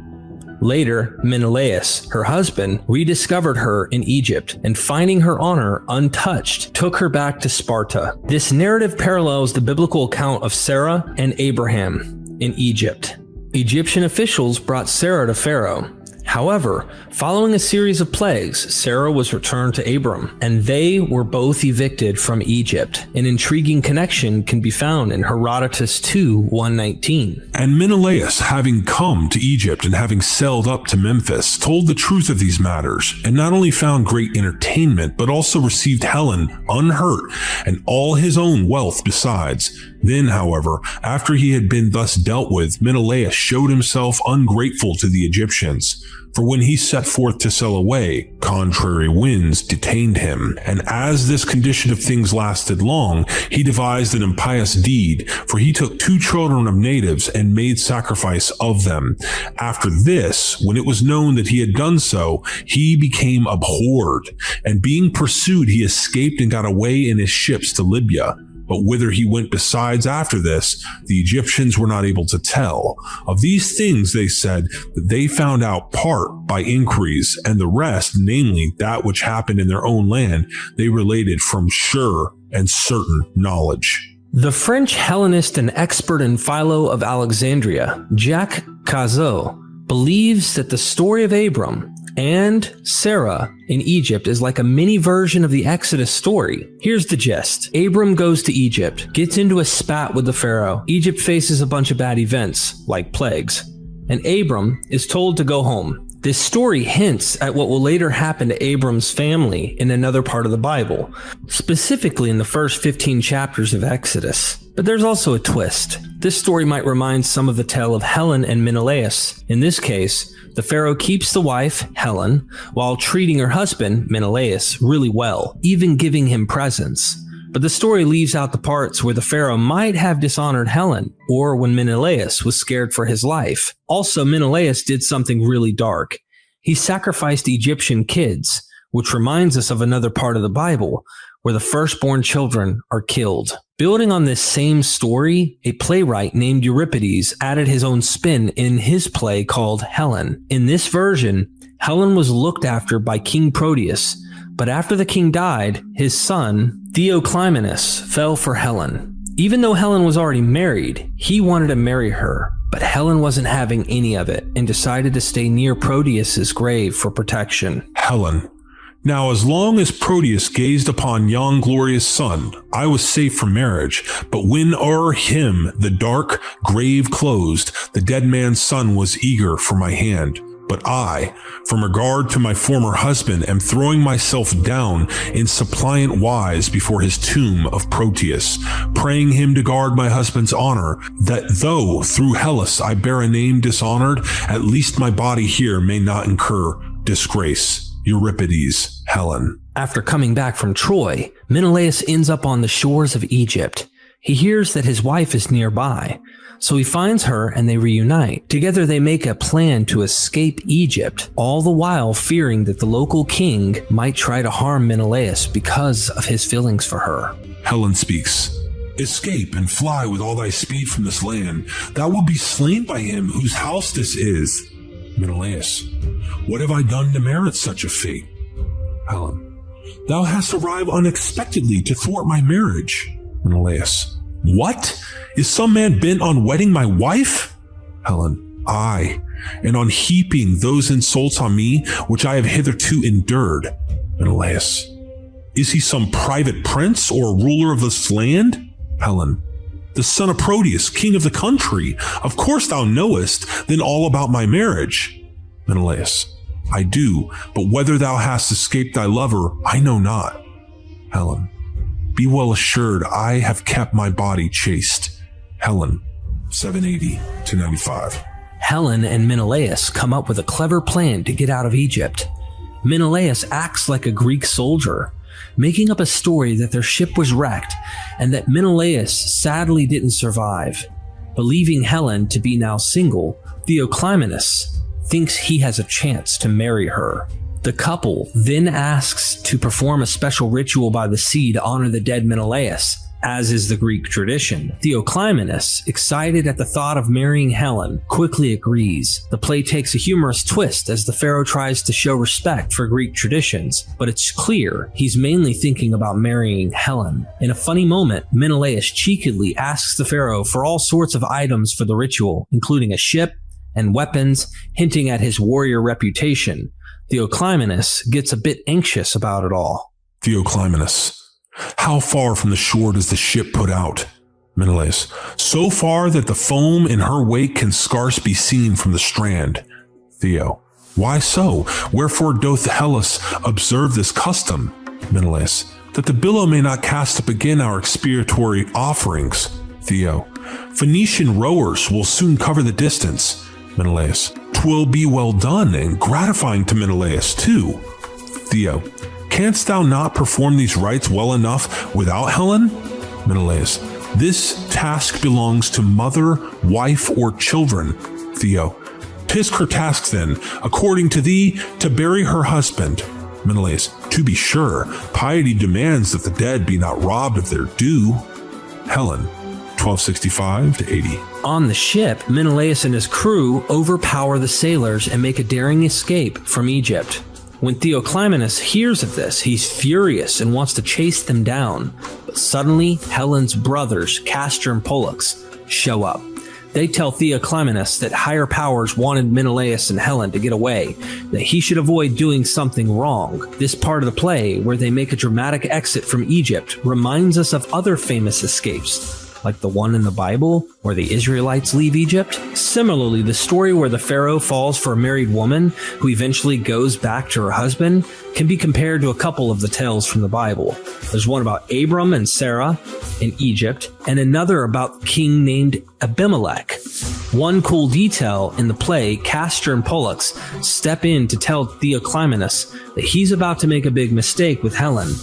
Later, Menelaus, her husband, rediscovered her in Egypt and, finding her honor untouched, took her back to Sparta. This narrative parallels the biblical account of Sarah and Abraham in Egypt. Egyptian officials brought Sarah to Pharaoh. However, following a series of plagues, Sarah was returned to Abram, and they were both evicted from Egypt. An intriguing connection can be found in Herodotus 2:119. And Menelaus, having come to Egypt and having sailed up to Memphis, told the truth of these matters, and not only found great entertainment, but also received Helen unhurt and all his own wealth besides. Then, however, after he had been thus dealt with, Menelaus showed himself ungrateful to the Egyptians. For when he set forth to sail away, contrary winds detained him. And as this condition of things lasted long, he devised an impious deed, for he took 2 children of natives and made sacrifice of them. After this, when it was known that he had done so, he became abhorred, and being pursued, he escaped and got away in his ships to Libya. But whither he went besides after this, the Egyptians were not able to tell. Of these things they said that they found out part by inquiries, and the rest, namely that which happened in their own land, they related from sure and certain knowledge. The French Hellenist and expert in Philo of Alexandria, Jacques Cazot, believes that the story of Abram and Sarah in Egypt is like a mini version of the Exodus story. Here's the gist. Abram goes to Egypt, gets into a spat with the Pharaoh. Egypt faces a bunch of bad events, like plagues, and Abram is told to go home. This story hints at what will later happen to Abram's family in another part of the Bible, specifically in the first 15 chapters of Exodus. But there's also a twist. This story might remind some of the tale of Helen and Menelaus. In this case, the Pharaoh keeps the wife, Helen, while treating her husband, Menelaus, really well, even giving him presents. But the story leaves out the parts where the Pharaoh might have dishonored Helen, or when Menelaus was scared for his life. Also, Menelaus did something really dark. He sacrificed Egyptian kids, which reminds us of another part of the Bible, where the firstborn children are killed. Building on this same story, a playwright named Euripides added his own spin in his play called Helen. In this version, Helen was looked after by King Proteus, But after the king died, his son, Theoclymenus, fell for Helen. Even though Helen was already married, he wanted to marry her, but Helen wasn't having any of it and decided to stay near Proteus's grave for protection. Helen. Now, as long as Proteus gazed upon yon glorious sun, I was safe from marriage. But when o'er him the dark grave closed, the dead man's son was eager for my hand. But I, from regard to my former husband, am throwing myself down in suppliant wise before his tomb of Proteus, praying him to guard my husband's honor, that though through Hellas I bear a name dishonored, at least my body here may not incur disgrace. Euripides, Helen. After coming back from Troy, Menelaus ends up on the shores of Egypt. He hears that his wife is nearby, so he finds her and they reunite. Together they make a plan to escape Egypt, all the while fearing that the local king might try to harm Menelaus because of his feelings for her. Helen speaks. Escape and fly with all thy speed from this land. Thou wilt be slain by him whose house this is. Menelaus. What have I done to merit such a fate? Helen. Thou hast arrived unexpectedly to thwart my marriage. Menelaus. What? Is some man bent on wedding my wife? Helen. Aye, and on heaping those insults on me which I have hitherto endured. Menelaus. Is he some private prince or ruler of this land? Helen. The son of Proteus, king of the country. Of course thou knowest then all about my marriage. Menelaus. I do, but whether thou hast escaped thy lover, I know not. Helen. Be well assured I have kept my body chaste. Helen. 780 to 95. Helen and Menelaus come up with a clever plan to get out of Egypt. Menelaus acts like a Greek soldier, making up a story that their ship was wrecked and that Menelaus sadly didn't survive. Believing Helen to be now single, Theoclymenus thinks he has a chance to marry her. The couple then asks to perform a special ritual by the sea to honor the dead Menelaus, as is the Greek tradition. Theoclymenus, excited at the thought of marrying Helen, quickly agrees. The play takes a humorous twist as the pharaoh tries to show respect for Greek traditions, but it's clear he's mainly thinking about marrying Helen. In a funny moment, Menelaus cheekily asks the pharaoh for all sorts of items for the ritual, including a ship and weapons, hinting at his warrior reputation. Theoclymenus gets a bit anxious about it all. Theoclymenus. How far from the shore does the ship put out? Menelaus. So far that the foam in her wake can scarce be seen from the strand. Theo. Why so? Wherefore doth Hellas observe this custom? Menelaus. That the billow may not cast up again our expiatory offerings. Theo. Phoenician rowers will soon cover the distance. Menelaus. 'Twill be well done and gratifying to Menelaus too. Theo. Canst thou not perform these rites well enough without Helen? Menelaus. This task belongs to mother, wife, or children. Theo. 'Tis her task then, according to thee, to bury her husband. Menelaus. To be sure, piety demands that the dead be not robbed of their due. Helen. 1265 to 80. On the ship, Menelaus and his crew overpower the sailors and make a daring escape from Egypt. When Theoclymenus hears of this, he's furious and wants to chase them down. But suddenly, Helen's brothers, Castor and Pollux, show up. They tell Theoclymenus that higher powers wanted Menelaus and Helen to get away, that he should avoid doing something wrong. This part of the play, where they make a dramatic exit from Egypt, reminds us of other famous escapes, like the one in the Bible where the Israelites leave Egypt. Similarly, the story where the pharaoh falls for a married woman who eventually goes back to her husband can be compared to a couple of the tales from the Bible. There's one about Abram and Sarah in Egypt, and another about a king named Abimelech. One cool detail in the play, Castor and Pollux step in to tell Theoclymenus that he's about to make a big mistake with Helen.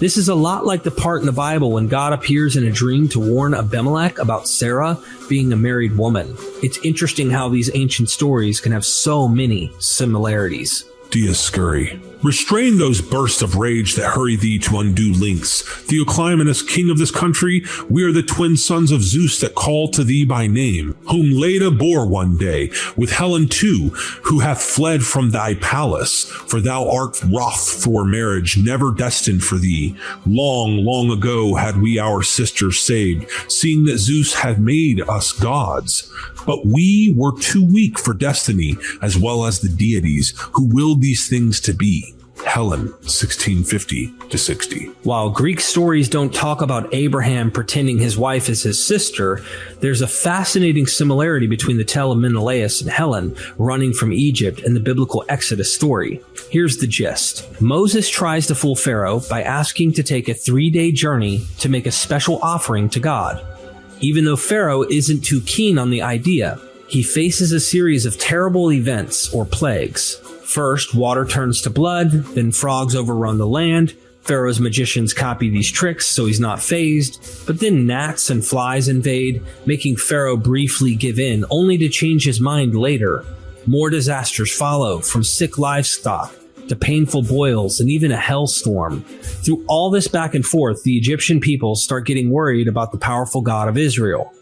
This is a lot like the part in the Bible when God appears in a dream to warn Abimelech about Sarah being a married woman. It's interesting how these ancient stories can have so many similarities. Dioscuri. Restrain those bursts of rage that hurry thee to undue lengths. Theoclymenus, king of this country, we are the twin sons of Zeus that call to thee by name, whom Leda bore one day, with Helen too, who hath fled from thy palace, for thou art wroth for marriage never destined for thee. Long, long ago had we our sisters saved, seeing that Zeus had made us gods. But we were too weak for destiny, as well as the deities who willed these things to be. Helen, 1650-60. While Greek stories don't talk about Abraham pretending his wife is his sister, there's a fascinating similarity between the tale of Menelaus and Helen running from Egypt and the biblical Exodus story. Here's the gist. Moses tries to fool Pharaoh by asking to take a 3-day journey to make a special offering to God. Even though Pharaoh isn't too keen on the idea, he faces a series of terrible events or plagues. First, water turns to blood, then frogs overrun the land. Pharaoh's magicians copy these tricks so he's not fazed, but then gnats and flies invade, making Pharaoh briefly give in, only to change his mind later. More disasters follow, from sick livestock to painful boils and even a hellstorm. Through all this back and forth, the Egyptian people start getting worried about the powerful God of Israel.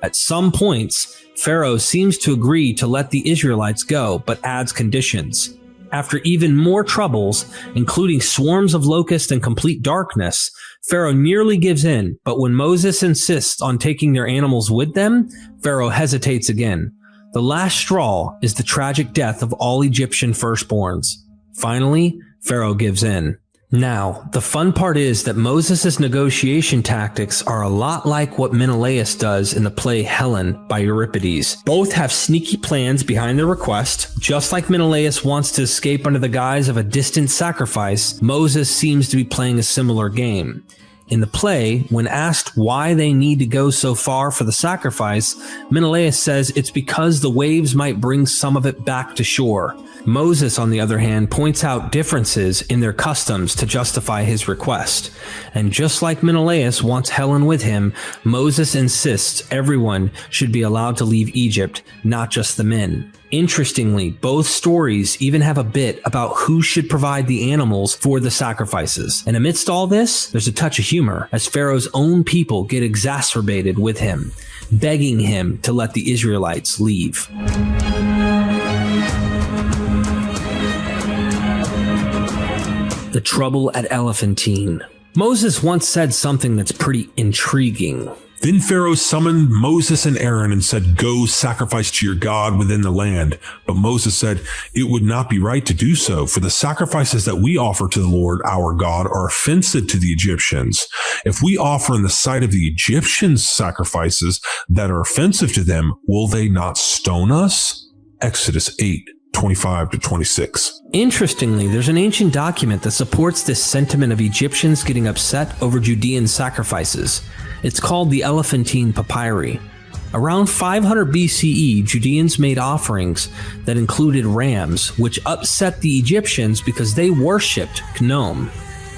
At some points, Pharaoh seems to agree to let the Israelites go, but adds conditions. After even more troubles, including swarms of locusts and complete darkness, Pharaoh nearly gives in, but when Moses insists on taking their animals with them, Pharaoh hesitates again. The last straw is the tragic death of all Egyptian firstborns. Finally, Pharaoh gives in. Now, the fun part is that Moses' negotiation tactics are a lot like what Menelaus does in the play Helen by Euripides. Both have sneaky plans behind their request. Just like Menelaus wants to escape under the guise of a distant sacrifice, Moses seems to be playing a similar game. In the play, when asked why they need to go so far for the sacrifice, Menelaus says it's because the waves might bring some of it back to shore. Moses, on the other hand, points out differences in their customs to justify his request. And just like Menelaus wants Helen with him, Moses insists everyone should be allowed to leave Egypt, not just the men. Interestingly, both stories even have a bit about who should provide the animals for the sacrifices. And amidst all this, there's a touch of humor, as Pharaoh's own people get exacerbated with him, begging him to let the Israelites leave. The Trouble at Elephantine. Moses once said something that's pretty intriguing. Then Pharaoh summoned Moses and Aaron and said, "Go sacrifice to your God within the land." But Moses said, "It would not be right to do so, for the sacrifices that we offer to the Lord our God are offensive to the Egyptians. If we offer in the sight of the Egyptians sacrifices that are offensive to them, will they not stone us?" Exodus 8:25-26. Interestingly, there's an ancient document that supports this sentiment of Egyptians getting upset over Judean sacrifices. It's called the Elephantine Papyri. Around 500 BCE, Judeans made offerings that included rams, which upset the Egyptians because they worshipped Khnum,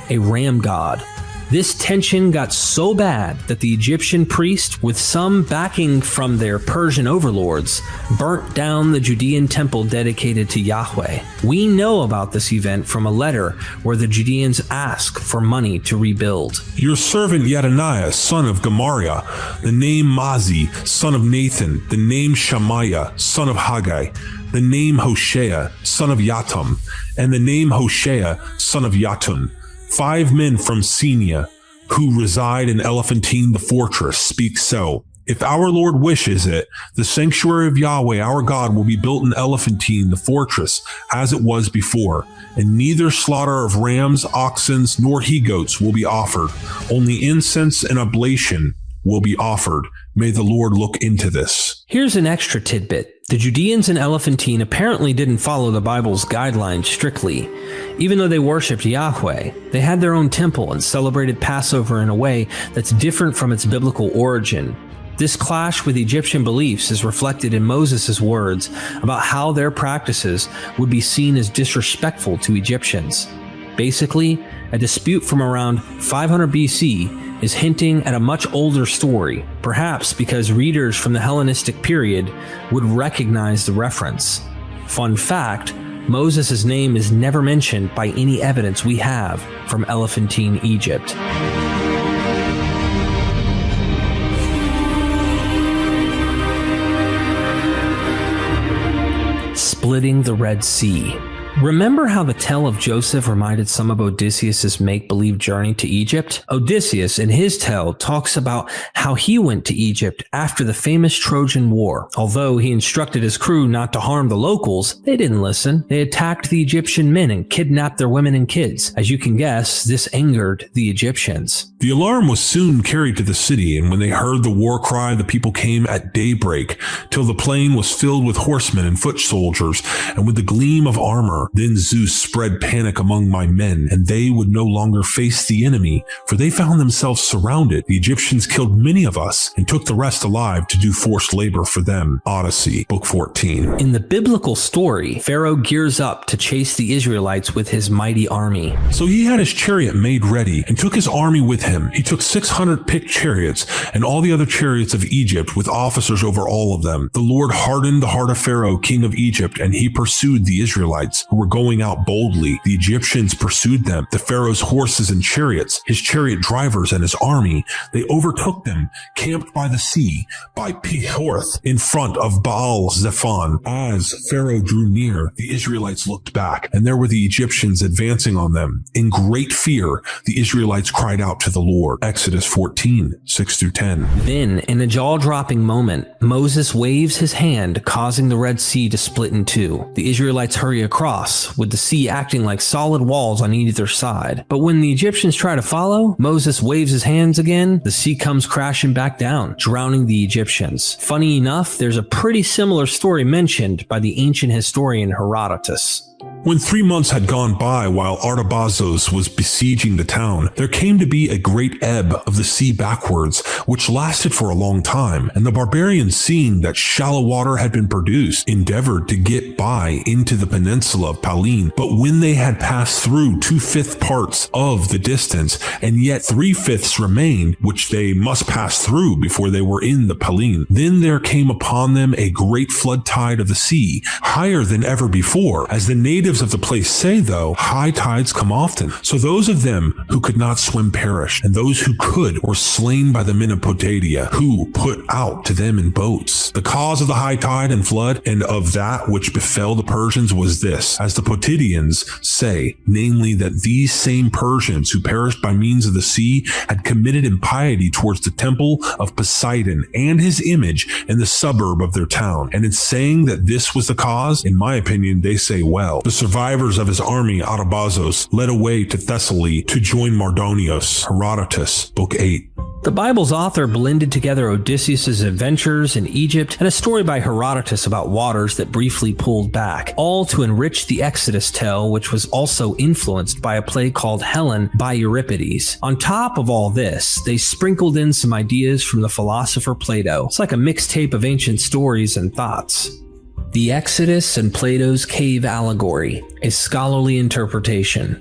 a ram god. This tension got so bad that the Egyptian priest, with some backing from their Persian overlords, burnt down the Judean temple dedicated to Yahweh. We know about this event from a letter where the Judeans ask for money to rebuild. Your servant Yedaniah, son of Gemariah, the name Mazi, son of Nathan, the name Shemaiah, son of Haggai, the name Hoshea, son of Yatum, and the name Hoshea, son of Yatun, 5 men from Senia, who reside in Elephantine the fortress, speak so. If our Lord wishes it, the sanctuary of Yahweh our God will be built in Elephantine the fortress, as it was before, and neither slaughter of rams, oxen, nor he-goats will be offered. Only incense and oblation will be offered. May the Lord look into this. Here's an extra tidbit. The Judeans in Elephantine apparently didn't follow the Bible's guidelines strictly. Even though they worshipped Yahweh, they had their own temple and celebrated Passover in a way that's different from its biblical origin. This clash with Egyptian beliefs is reflected in Moses' words about how their practices would be seen as disrespectful to Egyptians. Basically, a dispute from around 500 BC is hinting at a much older story, perhaps because readers from the Hellenistic period would recognize the reference. Fun fact, Moses' name is never mentioned by any evidence we have from Elephantine, Egypt. Splitting the Red Sea. Remember how the tale of Joseph reminded some of Odysseus' make-believe journey to Egypt? Odysseus, in his tale, talks about how he went to Egypt after the famous Trojan War. Although he instructed his crew not to harm the locals, they didn't listen. They attacked the Egyptian men and kidnapped their women and kids. As you can guess, this angered the Egyptians. The alarm was soon carried to the city, and when they heard the war cry, the people came at daybreak, till the plain was filled with horsemen and foot soldiers, and with the gleam of armor. Then Zeus spread panic among my men, and they would no longer face the enemy, for they found themselves surrounded. The Egyptians killed many of us, and took the rest alive to do forced labor for them. Odyssey, Book 14. In the biblical story, Pharaoh gears up to chase the Israelites with his mighty army. So he had his chariot made ready, and took his army with him. He took 600 picked chariots, and all the other chariots of Egypt, with officers over all of them. The Lord hardened the heart of Pharaoh, king of Egypt, and he pursued the Israelites, who were going out boldly. The Egyptians pursued them, the Pharaoh's horses and chariots, his chariot drivers and his army. They overtook them, camped by the sea, by Pihorth, in front of Baal Zephon. As Pharaoh drew near, the Israelites looked back, and there were the Egyptians advancing on them. In great fear, the Israelites cried out to the Lord. Exodus 14, 6-10. Then, in a jaw-dropping moment, Moses waves his hand, causing the Red Sea to split in two. The Israelites hurry across, with the sea acting like solid walls on either side. But when the Egyptians try to follow, Moses waves his hands again, the sea comes crashing back down, drowning the Egyptians. Funny enough, there's a pretty similar story mentioned by the ancient historian Herodotus. When 3 months had gone by while Artabazos was besieging the town, there came to be a great ebb of the sea backwards, which lasted for a long time, and the barbarians, seeing that shallow water had been produced, endeavored to get by into the peninsula of Paline. But when they had passed through 2/5 parts of the distance, and yet 3/5 remained, which they must pass through before they were in the Paline, then there came upon them a great flood tide of the sea, higher than ever before. As the natives of the place say, though, high tides come often. So those of them who could not swim perished, and those who could were slain by the men of Potadia, who put out to them in boats. The cause of the high tide and flood, and of that which befell the Persians, was this, as the Potadians say, namely that these same Persians who perished by means of the sea had committed impiety towards the temple of Poseidon and his image in the suburb of their town. And in saying that this was the cause, in my opinion, they say well. The survivors of his army, Artabazos, led away to Thessaly to join Mardonius. Herodotus, Book 8. The Bible's author blended together Odysseus' adventures in Egypt and a story by Herodotus about waters that briefly pulled back, all to enrich the Exodus tale, which was also influenced by a play called Helen by Euripides. On top of all this, they sprinkled in some ideas from the philosopher Plato. It's like a mixtape of ancient stories and thoughts. The Exodus and Plato's Cave Allegory, a scholarly interpretation.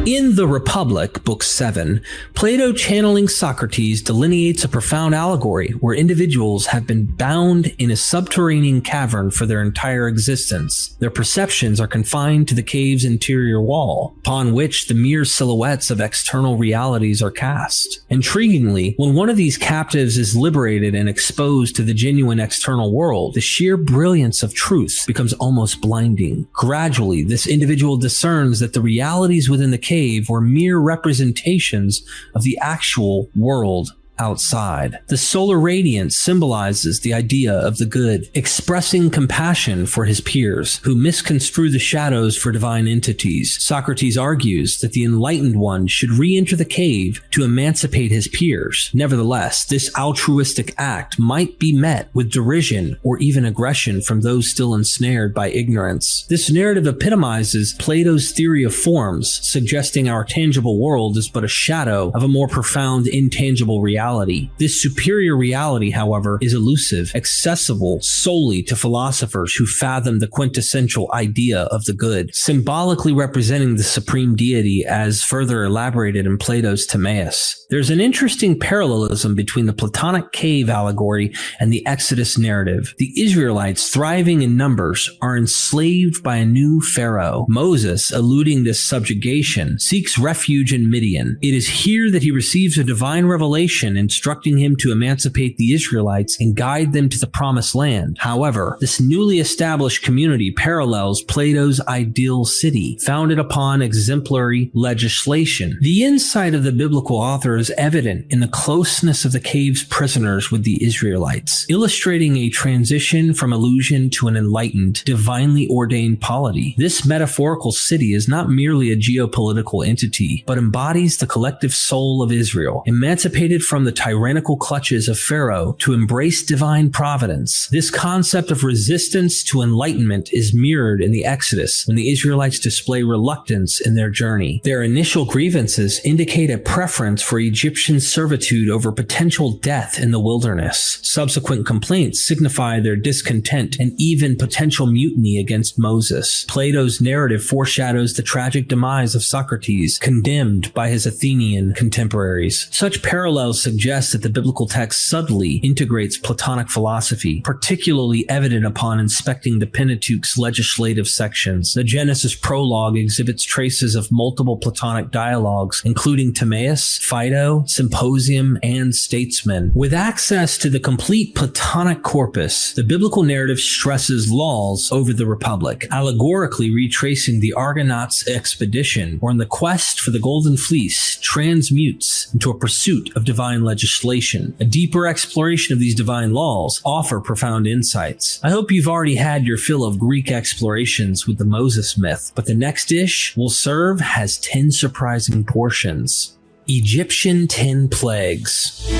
In The Republic, Book 7, Plato, channeling Socrates, delineates a profound allegory where individuals have been bound in a subterranean cavern for their entire existence. Their perceptions are confined to the cave's interior wall, upon which the mere silhouettes of external realities are cast. Intriguingly, when one of these captives is liberated and exposed to the genuine external world, the sheer brilliance of truth becomes almost blinding. Gradually, this individual discerns that the realities within the cave were mere representations of the actual world outside. The solar radiance symbolizes the idea of the good, expressing compassion for his peers who misconstrue the shadows for divine entities. Socrates argues that the enlightened one should re-enter the cave to emancipate his peers. Nevertheless, this altruistic act might be met with derision or even aggression from those still ensnared by ignorance. This narrative epitomizes Plato's theory of forms, suggesting our tangible world is but a shadow of a more profound intangible reality. reality. This superior reality, however, is elusive, accessible solely to philosophers who fathom the quintessential idea of the good, symbolically representing the supreme deity as further elaborated in Plato's Timaeus. There's an interesting parallelism between the Platonic cave allegory and the Exodus narrative. The Israelites, thriving in numbers, are enslaved by a new pharaoh. Moses, eluding this subjugation, seeks refuge in Midian. It is here that he receives a divine revelation instructing him to emancipate the Israelites and guide them to the promised land. However, this newly established community parallels Plato's ideal city, founded upon exemplary legislation. The insight of the biblical author is evident in the closeness of the cave's prisoners with the Israelites, illustrating a transition from illusion to an enlightened, divinely ordained polity. This metaphorical city is not merely a geopolitical entity, but embodies the collective soul of Israel, emancipated from the tyrannical clutches of Pharaoh to embrace divine providence. This concept of resistance to enlightenment is mirrored in the Exodus when the Israelites display reluctance in their journey. Their initial grievances indicate a preference for Egyptian servitude over potential death in the wilderness. Subsequent complaints signify their discontent and even potential mutiny against Moses. Plato's narrative foreshadows the tragic demise of Socrates, condemned by his Athenian contemporaries. Such parallels suggest that the biblical text subtly integrates Platonic philosophy, particularly evident upon inspecting the Pentateuch's legislative sections. The Genesis prologue exhibits traces of multiple Platonic dialogues, including Timaeus, Phaedo, Symposium, and Statesman. With access to the complete Platonic corpus, the biblical narrative stresses laws over the Republic, allegorically retracing the Argonauts' expedition, or in the quest for the Golden Fleece, transmutes into a pursuit of divine legislation. A deeper exploration of these divine laws offer profound insights. I hope you've already had your fill of Greek explorations with the Moses myth, but the next dish we'll serve has 10 surprising portions. Egyptian 10 Plagues.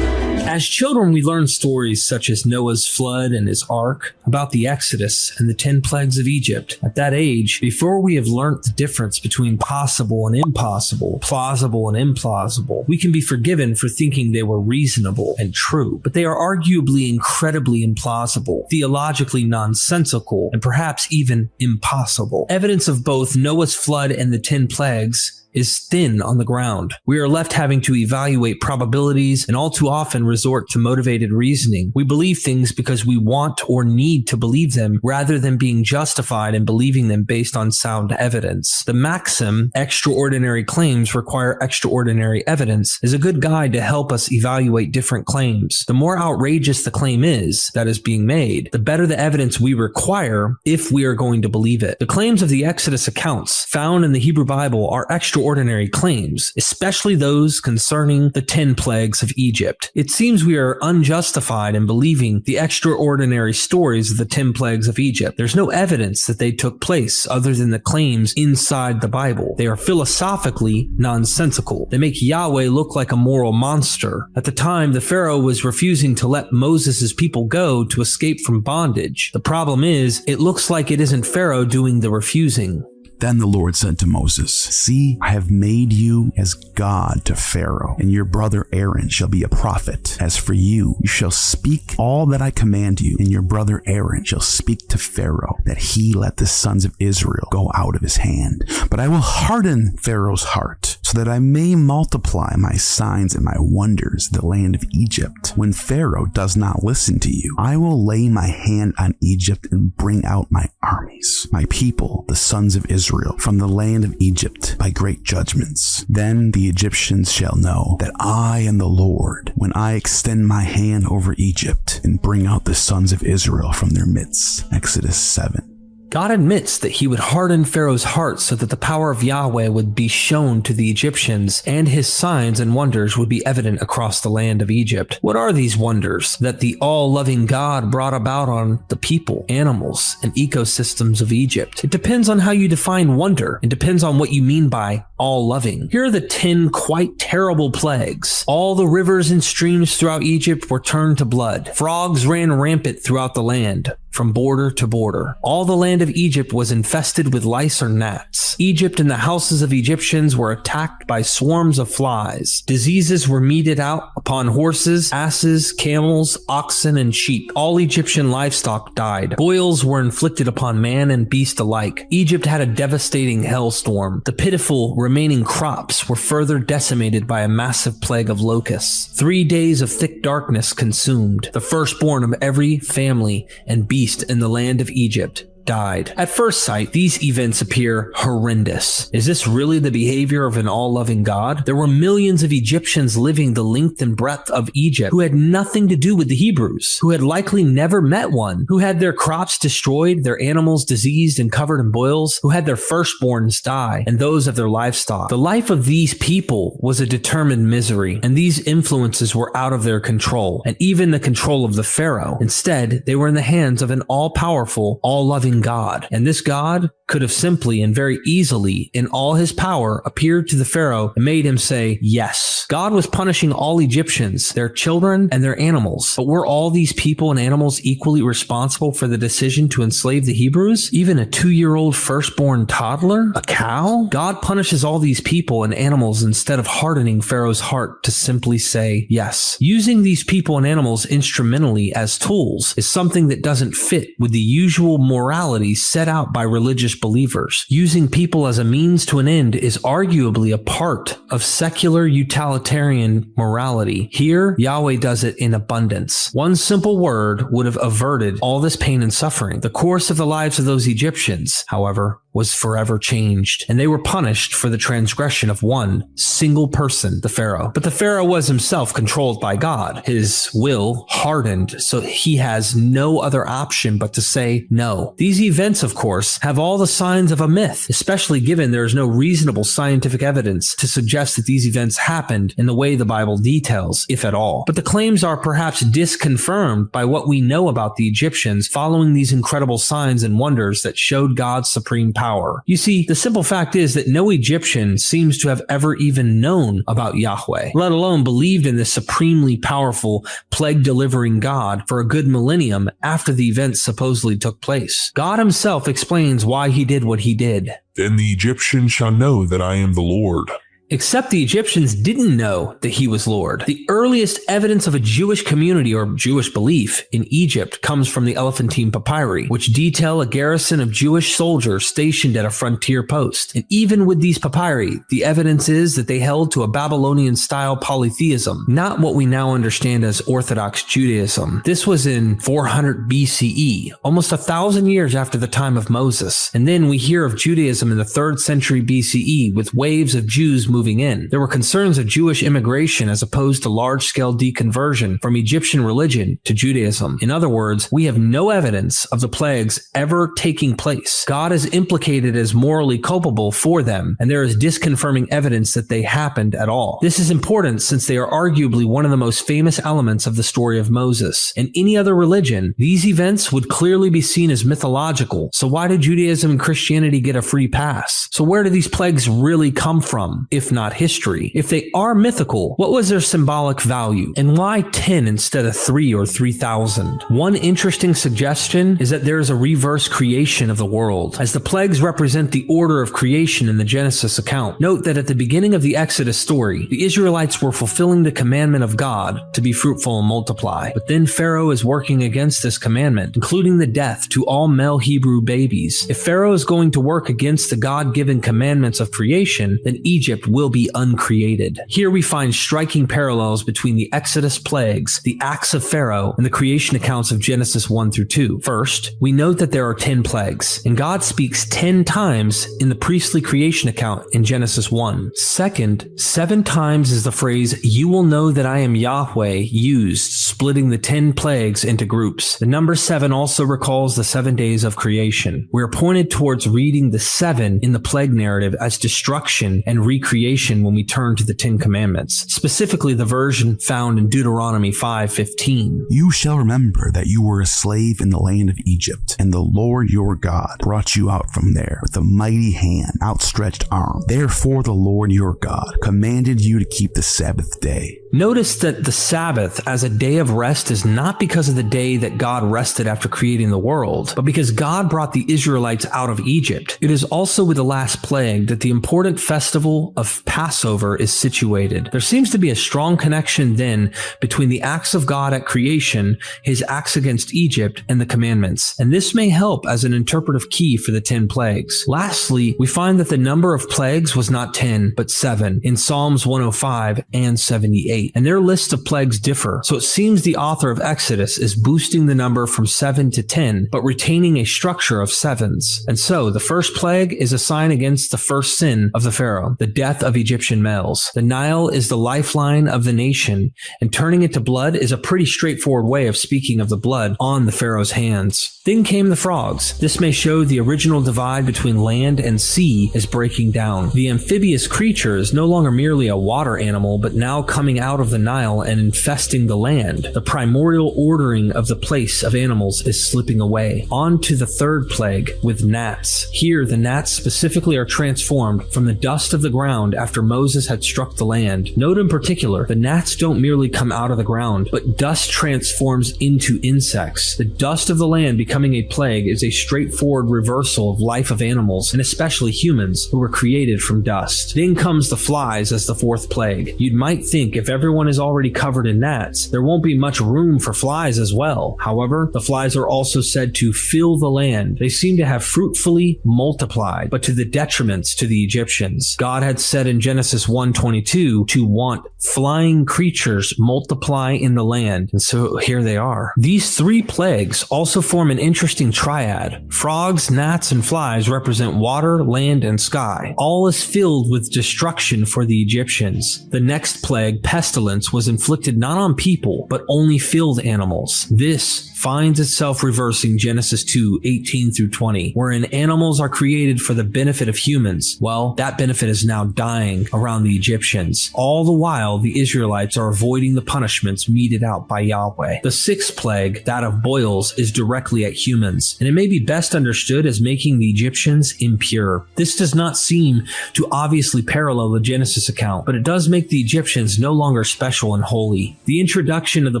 As children, we learned stories such as Noah's flood and his ark, about the Exodus and the 10 plagues of Egypt. At that age, before we have learnt the difference between possible and impossible, plausible and implausible, we can be forgiven for thinking they were reasonable and true. But they are arguably incredibly implausible, theologically nonsensical, and perhaps even impossible. Evidence of both Noah's flood and the 10 plagues is thin on the ground. We are left having to evaluate probabilities and all too often resort to motivated reasoning. We believe things because we want or need to believe them rather than being justified in believing them based on sound evidence. The maxim, extraordinary claims require extraordinary evidence, is a good guide to help us evaluate different claims. The more outrageous the claim is that is being made, the better the evidence we require if we are going to believe it. The claims of the Exodus accounts found in the Hebrew Bible are extraordinary claims, especially those concerning the 10 plagues of Egypt. It seems we are unjustified in believing the extraordinary stories of the 10 plagues of Egypt. There's no evidence that they took place other than the claims inside the Bible. They are philosophically nonsensical. They make Yahweh look like a moral monster. At the time, the Pharaoh was refusing to let Moses' people go to escape from bondage. The problem is, it looks like it isn't Pharaoh doing the refusing. Then the Lord said to Moses, "See, I have made you as God to Pharaoh, and your brother Aaron shall be a prophet. As for you, you shall speak all that I command you, and your brother Aaron shall speak to Pharaoh, that he let the sons of Israel go out of his hand. But I will harden Pharaoh's heart, so that I may multiply my signs and my wonders in the land of Egypt. When Pharaoh does not listen to you, I will lay my hand on Egypt and bring out my armies, my people, the sons of Israel, from the land of Egypt by great judgments. Then the Egyptians shall know that I am the Lord when I extend my hand over Egypt and bring out the sons of Israel from their midst." Exodus 7. God admits that he would harden Pharaoh's heart so that the power of Yahweh would be shown to the Egyptians and his signs and wonders would be evident across the land of Egypt. What are these wonders that the all-loving God brought about on the people, animals, and ecosystems of Egypt? It depends on how you define wonder. It depends on what you mean by all-loving. Here are the 10 quite terrible plagues. All the rivers and streams throughout Egypt were turned to blood. Frogs ran rampant throughout the land. from border to border. All the land of Egypt was infested with lice or gnats. Egypt and the houses of Egyptians were attacked by swarms of flies. Diseases were meted out upon horses, asses, camels, oxen, and sheep. All Egyptian livestock died. Boils were inflicted upon man and beast alike. Egypt had a devastating hailstorm. The pitiful remaining crops were further decimated by a massive plague of locusts. 3 days of thick darkness consumed the firstborn of every family and beast in the land of Egypt died. At first sight, these events appear horrendous. Is this really the behavior of an all-loving God? There were millions of Egyptians living the length and breadth of Egypt who had nothing to do with the Hebrews, who had likely never met one, who had their crops destroyed, their animals diseased and covered in boils, who had their firstborns die, and those of their livestock. The life of these people was a determined misery, and these influences were out of their control, and even the control of the Pharaoh. Instead, they were in the hands of an all-powerful, all-loving God, and this God could have simply and very easily, in all his power, appeared to the Pharaoh and made him say yes. God was punishing all Egyptians, their children, and their animals. But were all these people and animals equally responsible for the decision to enslave the Hebrews? Even a 2-year-old firstborn toddler? A cow? God punishes all these people and animals instead of hardening Pharaoh's heart to simply say yes. Using these people and animals instrumentally as tools is something that doesn't fit with the usual morality set out by religious believers. Using people as a means to an end is arguably a part of secular utilitarian morality. Here, Yahweh does it in abundance. One simple word would have averted all this pain and suffering. The course of the lives of those Egyptians, however, was forever changed, and they were punished for the transgression of one single person, the Pharaoh. But the Pharaoh was himself controlled by God. His will hardened, so he has no other option but to say no. These events, of course, have all the signs of a myth, especially given there is no reasonable scientific evidence to suggest that these events happened in the way the Bible details, if at all. But the claims are perhaps disconfirmed by what we know about the Egyptians following these incredible signs and wonders that showed God's supreme power. You see, the simple fact is that no Egyptian seems to have ever even known about Yahweh, let alone believed in this supremely powerful, plague-delivering God for a good millennium after the events supposedly took place. God himself explains why he did what he did. Then the Egyptians shall know that I am the Lord. Except the Egyptians didn't know that he was Lord. The earliest evidence of a Jewish community or Jewish belief in Egypt comes from the Elephantine papyri, which detail a garrison of Jewish soldiers stationed at a frontier post. And even with these papyri, the evidence is that they held to a Babylonian-style polytheism, not what we now understand as Orthodox Judaism. This was in 400 BCE, almost 1,000 years after the time of Moses. And then we hear of Judaism in the 3rd century BCE with waves of Jews moving in. There were concerns of Jewish immigration as opposed to large-scale deconversion from Egyptian religion to Judaism. In other words, we have no evidence of the plagues ever taking place. God is implicated as morally culpable for them, and there is disconfirming evidence that they happened at all. This is important since they are arguably one of the most famous elements of the story of Moses. In any other religion, these events would clearly be seen as mythological. So why did Judaism and Christianity get a free pass? So where do these plagues really come from, if not history? If they are mythical, what was their symbolic value? And why 10 instead of 3 or 3,000? One interesting suggestion is that there is a reverse creation of the world, as the plagues represent the order of creation in the Genesis account. Note that at the beginning of the Exodus story, the Israelites were fulfilling the commandment of God to be fruitful and multiply. But then Pharaoh is working against this commandment, including the death to all male Hebrew babies. If Pharaoh is going to work against the God-given commandments of creation, then Egypt will be uncreated. Here we find striking parallels between the Exodus plagues, the acts of Pharaoh, and the creation accounts of Genesis 1 through 2. First, we note that there are 10 plagues, and God speaks 10 times in the priestly creation account in Genesis 1. Second, 7 times is the phrase, "You will know that I am Yahweh," used, splitting the 10 plagues into groups. The number 7 also recalls the 7 days of creation. We are pointed towards reading the 7 in the plague narrative as destruction and recreation creation when we turn to the Ten Commandments, specifically the version found in Deuteronomy 5:15. You shall remember that you were a slave in the land of Egypt, and the Lord your God brought you out from there with a mighty hand, outstretched arm. Therefore the Lord your God commanded you to keep the Sabbath day. Notice that the Sabbath as a day of rest is not because of the day that God rested after creating the world, but because God brought the Israelites out of Egypt. It is also with the last plague that the important festival of Passover is situated. There seems to be a strong connection then between the acts of God at creation, his acts against Egypt, and the commandments, and this may help as an interpretive key for the 10 plagues. Lastly, we find that the number of plagues was not 10, but 7 in Psalms 105 and 78. And their lists of plagues differ, so it seems the author of Exodus is boosting the number from 7 to 10, but retaining a structure of 7s. And so, the first plague is a sign against the first sin of the Pharaoh, the death of Egyptian males. The Nile is the lifeline of the nation, and turning it to blood is a pretty straightforward way of speaking of the blood on the Pharaoh's hands. Then came the frogs. This may show the original divide between land and sea is breaking down. The amphibious creature is no longer merely a water animal, but now coming out of the Nile and infesting the land. The primordial ordering of the place of animals is slipping away. On to the third plague with gnats. Here, the gnats specifically are transformed from the dust of the ground after Moses had struck the land. Note in particular, the gnats don't merely come out of the ground, but dust transforms into insects. The dust of the land becoming a plague is a straightforward reversal of life of animals, and especially humans, who were created from dust. Then comes the flies as the fourth plague. You might think if everyone is already covered in gnats, there won't be much room for flies as well. However, the flies are also said to fill the land. They seem to have fruitfully multiplied, but to the detriments to the Egyptians. God had said in Genesis 1:22 to want flying creatures multiply in the land, and so here they are. These 3 plagues also form an interesting triad. Frogs, gnats, and flies represent water, land, and sky. All is filled with destruction for the Egyptians. The next plague, pestilence, was inflicted not on people, but only field animals. This finds itself reversing Genesis 2:18 through 20, wherein animals are created for the benefit of humans. Well, that benefit is now dying around the Egyptians. All the while, the Israelites are avoiding the punishments meted out by Yahweh. The sixth plague, that of boils, is directly at humans, and it may be best understood as making the Egyptians impure. This does not seem to obviously parallel the Genesis account, but it does make the Egyptians no longer special and holy. The introduction of the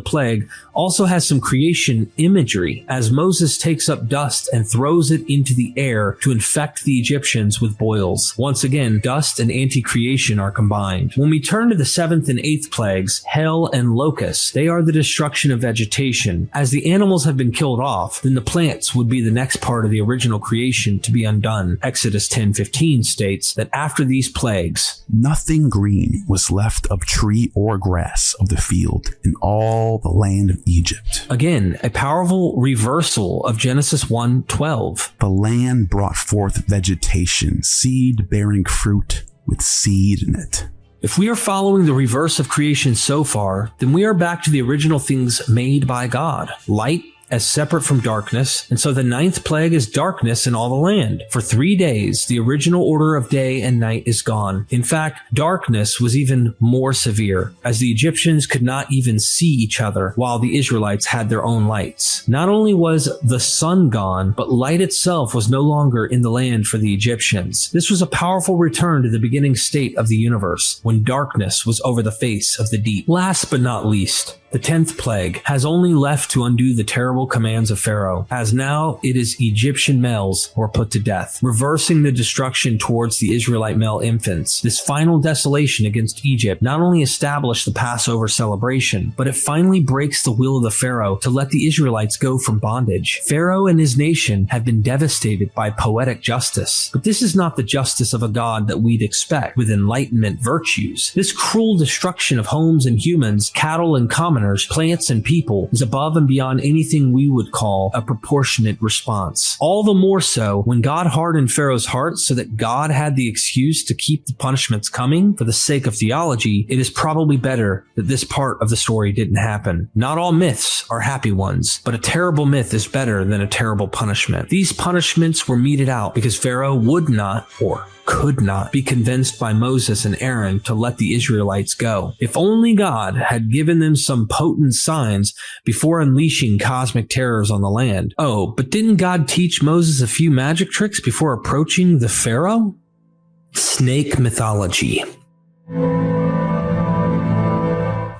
plague also has some creation imagery, as Moses takes up dust and throws it into the air to infect the Egyptians with boils. Once again, dust and anti-creation are combined. When we turn to the 7th and 8th plagues, hail and locusts, they are the destruction of vegetation. As the animals have been killed off, then the plants would be the next part of the original creation to be undone. Exodus 10:15 states that after these plagues, nothing green was left of tree or grass of the field in all the land of Egypt. Again, a powerful reversal of Genesis 1:12. The land brought forth vegetation, seed bearing fruit with seed in it. If we are following the reverse of creation so far, then we are back to the original things made by God. Light as separate from darkness, and so the 9th plague is darkness in all the land. For 3 days, the original order of day and night is gone. In fact, darkness was even more severe, as the Egyptians could not even see each other, while the Israelites had their own lights. Not only was the sun gone, but light itself was no longer in the land for the Egyptians. This was a powerful return to the beginning state of the universe, when darkness was over the face of the deep. Last but not least, the 10th plague has only left to undo the terrible commands of Pharaoh, as now it is Egyptian males who are put to death, reversing the destruction towards the Israelite male infants. This final desolation against Egypt not only established the Passover celebration, but it finally breaks the will of the Pharaoh to let the Israelites go from bondage. Pharaoh and his nation have been devastated by poetic justice, but this is not the justice of a god that we'd expect with enlightenment virtues. This cruel destruction of homes and humans, cattle and commoners, plants and people is above and beyond anything we would call a proportionate response. All the more so when God hardened Pharaoh's heart so that God had the excuse to keep the punishments coming. For the sake of theology, it is probably better that this part of the story didn't happen. Not all myths are happy ones, but a terrible myth is better than a terrible punishment. These punishments were meted out because Pharaoh would not, or could not be convinced by Moses and Aaron to let the Israelites go. If only God had given them some potent signs before unleashing cosmic terrors on the land. Oh, but didn't God teach Moses a few magic tricks before approaching the Pharaoh? Snake mythology.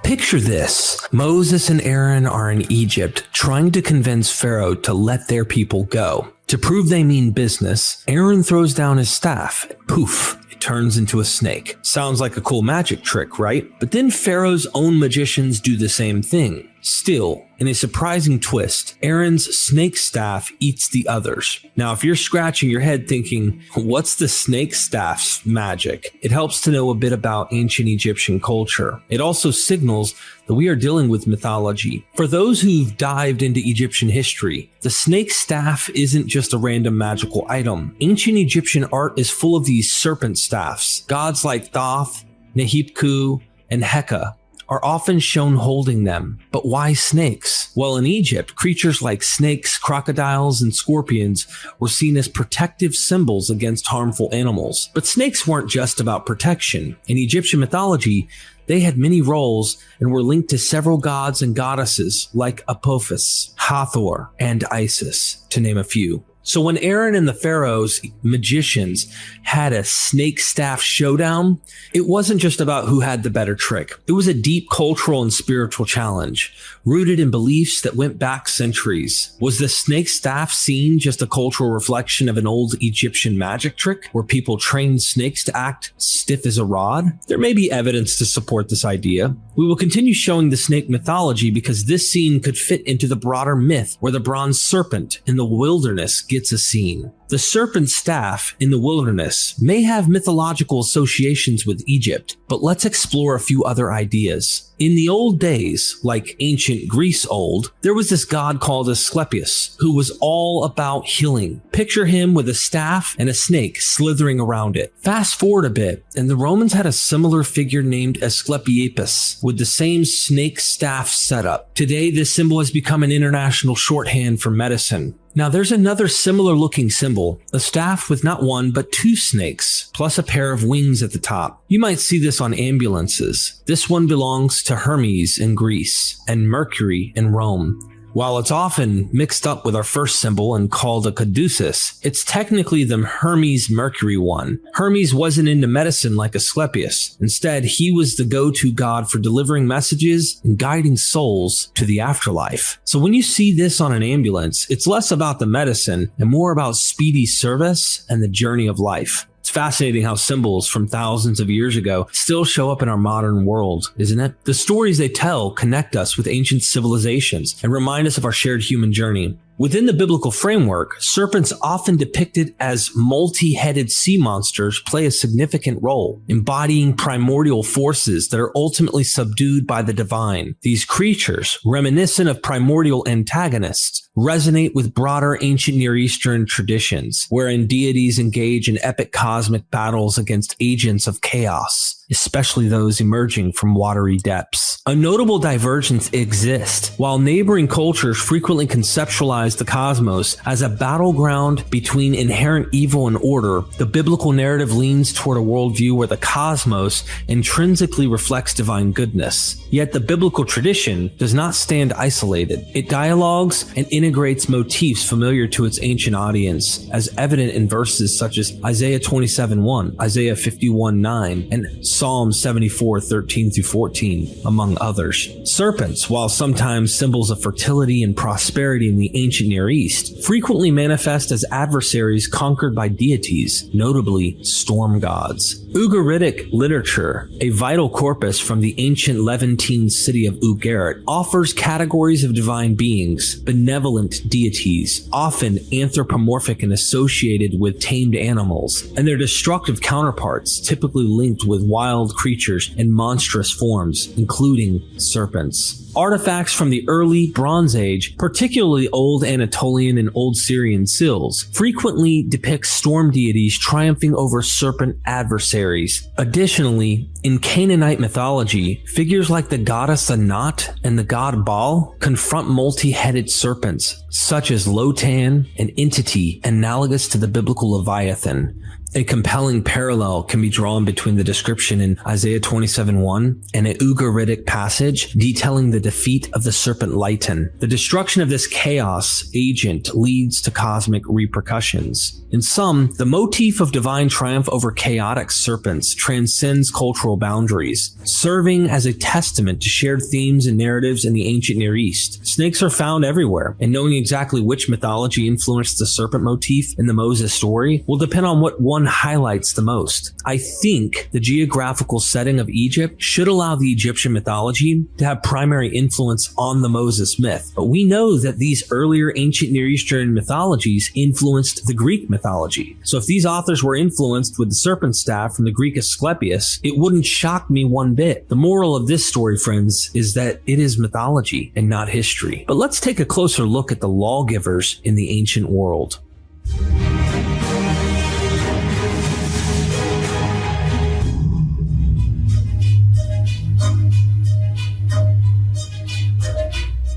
Picture this. Moses and Aaron are in Egypt trying to convince Pharaoh to let their people go. To prove they mean business, Aaron throws down his staff and poof, it turns into a snake. Sounds like a cool magic trick, right? But then Pharaoh's own magicians do the same thing. Still, in a surprising twist, Aaron's snake staff eats the others. Now, if you're scratching your head thinking, what's the snake staff's magic? It helps to know a bit about ancient Egyptian culture. It also signals that we are dealing with mythology. For those who've dived into Egyptian history, the snake staff isn't just a random magical item. Ancient Egyptian art is full of these serpent staffs. Gods like Thoth, Nehipku, and Heka are often shown holding them. But why snakes? Well, in Egypt, creatures like snakes, crocodiles, and scorpions were seen as protective symbols against harmful animals. But snakes weren't just about protection. In Egyptian mythology, they had many roles and were linked to several gods and goddesses like Apophis, Hathor, and Isis, to name a few. So when Aaron and the Pharaoh's magicians had a snake staff showdown, it wasn't just about who had the better trick. It was a deep cultural and spiritual challenge, rooted in beliefs that went back centuries. Was the snake staff scene just a cultural reflection of an old Egyptian magic trick where people trained snakes to act stiff as a rod? There may be evidence to support this idea. We will continue showing the snake mythology because this scene could fit into the broader myth where the bronze serpent in the wilderness gets a scene. The serpent staff in the wilderness may have mythological associations with Egypt, but let's explore a few other ideas. In the old days, like ancient Greece old, there was this god called Asclepius, who was all about healing. Picture him with a staff and a snake slithering around it. Fast forward a bit, and the Romans had a similar figure named Asclepiapus, with the same snake staff setup. Today, this symbol has become an international shorthand for medicine. Now there's another similar looking symbol, a staff with not one but two snakes, plus a pair of wings at the top. You might see this on ambulances. This one belongs to Hermes in Greece and Mercury in Rome. While it's often mixed up with our first symbol and called a caduceus, it's technically the Hermes-Mercury one. Hermes wasn't into medicine like Asclepius. Instead, he was the go-to god for delivering messages and guiding souls to the afterlife. So when you see this on an ambulance, it's less about the medicine and more about speedy service and the journey of life. It's fascinating how symbols from thousands of years ago still show up in our modern world, isn't it? The stories they tell connect us with ancient civilizations and remind us of our shared human journey. Within the biblical framework, serpents often depicted as multi-headed sea monsters play a significant role, embodying primordial forces that are ultimately subdued by the divine. These creatures, reminiscent of primordial antagonists, resonate with broader ancient Near Eastern traditions, wherein deities engage in epic cosmic battles against agents of chaos, especially those emerging from watery depths. A notable divergence exists. While neighboring cultures frequently conceptualize the cosmos as a battleground between inherent evil and order, the biblical narrative leans toward a worldview where the cosmos intrinsically reflects divine goodness. Yet the biblical tradition does not stand isolated. It dialogues and integrates motifs familiar to its ancient audience, as evident in verses such as Isaiah 27:1, Isaiah 51:9, and Psalm 74:13-14, among others. Serpents, while sometimes symbols of fertility and prosperity in the ancient Near East, frequently manifest as adversaries conquered by deities, notably storm gods. Ugaritic literature, a vital corpus from the ancient Levantine city of Ugarit, offers categories of divine beings, benevolent deities, often anthropomorphic and associated with tamed animals, and their destructive counterparts, typically linked with wild creatures and monstrous forms, including serpents. Artifacts from the early Bronze Age, particularly Old Anatolian and Old Syrian seals, frequently depict storm deities triumphing over serpent adversaries. Additionally, in Canaanite mythology, figures like the goddess Anat and the god Baal confront multi-headed serpents, such as Lotan, an entity analogous to the biblical Leviathan. A compelling parallel can be drawn between the description in Isaiah 27:1 and a Ugaritic passage detailing the defeat of the serpent Leighton. The destruction of this chaos agent leads to cosmic repercussions. In sum, the motif of divine triumph over chaotic serpents transcends cultural boundaries, serving as a testament to shared themes and narratives in the ancient Near East. Snakes are found everywhere, and knowing exactly which mythology influenced the serpent motif in the Moses story will depend on what one highlights the most. I think the geographical setting of Egypt should allow the Egyptian mythology to have primary influence on the Moses myth, but we know that these earlier ancient Near Eastern mythologies influenced the Greek mythology. So if these authors were influenced with the serpent staff from the Greek Asclepius, it wouldn't shock me one bit. The moral of this story, friends, is that it is mythology and not history. But let's take a closer look at the lawgivers in the ancient world.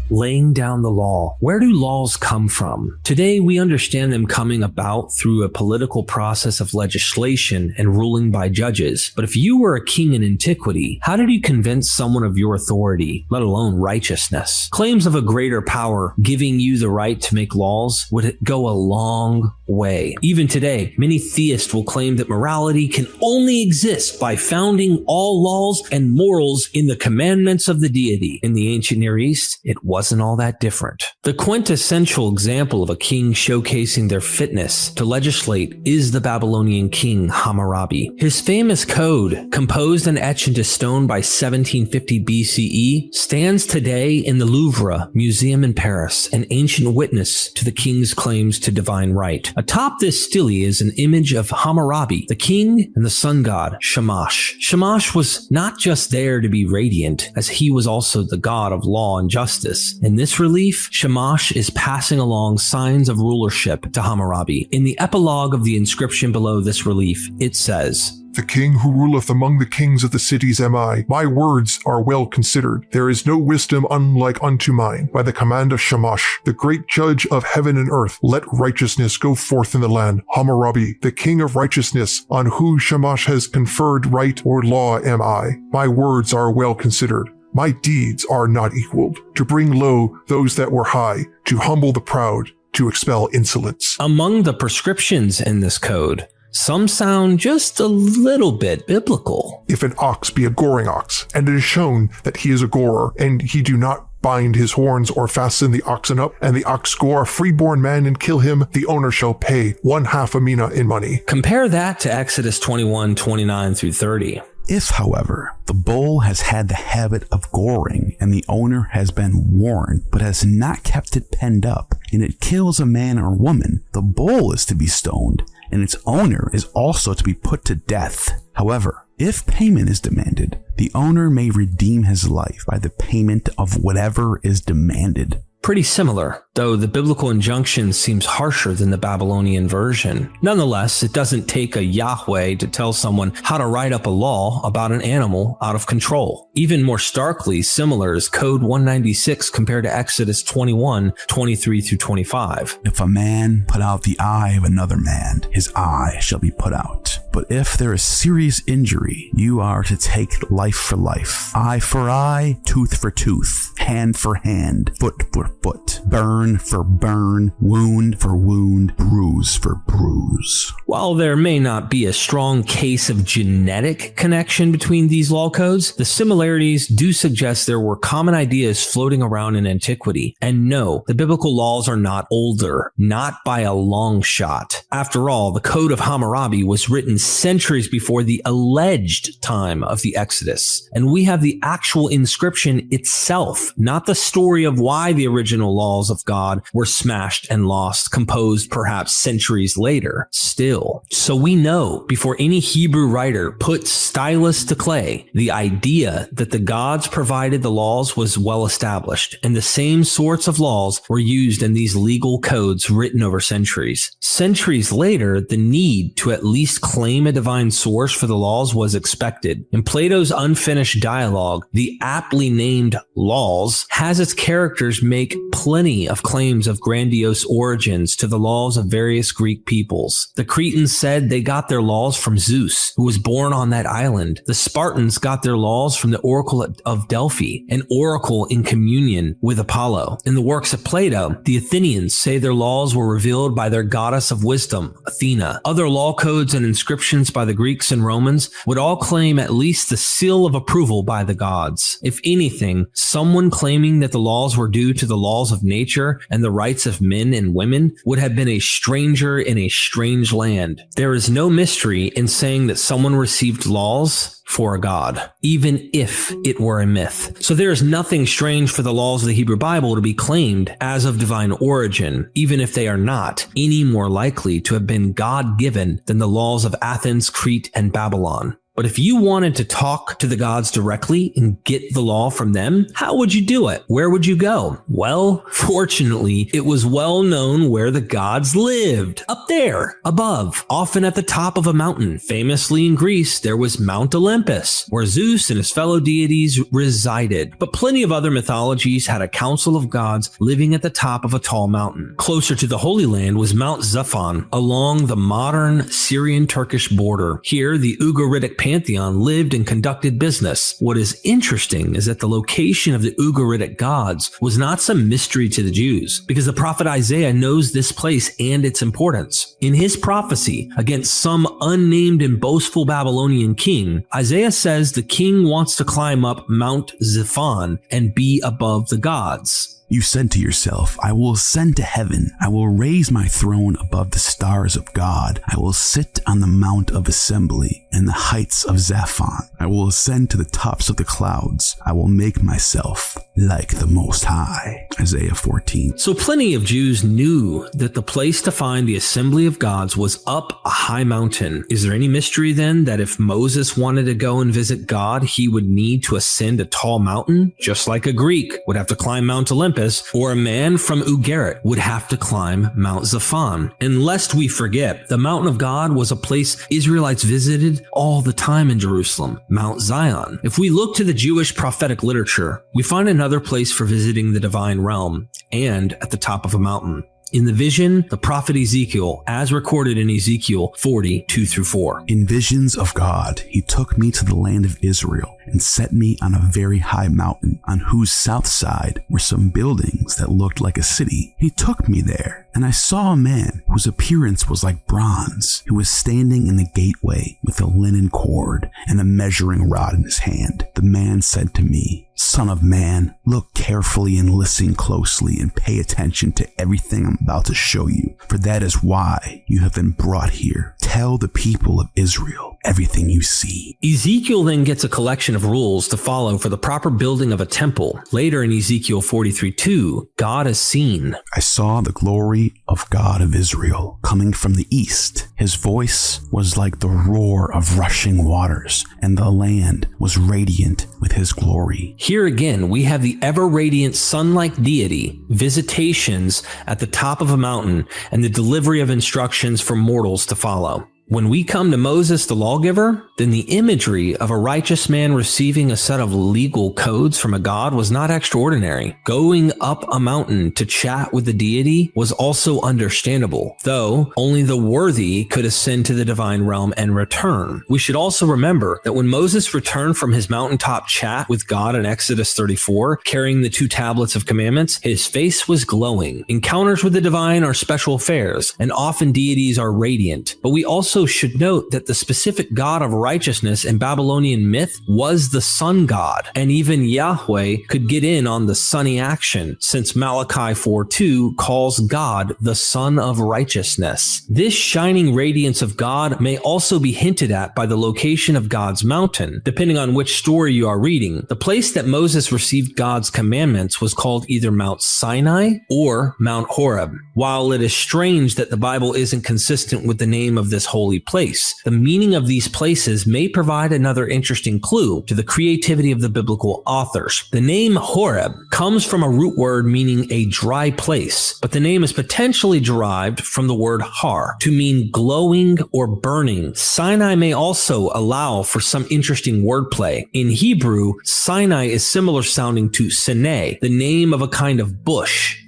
Laying down the law. Where do laws come from? Today, we understand them coming about through a political process of legislation and ruling by judges. But if you were a king in antiquity, how did you convince someone of your authority, let alone righteousness? Claims of a greater power giving you the right to make laws would go a long way. Even today, many theists will claim that morality can only exist by founding all laws and morals in the commandments of the deity. In the ancient Near East, it wasn't all that different. The quintessential example of a king showcasing their fitness to legislate is the Babylonian king Hammurabi. His famous code, composed and etched into stone by 1750 BCE, stands today in the Louvre Museum in Paris, an ancient witness to the king's claims to divine right. Atop this stele is an image of Hammurabi, the king and the sun god Shamash. Shamash was not just there to be radiant, as he was also the god of law and justice. In this relief, Shamash is passing along signs of rulership to Hammurabi. In the epilogue of the inscription below this relief, it says, "The king who ruleth among the kings of the cities am I. My words are well considered. There is no wisdom unlike unto mine. By the command of Shamash, the great judge of heaven and earth, let righteousness go forth in the land. Hammurabi, the king of righteousness, on whom Shamash has conferred right or law am I. My words are well considered. My deeds are not equaled. To bring low those that were high, to humble the proud, to expel insolence." Among the prescriptions in this code, some sound just a little bit biblical. "If an ox be a goring ox, and it is shown that he is a gorer, and he do not bind his horns or fasten the oxen up, and the ox gore a freeborn man and kill him, the owner shall pay 1/2 a mina in money." Compare that to Exodus 21:29 through 30. If, however, the bull has had the habit of goring and the owner has been warned but has not kept it penned up and it kills a man or woman, the bull is to be stoned and its owner is also to be put to death. However, if payment is demanded, the owner may redeem his life by the payment of whatever is demanded. Pretty similar, though the biblical injunction seems harsher than the Babylonian version. Nonetheless, it doesn't take a Yahweh to tell someone how to write up a law about an animal out of control. Even more starkly similar is Code 196 compared to Exodus 21:23 through 25. If a man put out the eye of another man, his eye shall be put out. But if there is serious injury, you are to take life for life, eye for eye, tooth for tooth, hand for hand, foot for foot, burn for burn, wound for wound, bruise for bruise. While there may not be a strong case of genetic connection between these law codes, the similarities do suggest there were common ideas floating around in antiquity. And no, the biblical laws are not older, not by a long shot. After all, the Code of Hammurabi was written centuries before the alleged time of the Exodus. And we have the actual inscription itself, not the story of why the original laws of God were smashed and lost, composed perhaps centuries later. Still, so we know before any Hebrew writer put stylus to clay, the idea that the gods provided the laws was well established, and the same sorts of laws were used in these legal codes written over centuries. Centuries later, the need to at least claim claim a divine source for the laws was expected. In Plato's unfinished dialogue, the aptly named Laws has its characters make plenty of claims of grandiose origins to the laws of various Greek peoples. The Cretans said they got their laws from Zeus, who was born on that island. The Spartans got their laws from the Oracle of Delphi, an oracle in communion with Apollo. In the works of Plato, the Athenians say their laws were revealed by their goddess of wisdom, Athena. Other law codes and inscriptions by the Greeks and Romans would all claim at least the seal of approval by the gods. If anything, someone claiming that the laws were due to the laws of nature and the rights of men and women would have been a stranger in a strange land. There is no mystery in saying that someone received laws for a god, even if it were a myth. So there is nothing strange for the laws of the Hebrew Bible to be claimed as of divine origin, even if they are not any more likely to have been God-given than the laws of Athens, Crete, and Babylon. But if you wanted to talk to the gods directly and get the law from them, how would you do it? Where would you go? Well, fortunately, it was well known where the gods lived. Up there, above, often at the top of a mountain. Famously in Greece, there was Mount Olympus, where Zeus and his fellow deities resided. But plenty of other mythologies had a council of gods living at the top of a tall mountain. Closer to the Holy Land was Mount Zaphon, along the modern Syrian-Turkish border. Here, the Ugaritic pantheon lived and conducted business. What is interesting is that the location of the Ugaritic gods was not some mystery to the Jews, because the prophet Isaiah knows this place and its importance. In his prophecy against some unnamed and boastful Babylonian king, Isaiah says the king wants to climb up Mount Zaphon and be above the gods. You said to yourself, I will ascend to heaven. I will raise my throne above the stars of God. I will sit on the mount of assembly and the heights of Zaphon. I will ascend to the tops of the clouds. I will make myself like the Most High. Isaiah 14. So plenty of Jews knew that the place to find the assembly of gods was up a high mountain. Is there any mystery then that if Moses wanted to go and visit God, he would need to ascend a tall mountain? Just like a Greek would have to climb Mount Olympus, or a man from Ugarit would have to climb Mount Zaphon. And lest we forget, the mountain of God was a place Israelites visited all the time in Jerusalem, Mount Zion. If we look to the Jewish prophetic literature, we find another place for visiting the divine realm, and at the top of a mountain. In the vision, the prophet Ezekiel, as recorded in Ezekiel 40:2-4. In visions of God, he took me to the land of Israel and set me on a very high mountain, on whose south side were some buildings that looked like a city. He took me there, and I saw a man whose appearance was like bronze, who was standing in the gateway with a linen cord and a measuring rod in his hand. The man said to me, Son of man, look carefully and listen closely and pay attention to everything I'm about to show you, for that is why you have been brought here. Tell the people of Israel everything you see. Ezekiel then gets a collection of rules to follow for the proper building of a temple. Later in Ezekiel 43:2, God is seen. I saw the glory of God of Israel coming from the east. His voice was like the roar of rushing waters, and the land was radiant with his glory. Here again, we have the ever-radiant sun-like deity, visitations at the top of a mountain, and the delivery of instructions for mortals to follow. When we come to Moses the lawgiver, then the imagery of a righteous man receiving a set of legal codes from a god was not extraordinary. Going up a mountain to chat with the deity was also understandable, though only the worthy could ascend to the divine realm and return. We should also remember that when Moses returned from his mountaintop chat with God in Exodus 34, carrying the 2 tablets of commandments, his face was glowing. Encounters with the divine are special affairs, and often deities are radiant, but we also should note that the specific god of righteousness in Babylonian myth was the sun god, and even Yahweh could get in on the sunny action, since Malachi 4:2 calls God the sun of righteousness. This shining radiance of God may also be hinted at by the location of God's mountain, depending on which story you are reading. The place that Moses received God's commandments was called either Mount Sinai or Mount Horeb. While it is strange that the Bible isn't consistent with the name of this holy holy place. The meaning of these places may provide another interesting clue to the creativity of the biblical authors. The name Horeb comes from a root word meaning a dry place, but the name is potentially derived from the word har, to mean glowing or burning. Sinai may also allow for some interesting wordplay. In Hebrew, Sinai is similar sounding to Sinai, the name of a kind of bush.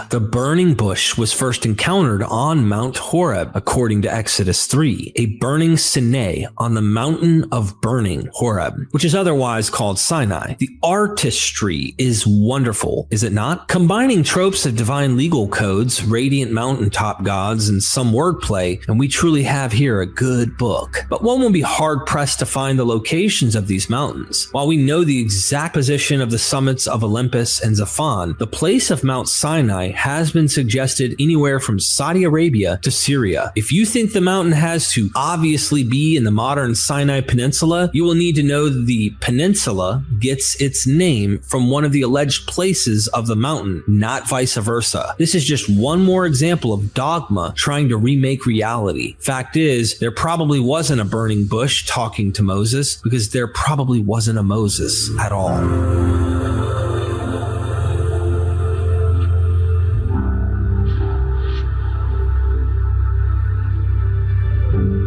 The burning bush was first encountered on Mount Horeb, according to Exodus 3, a burning Sinai on the mountain of burning, Horeb, which is otherwise called Sinai. The artistry is wonderful, is it not? Combining tropes of divine legal codes, radiant mountaintop gods, and some wordplay, and we truly have here a good book. But one will be hard-pressed to find the locations of these mountains. While we know the exact position of the summits of Olympus and Zaphon, the place of Mount Sinai has been suggested anywhere from Saudi Arabia to Syria. If you think the mountain has to obviously be in the modern Sinai Peninsula, you will need to know the peninsula gets its name from one of the alleged places of the mountain, not vice versa. This is just one more example of dogma trying to remake reality. Fact is, there probably wasn't a burning bush talking to Moses, because there probably wasn't a Moses at all.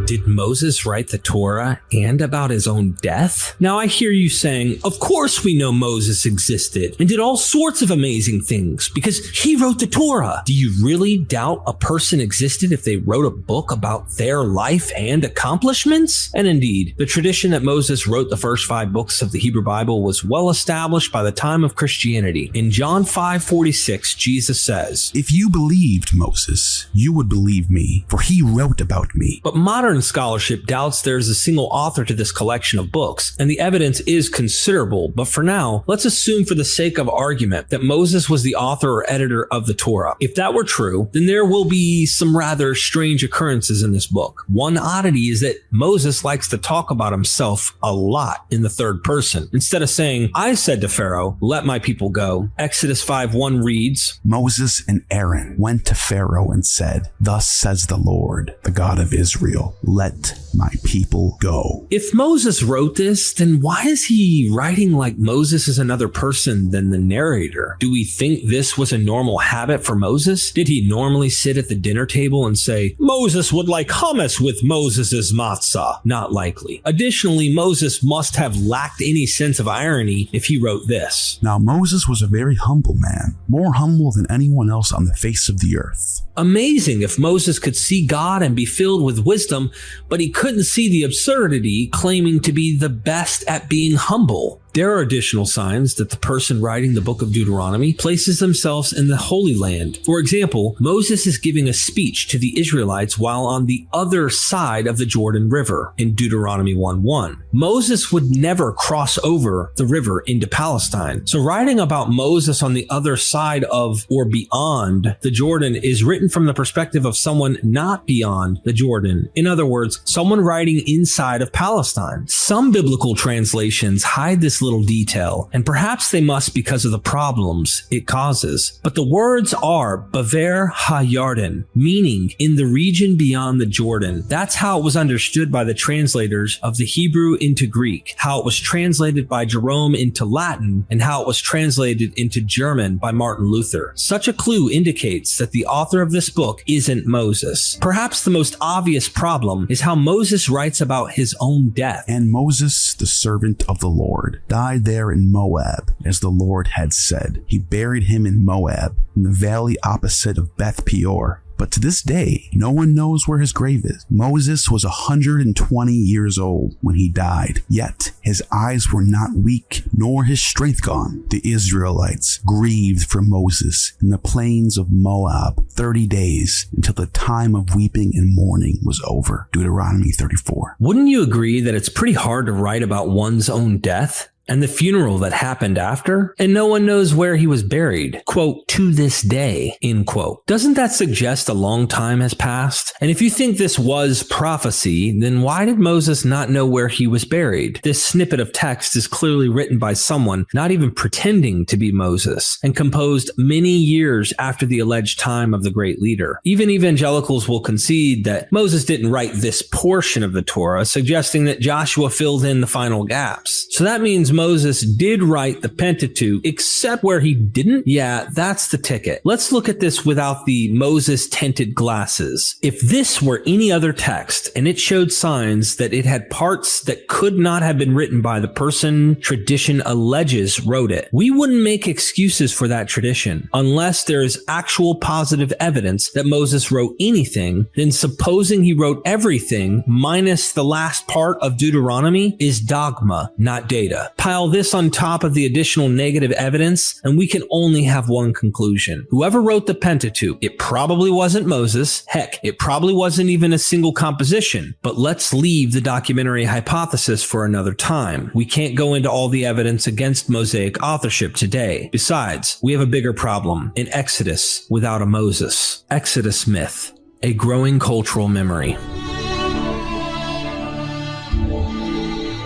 Did Moses write the Torah and about his own death? Now I hear you saying, of course we know Moses existed and did all sorts of amazing things because he wrote the Torah. Do you really doubt a person existed if they wrote a book about their life and accomplishments? And indeed, the tradition that Moses wrote the first 5 books of the Hebrew Bible was well established by the time of Christianity. In John 5:46, Jesus says, "If you believed Moses, you would believe me, for he wrote about me." But modern scholarship doubts there's a single author to this collection of books, and the evidence is considerable. But for now, let's assume for the sake of argument that Moses was the author or editor of the Torah. If that were true, then there will be some rather strange occurrences in this book. One oddity is that Moses likes to talk about himself a lot in the third person. Instead of saying, "I said to Pharaoh, let my people go," Exodus 5:1 reads, "Moses and Aaron went to Pharaoh and said, 'Thus says the Lord, the God of Israel, let my people go.'" If Moses wrote this, then why is he writing like Moses is another person than the narrator? Do we think this was a normal habit for Moses? Did he normally sit at the dinner table and say, "Moses would like hummus with Moses's matzah"? Not likely. Additionally, Moses must have lacked any sense of irony if he wrote this. Now Moses was a very humble man, more humble than anyone else on the face of the earth. Amazing if Moses could see God and be filled with wisdom, but he couldn't see the absurdity claiming to be the best at being humble. There are additional signs that the person writing the book of Deuteronomy places themselves in the Holy Land. For example, Moses is giving a speech to the Israelites while on the other side of the Jordan River in Deuteronomy 1:1. Moses would never cross over the river into Palestine. So writing about Moses on the other side of or beyond the Jordan is written from the perspective of someone not beyond the Jordan. In other words, someone writing inside of Palestine. Some biblical translations hide this little detail, and perhaps they must because of the problems it causes. But the words are Baver HaYarden, meaning in the region beyond the Jordan. That's how it was understood by the translators of the Hebrew into Greek, how it was translated by Jerome into Latin, and how it was translated into German by Martin Luther. Such a clue indicates that the author of this book isn't Moses. Perhaps the most obvious problem is how Moses writes about his own death. "And Moses, the servant of the Lord, died there in Moab, as the Lord had said. He buried him in Moab, in the valley opposite of Beth Peor. But to this day, no one knows where his grave is. Moses was 120 years old when he died, yet his eyes were not weak, nor his strength gone. The Israelites grieved for Moses in the plains of Moab 30 days until the time of weeping and mourning was over." Deuteronomy 34. Wouldn't you agree that it's pretty hard to write about one's own death? And the funeral that happened after? And no one knows where he was buried. Quote, to this day, end quote. Doesn't that suggest a long time has passed? And if you think this was prophecy, then why did Moses not know where he was buried? This snippet of text is clearly written by someone not even pretending to be Moses, and composed many years after the alleged time of the great leader. Even evangelicals will concede that Moses didn't write this portion of the Torah, suggesting that Joshua filled in the final gaps. So that means Moses did write the Pentateuch, except where he didn't? Yeah, that's the ticket. Let's look at this without the Moses-tinted glasses. If this were any other text, and it showed signs that it had parts that could not have been written by the person tradition alleges wrote it, we wouldn't make excuses for that tradition. Unless there is actual positive evidence that Moses wrote anything, then supposing he wrote everything minus the last part of Deuteronomy is dogma, not data. Pile this on top of the additional negative evidence, and we can only have one conclusion. Whoever wrote the Pentateuch, it probably wasn't Moses. Heck, it probably wasn't even a single composition. But let's leave the documentary hypothesis for another time. We can't go into all the evidence against Mosaic authorship today. Besides, we have a bigger problem: an Exodus without a Moses. Exodus myth, a growing cultural memory.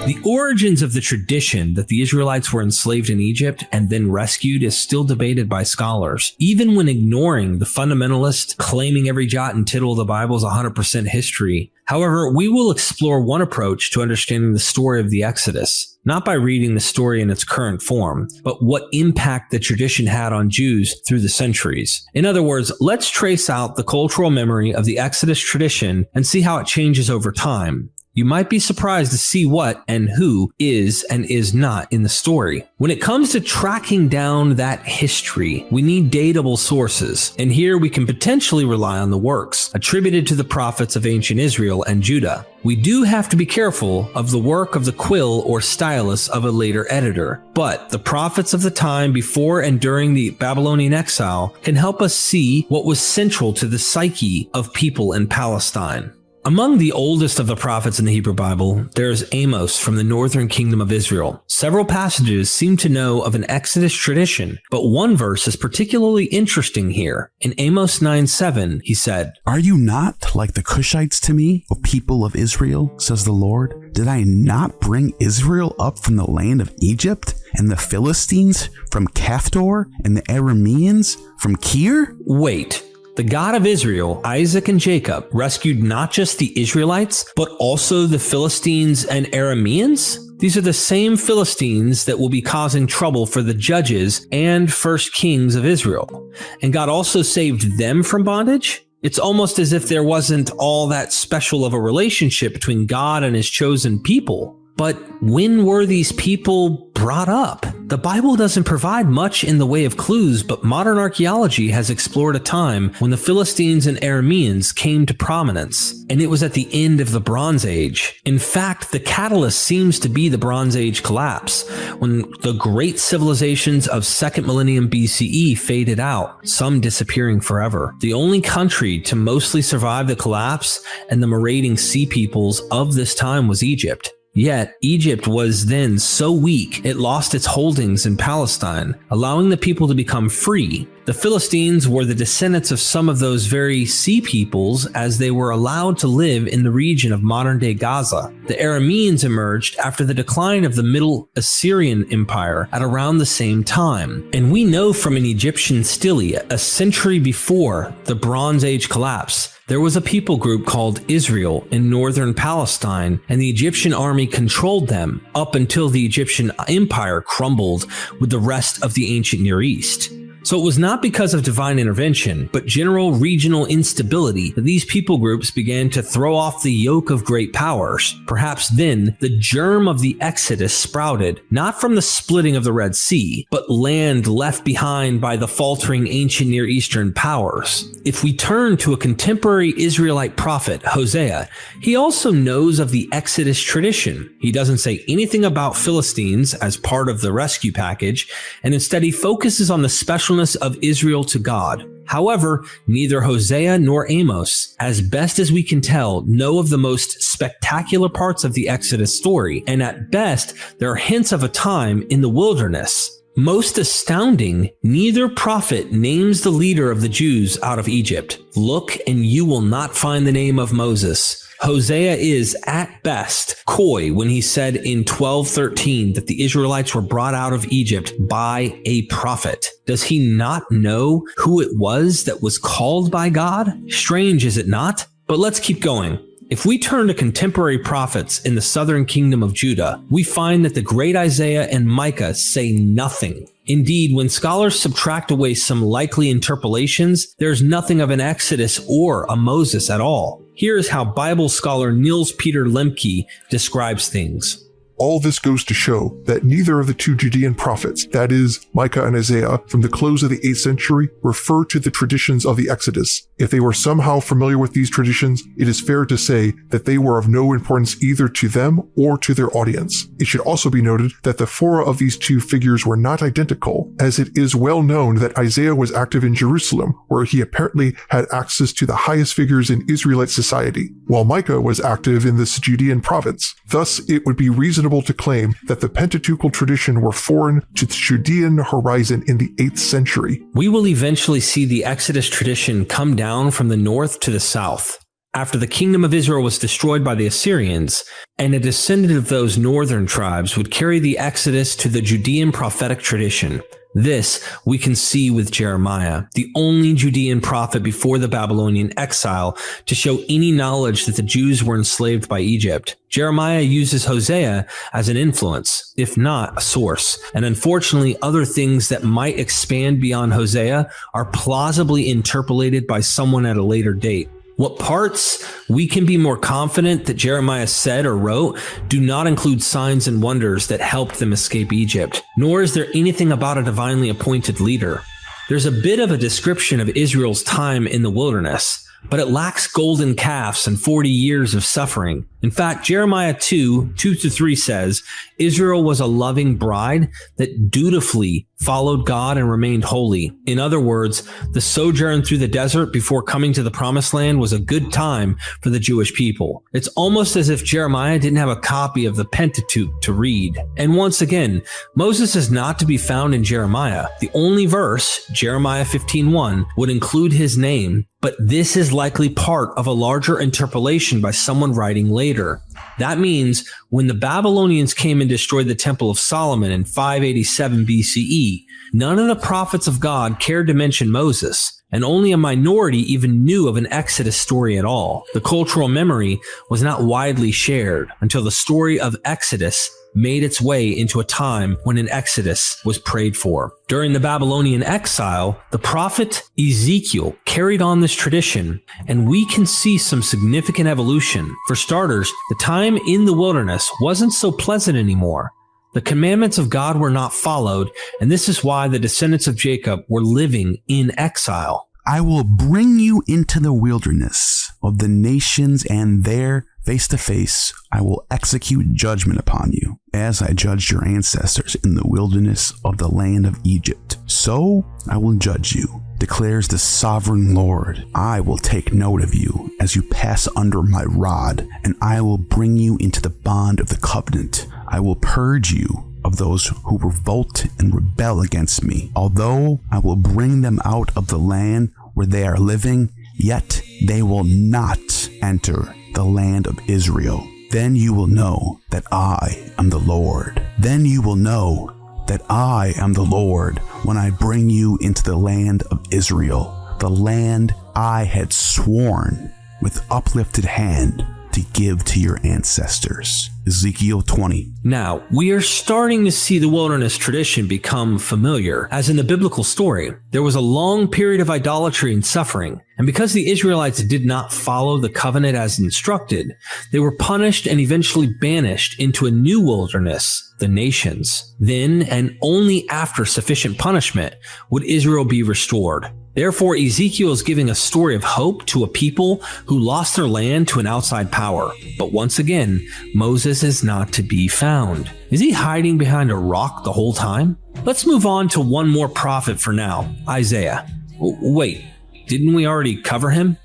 The origins of the tradition that the Israelites were enslaved in Egypt and then rescued is still debated by scholars, even when ignoring the fundamentalist claiming every jot and tittle of the Bible is 100% history. However, we will explore one approach to understanding the story of the Exodus, not by reading the story in its current form, but what impact the tradition had on Jews through the centuries. In other words, let's trace out the cultural memory of the Exodus tradition and see how it changes over time. You might be surprised to see what and who is and is not in the story. When it comes to tracking down that history, we need datable sources, and here we can potentially rely on the works attributed to the prophets of ancient Israel and Judah. We do have to be careful of the work of the quill or stylus of a later editor, but the prophets of the time before and during the Babylonian exile can help us see what was central to the psyche of people in Palestine. Among the oldest of the prophets in the Hebrew Bible, there is Amos from the northern kingdom of Israel. Several passages seem to know of an Exodus tradition, but one verse is particularly interesting here. In Amos 9:7, he said, "Are you not like the Cushites to me, O people of Israel, says the Lord? Did I not bring Israel up from the land of Egypt, and the Philistines from Caphtor, and the Arameans from Kir?" Wait. The God of Israel, Isaac and Jacob, rescued not just the Israelites, but also the Philistines and Arameans? These are the same Philistines that will be causing trouble for the judges and first kings of Israel. And God also saved them from bondage? It's almost as if there wasn't all that special of a relationship between God and his chosen people. But when were these people brought up? The Bible doesn't provide much in the way of clues, but modern archaeology has explored a time when the Philistines and Arameans came to prominence, and it was at the end of the Bronze Age. In fact, the catalyst seems to be the Bronze Age collapse, when the great civilizations of 2nd millennium BCE faded out, some disappearing forever. The only country to mostly survive the collapse and the marauding sea peoples of this time was Egypt. Yet, Egypt was then so weak it lost its holdings in Palestine, allowing the people to become free. The Philistines were the descendants of some of those very sea peoples as they were allowed to live in the region of modern-day Gaza. The Arameans emerged after the decline of the Middle Assyrian Empire at around the same time. And we know from an Egyptian stele a century before the Bronze Age collapse, there was a people group called Israel in northern Palestine, and the Egyptian army controlled them up until the Egyptian empire crumbled with the rest of the ancient Near East. So it was not because of divine intervention, but general regional instability that these people groups began to throw off the yoke of great powers. Perhaps then, the germ of the Exodus sprouted, not from the splitting of the Red Sea, but land left behind by the faltering ancient Near Eastern powers. If we turn to a contemporary Israelite prophet, Hosea, he also knows of the Exodus tradition. He doesn't say anything about Philistines as part of the rescue package, and instead he focuses on the specialness of Israel to God. However, neither Hosea nor Amos, as best as we can tell, know of the most spectacular parts of the Exodus story, and at best, there are hints of a time in the wilderness. Most astounding, neither prophet names the leader of the Jews out of Egypt. Look, and you will not find the name of Moses. Hosea is, at best, coy when he said in 12:13 that the Israelites were brought out of Egypt by a prophet. Does he not know who it was that was called by God? Strange, is it not? But let's keep going. If we turn to contemporary prophets in the southern kingdom of Judah, we find that the great Isaiah and Micah say nothing. Indeed, when scholars subtract away some likely interpolations, there's nothing of an Exodus or a Moses at all. Here is how Bible scholar Niels Peter Lemke describes things. All this goes to show that neither of the two Judean prophets, that is, Micah and Isaiah, from the close of the 8th century, refer to the traditions of the Exodus. If they were somehow familiar with these traditions, it is fair to say that they were of no importance either to them or to their audience. It should also be noted that the fora of these two figures were not identical, as it is well known that Isaiah was active in Jerusalem, where he apparently had access to the highest figures in Israelite society, while Micah was active in this Judean province. Thus, it would be reasonable to claim that the Pentateuchal tradition were foreign to the Judean horizon in the 8th century. We will eventually see the Exodus tradition come down from the north to the south. After the kingdom of Israel was destroyed by the Assyrians, and a descendant of those northern tribes would carry the Exodus to the Judean prophetic tradition. This we can see with Jeremiah, the only Judean prophet before the Babylonian exile to show any knowledge that the Jews were enslaved by Egypt. Jeremiah uses Hosea as an influence, if not a source, and unfortunately other things that might expand beyond Hosea are plausibly interpolated by someone at a later date. What parts we can be more confident that Jeremiah said or wrote do not include signs and wonders that helped them escape Egypt, nor is there anything about a divinely appointed leader. There's a bit of a description of Israel's time in the wilderness, but it lacks golden calves and 40 years of suffering. In fact, Jeremiah 2:2-3 says, Israel was a loving bride that dutifully followed God and remained holy. In other words, the sojourn through the desert before coming to the promised land was a good time for the Jewish people. It's almost as if Jeremiah didn't have a copy of the Pentateuch to read. And once again, Moses is not to be found in Jeremiah. The only verse, Jeremiah 15:1, would include his name, but this is likely part of a larger interpolation by someone writing later. That means when the Babylonians came and destroyed the Temple of Solomon in 587 BCE, none of the prophets of God cared to mention Moses, and only a minority even knew of an Exodus story at all. The cultural memory was not widely shared until the story of Exodus made its way into a time when an Exodus was prayed for. During the Babylonian exile, the prophet Ezekiel carried on this tradition, and we can see some significant evolution. For starters, the time in the wilderness wasn't so pleasant anymore. The commandments of God were not followed, and this is why the descendants of Jacob were living in exile. I will bring you into the wilderness of the nations, and there, face to face, I will execute judgment upon you, as I judged your ancestors in the wilderness of the land of Egypt. So I will judge you, declares the sovereign Lord. I will take note of you as you pass under my rod, and I will bring you into the bond of the covenant. I will purge you of those who revolt and rebel against me. Although I will bring them out of the land where they are living, yet they will not enter the land of Israel. Then you will know that I am the Lord. Then you will know that I am the Lord when I bring you into the land of Israel, the land I had sworn with uplifted hand to give to your ancestors. Ezekiel 20. Now, we are starting to see the wilderness tradition become familiar. As in the biblical story, there was a long period of idolatry and suffering, and because the Israelites did not follow the covenant as instructed, they were punished and eventually banished into a new wilderness, the nations. Then, and only after sufficient punishment, would Israel be restored. Therefore, Ezekiel is giving a story of hope to a people who lost their land to an outside power. But once again, Moses is not to be found. Is he hiding behind a rock the whole time? Let's move on to one more prophet for now, Isaiah. Wait, wait, didn't we already cover him?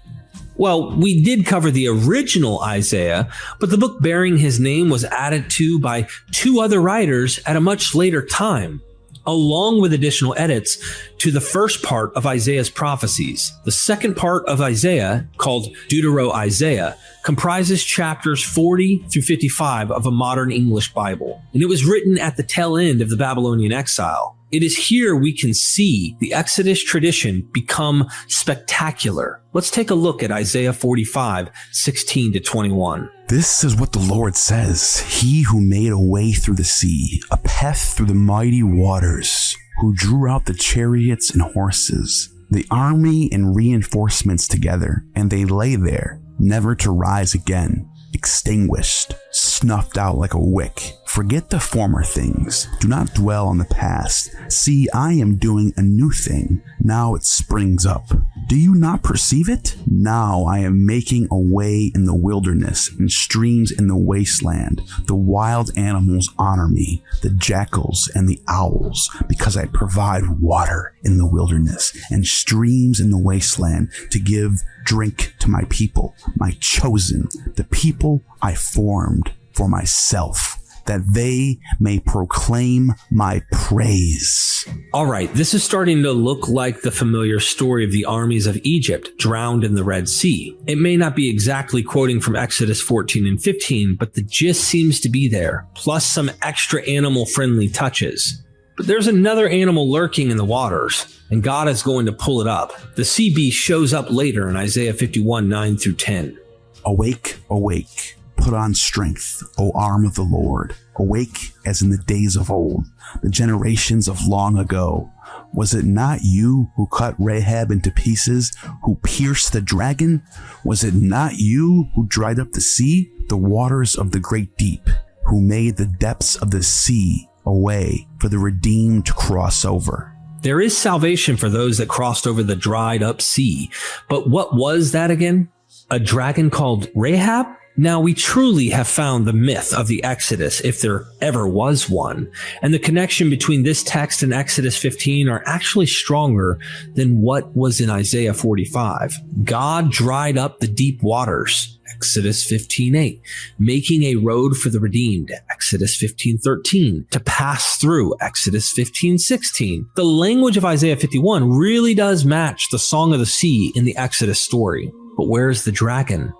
Well, we did cover the original Isaiah, but the book bearing his name was added to by 2 other writers at a much later time, along with additional edits to the first part of Isaiah's prophecies. The second part of Isaiah, called Deutero-Isaiah, comprises chapters 40 through 55 of a modern English Bible, and it was written at the tail end of the Babylonian exile. It is here we can see the Exodus tradition become spectacular. Let's take a look at Isaiah 45, 16 to 21. This is what the Lord says, He who made a way through the sea, a path through the mighty waters, who drew out the chariots and horses, the army and reinforcements together, and they lay there, never to rise again, extinguished, snuffed out like a wick. Forget the former things. Do not dwell on the past. See, I am doing a new thing. Now it springs up. Do you not perceive it? Now I am making a way in the wilderness and streams in the wasteland. The wild animals honor me, the jackals and the owls, because I provide water in the wilderness and streams in the wasteland to give drink to my people, my chosen, the people I formed for myself, that they may proclaim my praise. All right, this is starting to look like the familiar story of the armies of Egypt drowned in the Red Sea. It may not be exactly quoting from Exodus 14 and 15, but the gist seems to be there, plus some extra animal-friendly touches. But there's another animal lurking in the waters, and God is going to pull it up. The sea beast shows up later in Isaiah 51, 9 through 10. Awake, awake. Put on strength, O arm of the Lord. Awake as in the days of old, the generations of long ago. Was it not you who cut Rahab into pieces, who pierced the dragon? Was it not you who dried up the sea, the waters of the great deep, who made the depths of the sea a way for the redeemed to cross over? There is salvation for those that crossed over the dried up sea. But what was that again? A dragon called Rahab? Now, we truly have found the myth of the Exodus, if there ever was one, and the connection between this text and Exodus 15 are actually stronger than what was in Isaiah 45. God dried up the deep waters, Exodus 15:8, making a road for the redeemed, Exodus 15:13, to pass through, Exodus 15:16. The language of Isaiah 51 really does match the Song of the Sea in the Exodus story. But where's the dragon?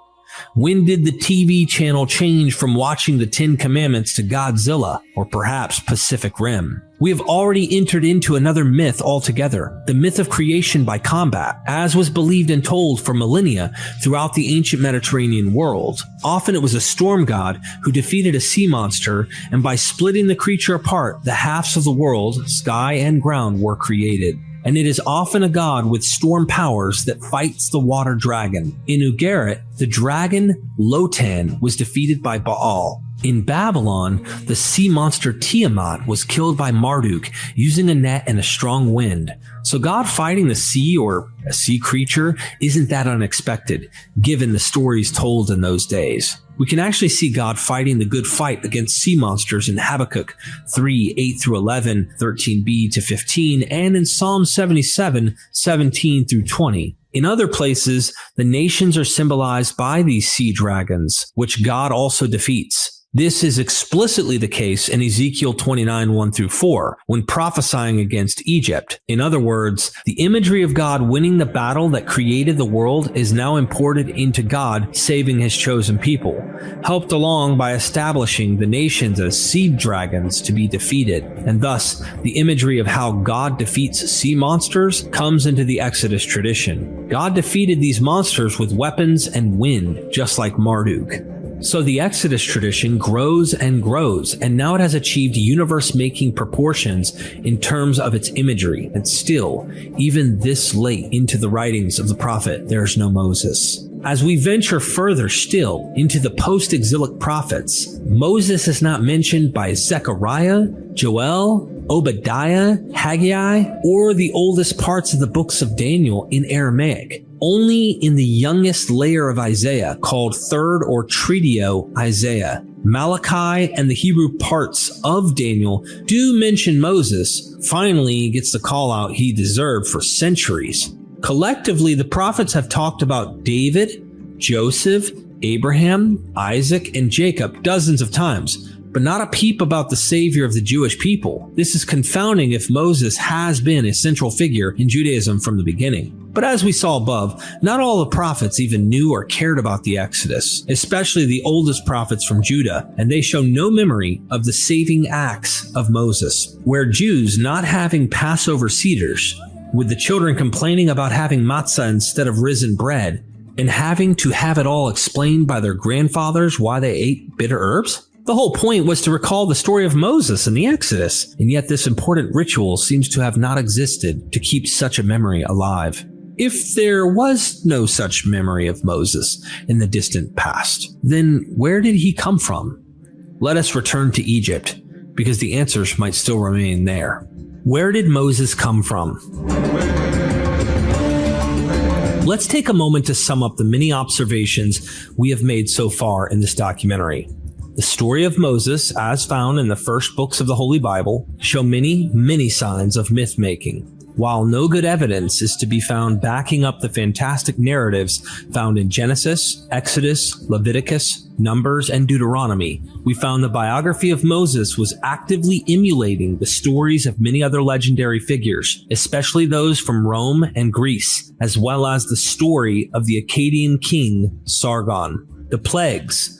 When did the TV channel change from watching the 10 Commandments to Godzilla, or perhaps Pacific Rim? We have already entered into another myth altogether, the myth of creation by combat, as was believed and told for millennia throughout the ancient Mediterranean world. Often it was a storm god who defeated a sea monster, and by splitting the creature apart, the halves of the world, sky and ground, were created. And it is often a god with storm powers that fights the water dragon. In Ugarit, the dragon Lotan was defeated by Baal. In Babylon, the sea monster Tiamat was killed by Marduk using a net and a strong wind. So God fighting the sea, or a sea creature, isn't that unexpected, given the stories told in those days. We can actually see God fighting the good fight against sea monsters in Habakkuk 3, 8 through 11, 13b to 15, and in Psalm 77, 17 through 20. In other places, the nations are symbolized by these sea dragons, which God also defeats. This is explicitly the case in Ezekiel 29, 1 through 4, when prophesying against Egypt. In other words, the imagery of God winning the battle that created the world is now imported into God saving his chosen people, helped along by establishing the nations as sea dragons to be defeated. And thus, the imagery of how God defeats sea monsters comes into the Exodus tradition. God defeated these monsters with weapons and wind, just like Marduk. So the Exodus tradition grows and grows, and now it has achieved universe-making proportions in terms of its imagery. And still, even this late into the writings of the prophet, there's no Moses. As we venture further still into the post-exilic prophets, Moses is not mentioned by Zechariah, Joel, Obadiah, Haggai, or the oldest parts of the books of Daniel in Aramaic. Only in the youngest layer of Isaiah, called Third or Tritio Isaiah. Malachi and the Hebrew parts of Daniel do mention Moses. Finally, he gets the call out he deserved for centuries. Collectively, the prophets have talked about David, Joseph, Abraham, Isaac, and Jacob dozens of times, but not a peep about the savior of the Jewish people. This is confounding if Moses has been a central figure in Judaism from the beginning. But as we saw above, not all the prophets even knew or cared about the Exodus, especially the oldest prophets from Judah, and they show no memory of the saving acts of Moses, where Jews not having Passover cedars, with the children complaining about having matzah instead of risen bread, and having to have it all explained by their grandfathers why they ate bitter herbs? The whole point was to recall the story of Moses and the Exodus, and yet this important ritual seems to have not existed to keep such a memory alive. If there was no such memory of Moses in the distant past, then where did he come from? Let us return to Egypt, because the answers might still remain there. Where did Moses come from? Let's take a moment to sum up the many observations we have made so far in this documentary. The story of Moses, as found in the first books of the Holy Bible, show many signs of myth-making, while no good evidence is to be found backing up the fantastic narratives found in Genesis, Exodus, Leviticus, Numbers, and Deuteronomy. We found the biography of Moses was actively emulating the stories of many other legendary figures, especially those from Rome and Greece, as well as the story of the Akkadian king Sargon. The plagues,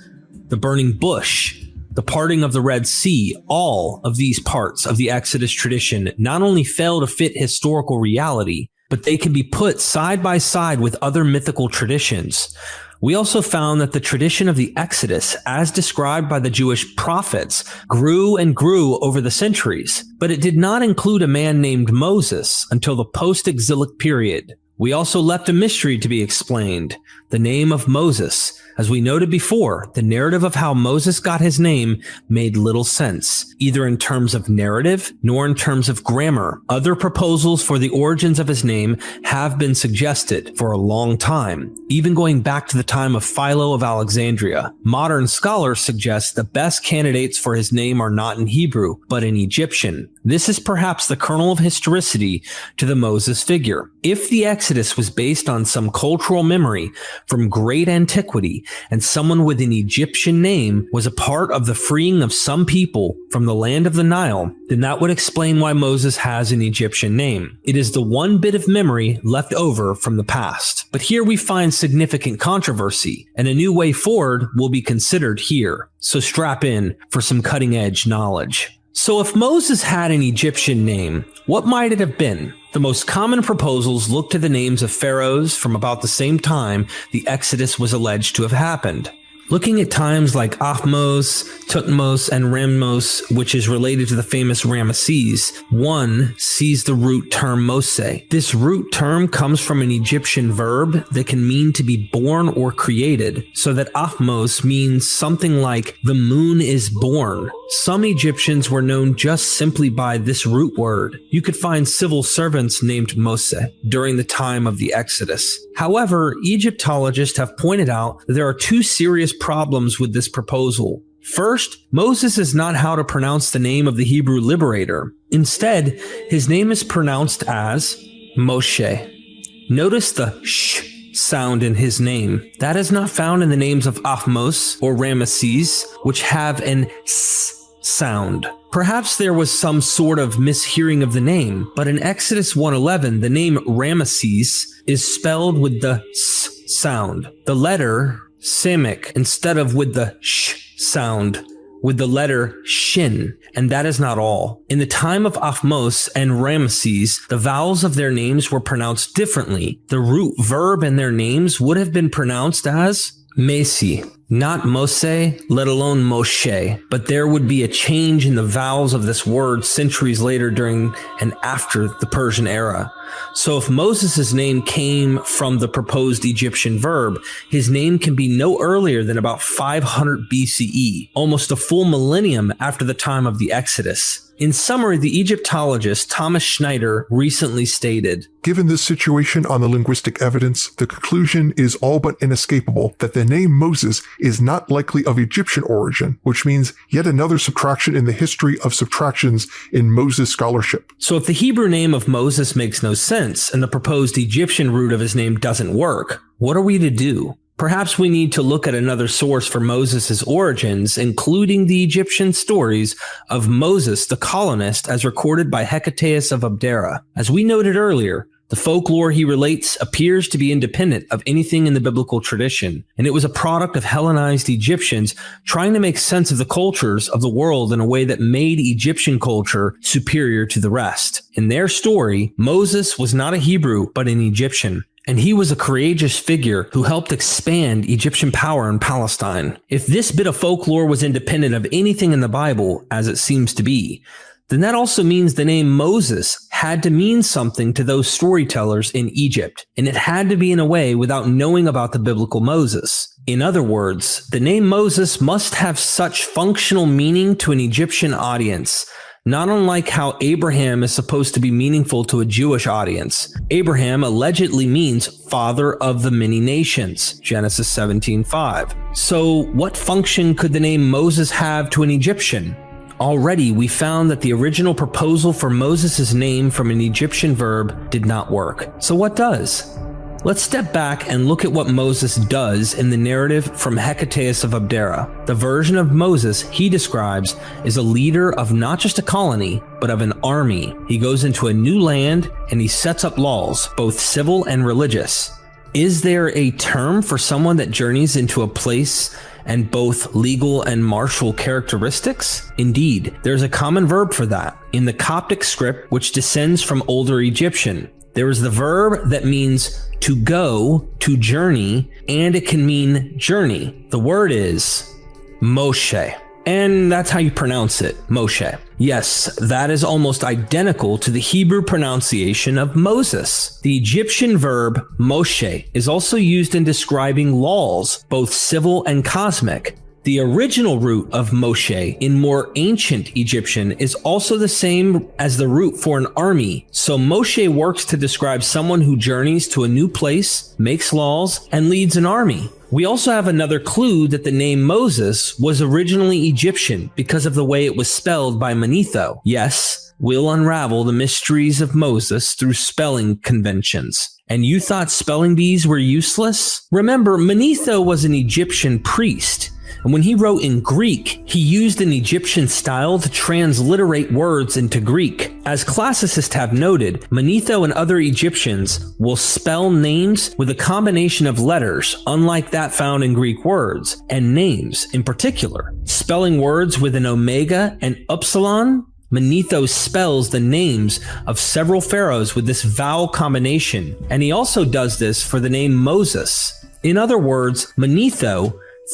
the burning bush, the parting of the Red Sea, all of these parts of the Exodus tradition not only fail to fit historical reality, but they can be put side by side with other mythical traditions. We also found that the tradition of the Exodus, as described by the Jewish prophets, grew and grew over the centuries, but it did not include a man named Moses until the post-exilic period. We also left a mystery to be explained, the name of Moses. As we noted before, the narrative of how Moses got his name made little sense, either in terms of narrative nor in terms of grammar. Other proposals for the origins of his name have been suggested for a long time, even going back to the time of Philo of Alexandria. Modern scholars suggest the best candidates for his name are not in Hebrew, but in Egyptian. This is perhaps the kernel of historicity to the Moses figure. If the Exodus was based on some cultural memory from great antiquity, and someone with an Egyptian name was a part of the freeing of some people from the land of the Nile, then that would explain why Moses has an Egyptian name. It is the one bit of memory left over from the past. But here we find significant controversy, and a new way forward will be considered here. So strap in for some cutting-edge knowledge. So if Moses had an Egyptian name, what might it have been? The most common proposals look to the names of pharaohs from about the same time the Exodus was alleged to have happened. Looking at times like Ahmose, Tutmos, and Ramnos, which is related to the famous Ramesses, one sees the root term Mose. This root term comes from an Egyptian verb that can mean to be born or created, so that Ahmose means something like the moon is born. Some Egyptians were known just simply by this root word. You could find civil servants named Mose during the time of the Exodus. However, Egyptologists have pointed out that there are two serious problems with this proposal. First, Moses is not how to pronounce the name of the Hebrew liberator. Instead, his name is pronounced as Moshe. Notice the sh sound in his name. That is not found in the names of Ahmose or Ramesses, which have an s sound. Perhaps there was some sort of mishearing of the name, but in Exodus 1:11, the name Ramesses is spelled with the s sound. The letter Semic instead of with the sh sound, with the letter shin, and that is not all. In the time of Ahmose and Ramesses, the vowels of their names were pronounced differently. The root verb in their names would have been pronounced as Mesi, not Mose, let alone Moshe, but there would be a change in the vowels of this word centuries later during and after the Persian era. So if Moses' name came from the proposed Egyptian verb, his name can be no earlier than about 500 BCE, almost a full millennium after the time of the Exodus. In summary, the Egyptologist Thomas Schneider recently stated, Given this situation on the linguistic evidence, the conclusion is all but inescapable that the name Moses is not likely of Egyptian origin, which means yet another subtraction in the history of subtractions in Moses scholarship. So if the Hebrew name of Moses makes no sense and the proposed Egyptian root of his name doesn't work, what are we to do? Perhaps we need to look at another source for Moses' origins, including the Egyptian stories of Moses the colonist as recorded by Hecataeus of Abdera. As we noted earlier, the folklore he relates appears to be independent of anything in the biblical tradition, and it was a product of Hellenized Egyptians trying to make sense of the cultures of the world in a way that made Egyptian culture superior to the rest. In their story, Moses was not a Hebrew, but an Egyptian. And he was a courageous figure who helped expand Egyptian power in Palestine. If this bit of folklore was independent of anything in the Bible, as it seems to be, then that also means the name Moses had to mean something to those storytellers in Egypt, and it had to be in a way without knowing about the biblical Moses. In other words, the name Moses must have such functional meaning to an Egyptian audience, not unlike how Abraham is supposed to be meaningful to a Jewish audience. Abraham allegedly means father of the many nations, Genesis 17:5. So what function could the name Moses have to an Egyptian? Already, we found that the original proposal for Moses' name from an Egyptian verb did not work. So what does? Let's step back and look at what Moses does in the narrative from Hecataeus of Abdera. The version of Moses he describes is a leader of not just a colony, but of an army. He goes into a new land and he sets up laws, both civil and religious. Is there a term for someone that journeys into a place and both legal and martial characteristics? Indeed, there's a common verb for that. In the Coptic script, which descends from Older Egyptian, there is the verb that means to go, to journey, and it can mean journey. The word is Moshe. And that's how you pronounce it, Moshe. Yes, that is almost identical to the Hebrew pronunciation of Moses. The Egyptian verb Moshe is also used in describing laws, both civil and cosmic. The original root of Moshe in more ancient Egyptian is also the same as the root for an army. So Moshe works to describe someone who journeys to a new place, makes laws, and leads an army. We also have another clue that the name Moses was originally Egyptian because of the way it was spelled by Manetho. Yes, we'll unravel the mysteries of Moses through spelling conventions. And you thought spelling bees were useless? Remember, Manetho was an Egyptian priest. And when he wrote in Greek, he used an Egyptian style to transliterate words into Greek. As classicists have noted, Manetho and other Egyptians will spell names with a combination of letters, unlike that found in Greek words, and names in particular. Spelling words with an omega and upsilon, Manetho spells the names of several pharaohs with this vowel combination, and he also does this for the name Moses. In other words, Manetho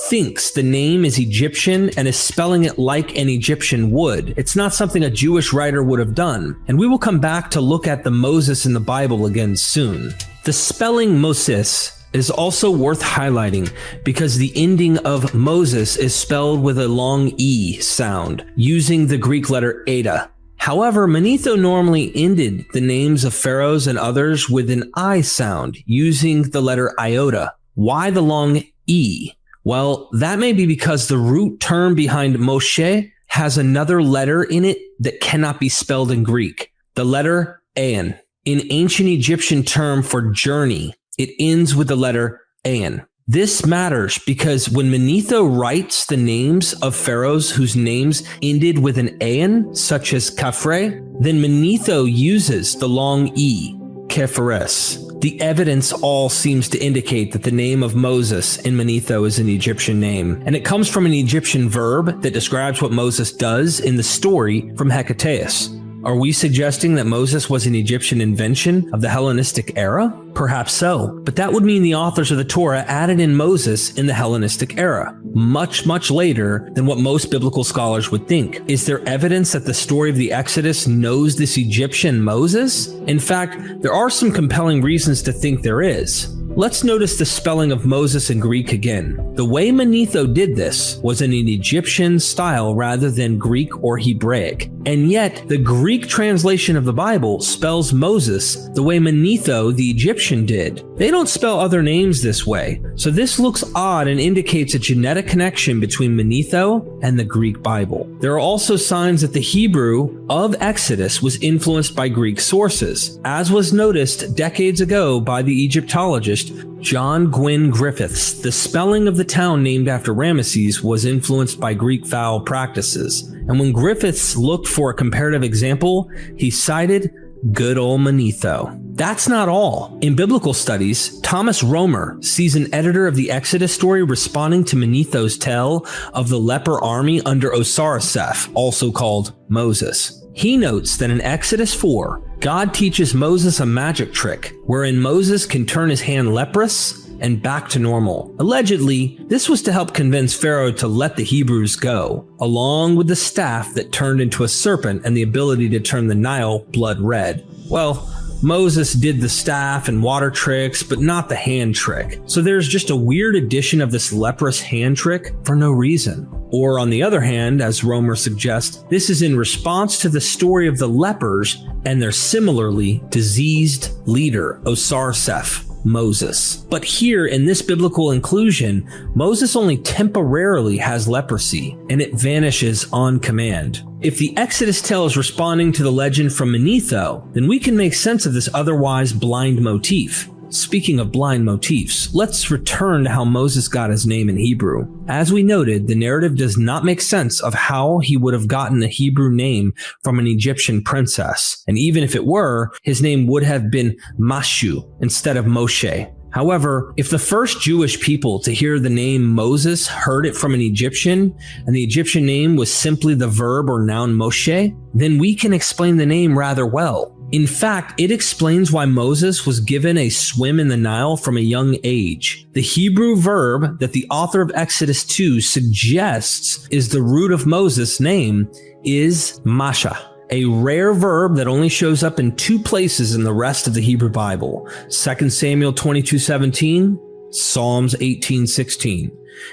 thinks the name is Egyptian and is spelling it like an Egyptian would. It's not something a Jewish writer would have done, and we will come back to look at the Moses in the Bible again soon. The spelling Moses is also worth highlighting because the ending of Moses is spelled with a long E sound, using the Greek letter eta. However, Manetho normally ended the names of pharaohs and others with an I sound, using the letter iota. Why the long E? Well, that may be because the root term behind Moshe has another letter in it that cannot be spelled in Greek, the letter An. In ancient Egyptian term for journey, it ends with the letter An. This matters because when Manetho writes the names of pharaohs whose names ended with an An, such as Khafre, then Manetho uses the long E, Khepheres. The evidence all seems to indicate that the name of Moses in Manetho is an Egyptian name, and it comes from an Egyptian verb that describes what Moses does in the story from Hecataeus. Are we suggesting that Moses was an Egyptian invention of the Hellenistic era? Perhaps so, but that would mean the authors of the Torah added in Moses in the Hellenistic era, much, much later than what most biblical scholars would think. Is there evidence that the story of the Exodus knows this Egyptian Moses? In fact, there are some compelling reasons to think there is. Let's notice the spelling of Moses in Greek again. The way Manetho did this was in an Egyptian style rather than Greek or Hebraic. And yet, the Greek translation of the Bible spells Moses the way Manetho the Egyptian did. They don't spell other names this way, so this looks odd and indicates a genetic connection between Manetho and the Greek Bible. There are also signs that the Hebrew of Exodus was influenced by Greek sources, as was noticed decades ago by the Egyptologist John Gwynne Griffiths. The spelling of the town named after Ramesses was influenced by Greek vowel practices, and when Griffiths looked for a comparative example, he cited good old Manetho. That's not all. In biblical studies, Thomas Romer sees an editor of the Exodus story responding to Manetho's tale of the leper army under Osiriseph, also called Moses. He notes that in Exodus 4, God teaches Moses a magic trick wherein Moses can turn his hand leprous and back to normal. Allegedly, this was to help convince Pharaoh to let the Hebrews go, along with the staff that turned into a serpent and the ability to turn the Nile blood red. Well, Moses did the staff and water tricks, but not the hand trick. So there's just a weird addition of this leprous hand trick for no reason. Or on the other hand, as Romer suggests, this is in response to the story of the lepers and their similarly diseased leader, Osiriseph, Moses. But here in this biblical inclusion, Moses only temporarily has leprosy, and it vanishes on command. If the Exodus tale is responding to the legend from Manetho, then we can make sense of this otherwise blind motif. Speaking of blind motifs, let's return to how Moses got his name in Hebrew. As we noted, the narrative does not make sense of how he would have gotten a Hebrew name from an Egyptian princess. And even if it were, his name would have been Mashu instead of Moshe. However, if the first Jewish people to hear the name Moses heard it from an Egyptian, and the Egyptian name was simply the verb or noun Moshe, then we can explain the name rather well. In fact, it explains why Moses was given a swim in the Nile from a young age. The Hebrew verb that the author of Exodus 2 suggests is the root of Moses' name is masha, a rare verb that only shows up in 2 places in the rest of the Hebrew Bible, 2 Samuel 22:17, Psalms 18:16.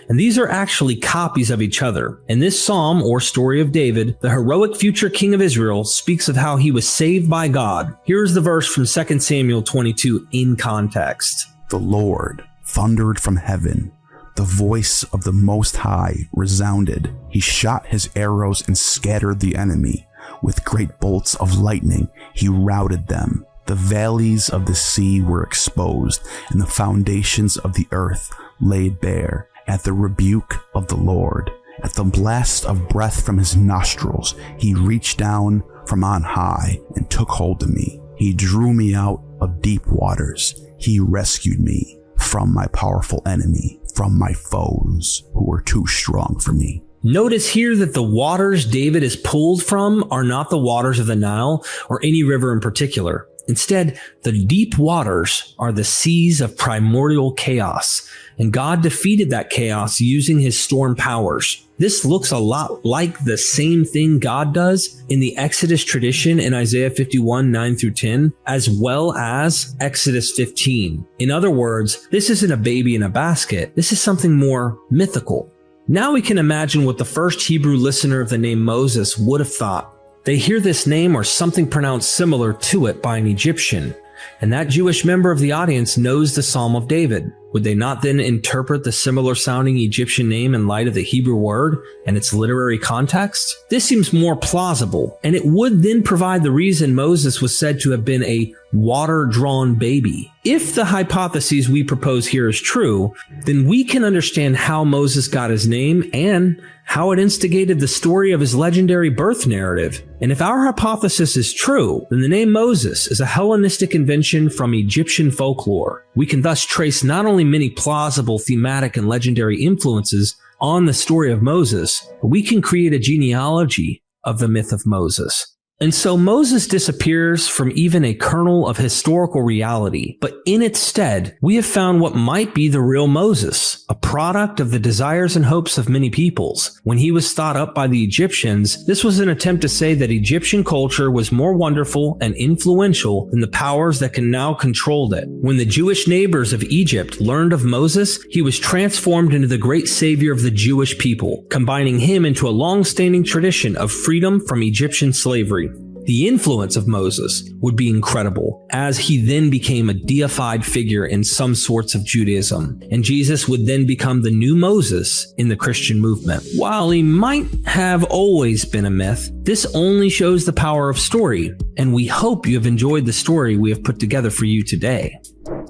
And these are actually copies of each other. In this psalm or story of David, the heroic future king of Israel speaks of how he was saved by God. Here's the verse from 2 Samuel 22 in context. The Lord thundered from heaven. The voice of the Most High resounded. He shot his arrows and scattered the enemy. With great bolts of lightning, he routed them. The valleys of the sea were exposed, and the foundations of the earth laid bare. At the rebuke of the Lord, at the blast of breath from his nostrils, he reached down from on high and took hold of me. He drew me out of deep waters. He rescued me from my powerful enemy, from my foes who were too strong for me. Notice here that the waters David is pulled from are not the waters of the Nile or any river in particular. Instead, the deep waters are the seas of primordial chaos, and God defeated that chaos using his storm powers. This looks a lot like the same thing God does in the Exodus tradition in Isaiah 51, 9 through 10, as well as Exodus 15. In other words, this isn't a baby in a basket. This is something more mythical. Now we can imagine what the first Hebrew listener of the name Moses would have thought. They hear this name or something pronounced similar to it by an Egyptian, and that Jewish member of the audience knows the Psalm of David. Would they not then interpret the similar sounding Egyptian name in light of the Hebrew word and its literary context? This seems more plausible, and it would then provide the reason Moses was said to have been a water-drawn baby. If the hypotheses we propose here is true, then we can understand how Moses got his name and how it instigated the story of his legendary birth narrative. And if our hypothesis is true, then the name Moses is a Hellenistic invention from Egyptian folklore. We can thus trace not only many plausible thematic and legendary influences on the story of Moses, but we can create a genealogy of the myth of Moses. And so Moses disappears from even a kernel of historical reality, but in its stead, we have found what might be the real Moses, a product of the desires and hopes of many peoples. When he was thought up by the Egyptians, this was an attempt to say that Egyptian culture was more wonderful and influential than the powers that can now control it. When the Jewish neighbors of Egypt learned of Moses, he was transformed into the great savior of the Jewish people, combining him into a long-standing tradition of freedom from Egyptian slavery. The influence of Moses would be incredible, as he then became a deified figure in some sorts of Judaism, and Jesus would then become the new Moses in the Christian movement. While he might have always been a myth, this only shows the power of story, and we hope you have enjoyed the story we have put together for you today.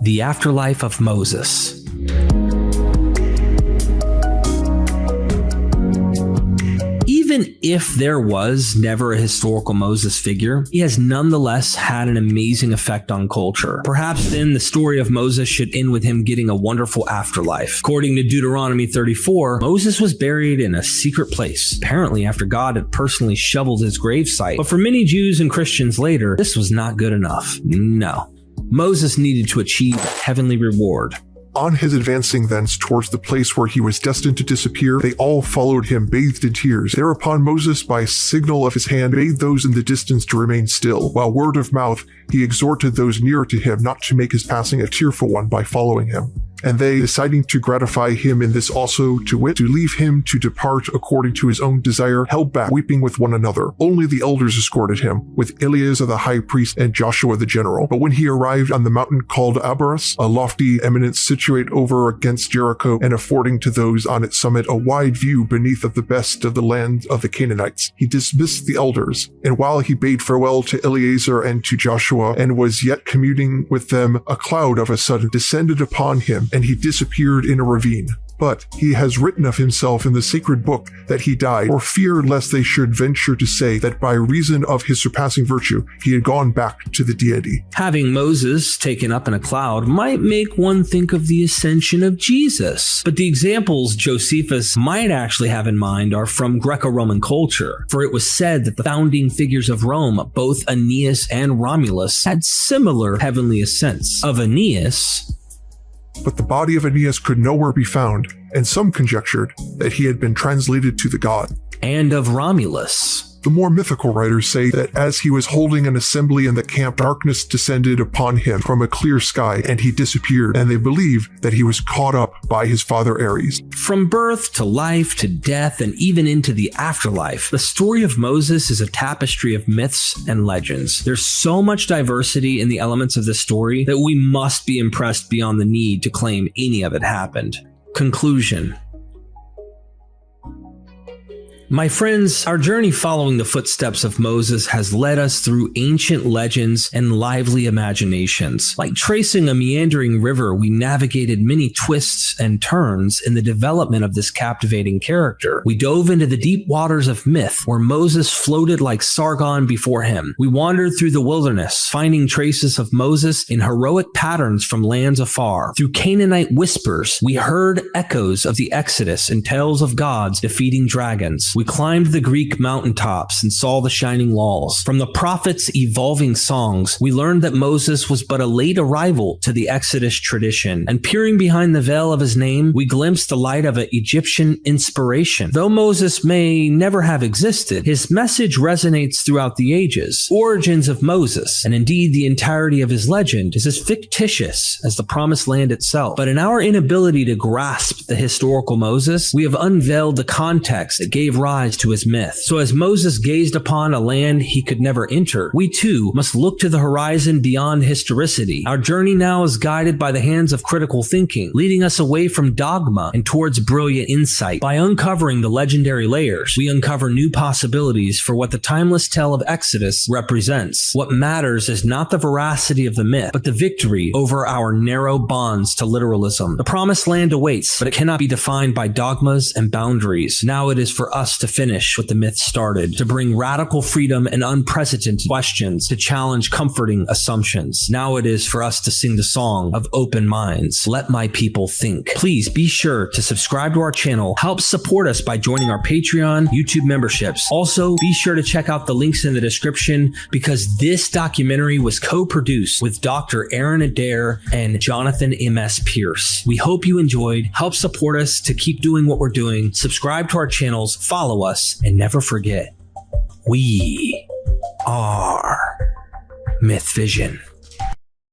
The Afterlife of Moses. Even if there was never a historical Moses figure, he has nonetheless had an amazing effect on culture. Perhaps then the story of Moses should end with him getting a wonderful afterlife. According to Deuteronomy 34, Moses was buried in a secret place, apparently after God had personally shoveled his gravesite. But for many Jews and Christians later, this was not good enough. No. Moses needed to achieve a heavenly reward. On his advancing thence towards the place where he was destined to disappear, they all followed him bathed in tears. Thereupon Moses, by signal of his hand, bade those in the distance to remain still, while word of mouth he exhorted those near to him not to make his passing a tearful one by following him. And they, deciding to gratify him in this also, to wit, to leave him to depart according to his own desire, held back, weeping with one another. Only the elders escorted him, with Eleazar the high priest and Joshua the general. But when he arrived on the mountain called Abaris, a lofty eminence situate over against Jericho, and affording to those on its summit a wide view beneath of the best of the land of the Canaanites, he dismissed the elders. And while he bade farewell to Eleazar and to Joshua, and was yet communing with them, a cloud of a sudden descended upon him, and he disappeared in a ravine. But he has written of himself in the sacred book that he died, for fear lest they should venture to say that by reason of his surpassing virtue he had gone back to the deity. Having Moses taken up in a cloud might make one think of the ascension of Jesus. But the examples Josephus might actually have in mind are from Greco-Roman culture, for it was said that the founding figures of Rome, both Aeneas and Romulus, had similar heavenly ascents. Of Aeneas, but the body of Aeneas could nowhere be found, and some conjectured that he had been translated to the god. And of Romulus. The more mythical writers say that as he was holding an assembly in the camp, darkness descended upon him from a clear sky, and he disappeared, and they believe that he was caught up by his father Ares. From birth to life to death and even into the afterlife, the story of Moses is a tapestry of myths and legends. There's so much diversity in the elements of this story that we must be impressed beyond the need to claim any of it happened. Conclusion. My friends, our journey following the footsteps of Moses has led us through ancient legends and lively imaginations. Like tracing a meandering river, we navigated many twists and turns in the development of this captivating character. We dove into the deep waters of myth, where Moses floated like Sargon before him. We wandered through the wilderness, finding traces of Moses in heroic patterns from lands afar. Through Canaanite whispers, we heard echoes of the Exodus and tales of gods defeating dragons. We climbed the Greek mountaintops and saw the shining walls. From the prophets' evolving songs, we learned that Moses was but a late arrival to the Exodus tradition. And peering behind the veil of his name, we glimpsed the light of an Egyptian inspiration. Though Moses may never have existed, his message resonates throughout the ages. Origins of Moses, and indeed the entirety of his legend, is as fictitious as the Promised Land itself. But in our inability to grasp the historical Moses, we have unveiled the context that gave rise to his myth. So as Moses gazed upon a land he could never enter, we too must look to the horizon beyond historicity. Our journey now is guided by the hands of critical thinking, leading us away from dogma and towards brilliant insight. By uncovering the legendary layers, we uncover new possibilities for what the timeless tale of Exodus represents. What matters is not the veracity of the myth, but the victory over our narrow bonds to literalism. The Promised Land awaits, but it cannot be defined by dogmas and boundaries. Now it is for us us to finish what the myth started, to bring radical freedom and unprecedented questions, to challenge comforting assumptions. Now it is for us to sing the song of open minds. Let my people think. Please be sure to subscribe to our channel. Help support us by joining our Patreon, YouTube memberships. Also, be sure to check out the links in the description because this documentary was co-produced with Dr. Aaron Adair and Jonathan M.S. Pierce. We hope you enjoyed. Help support us to keep doing what we're doing. Subscribe to our channels, follow us, and never forget, we are MythVision.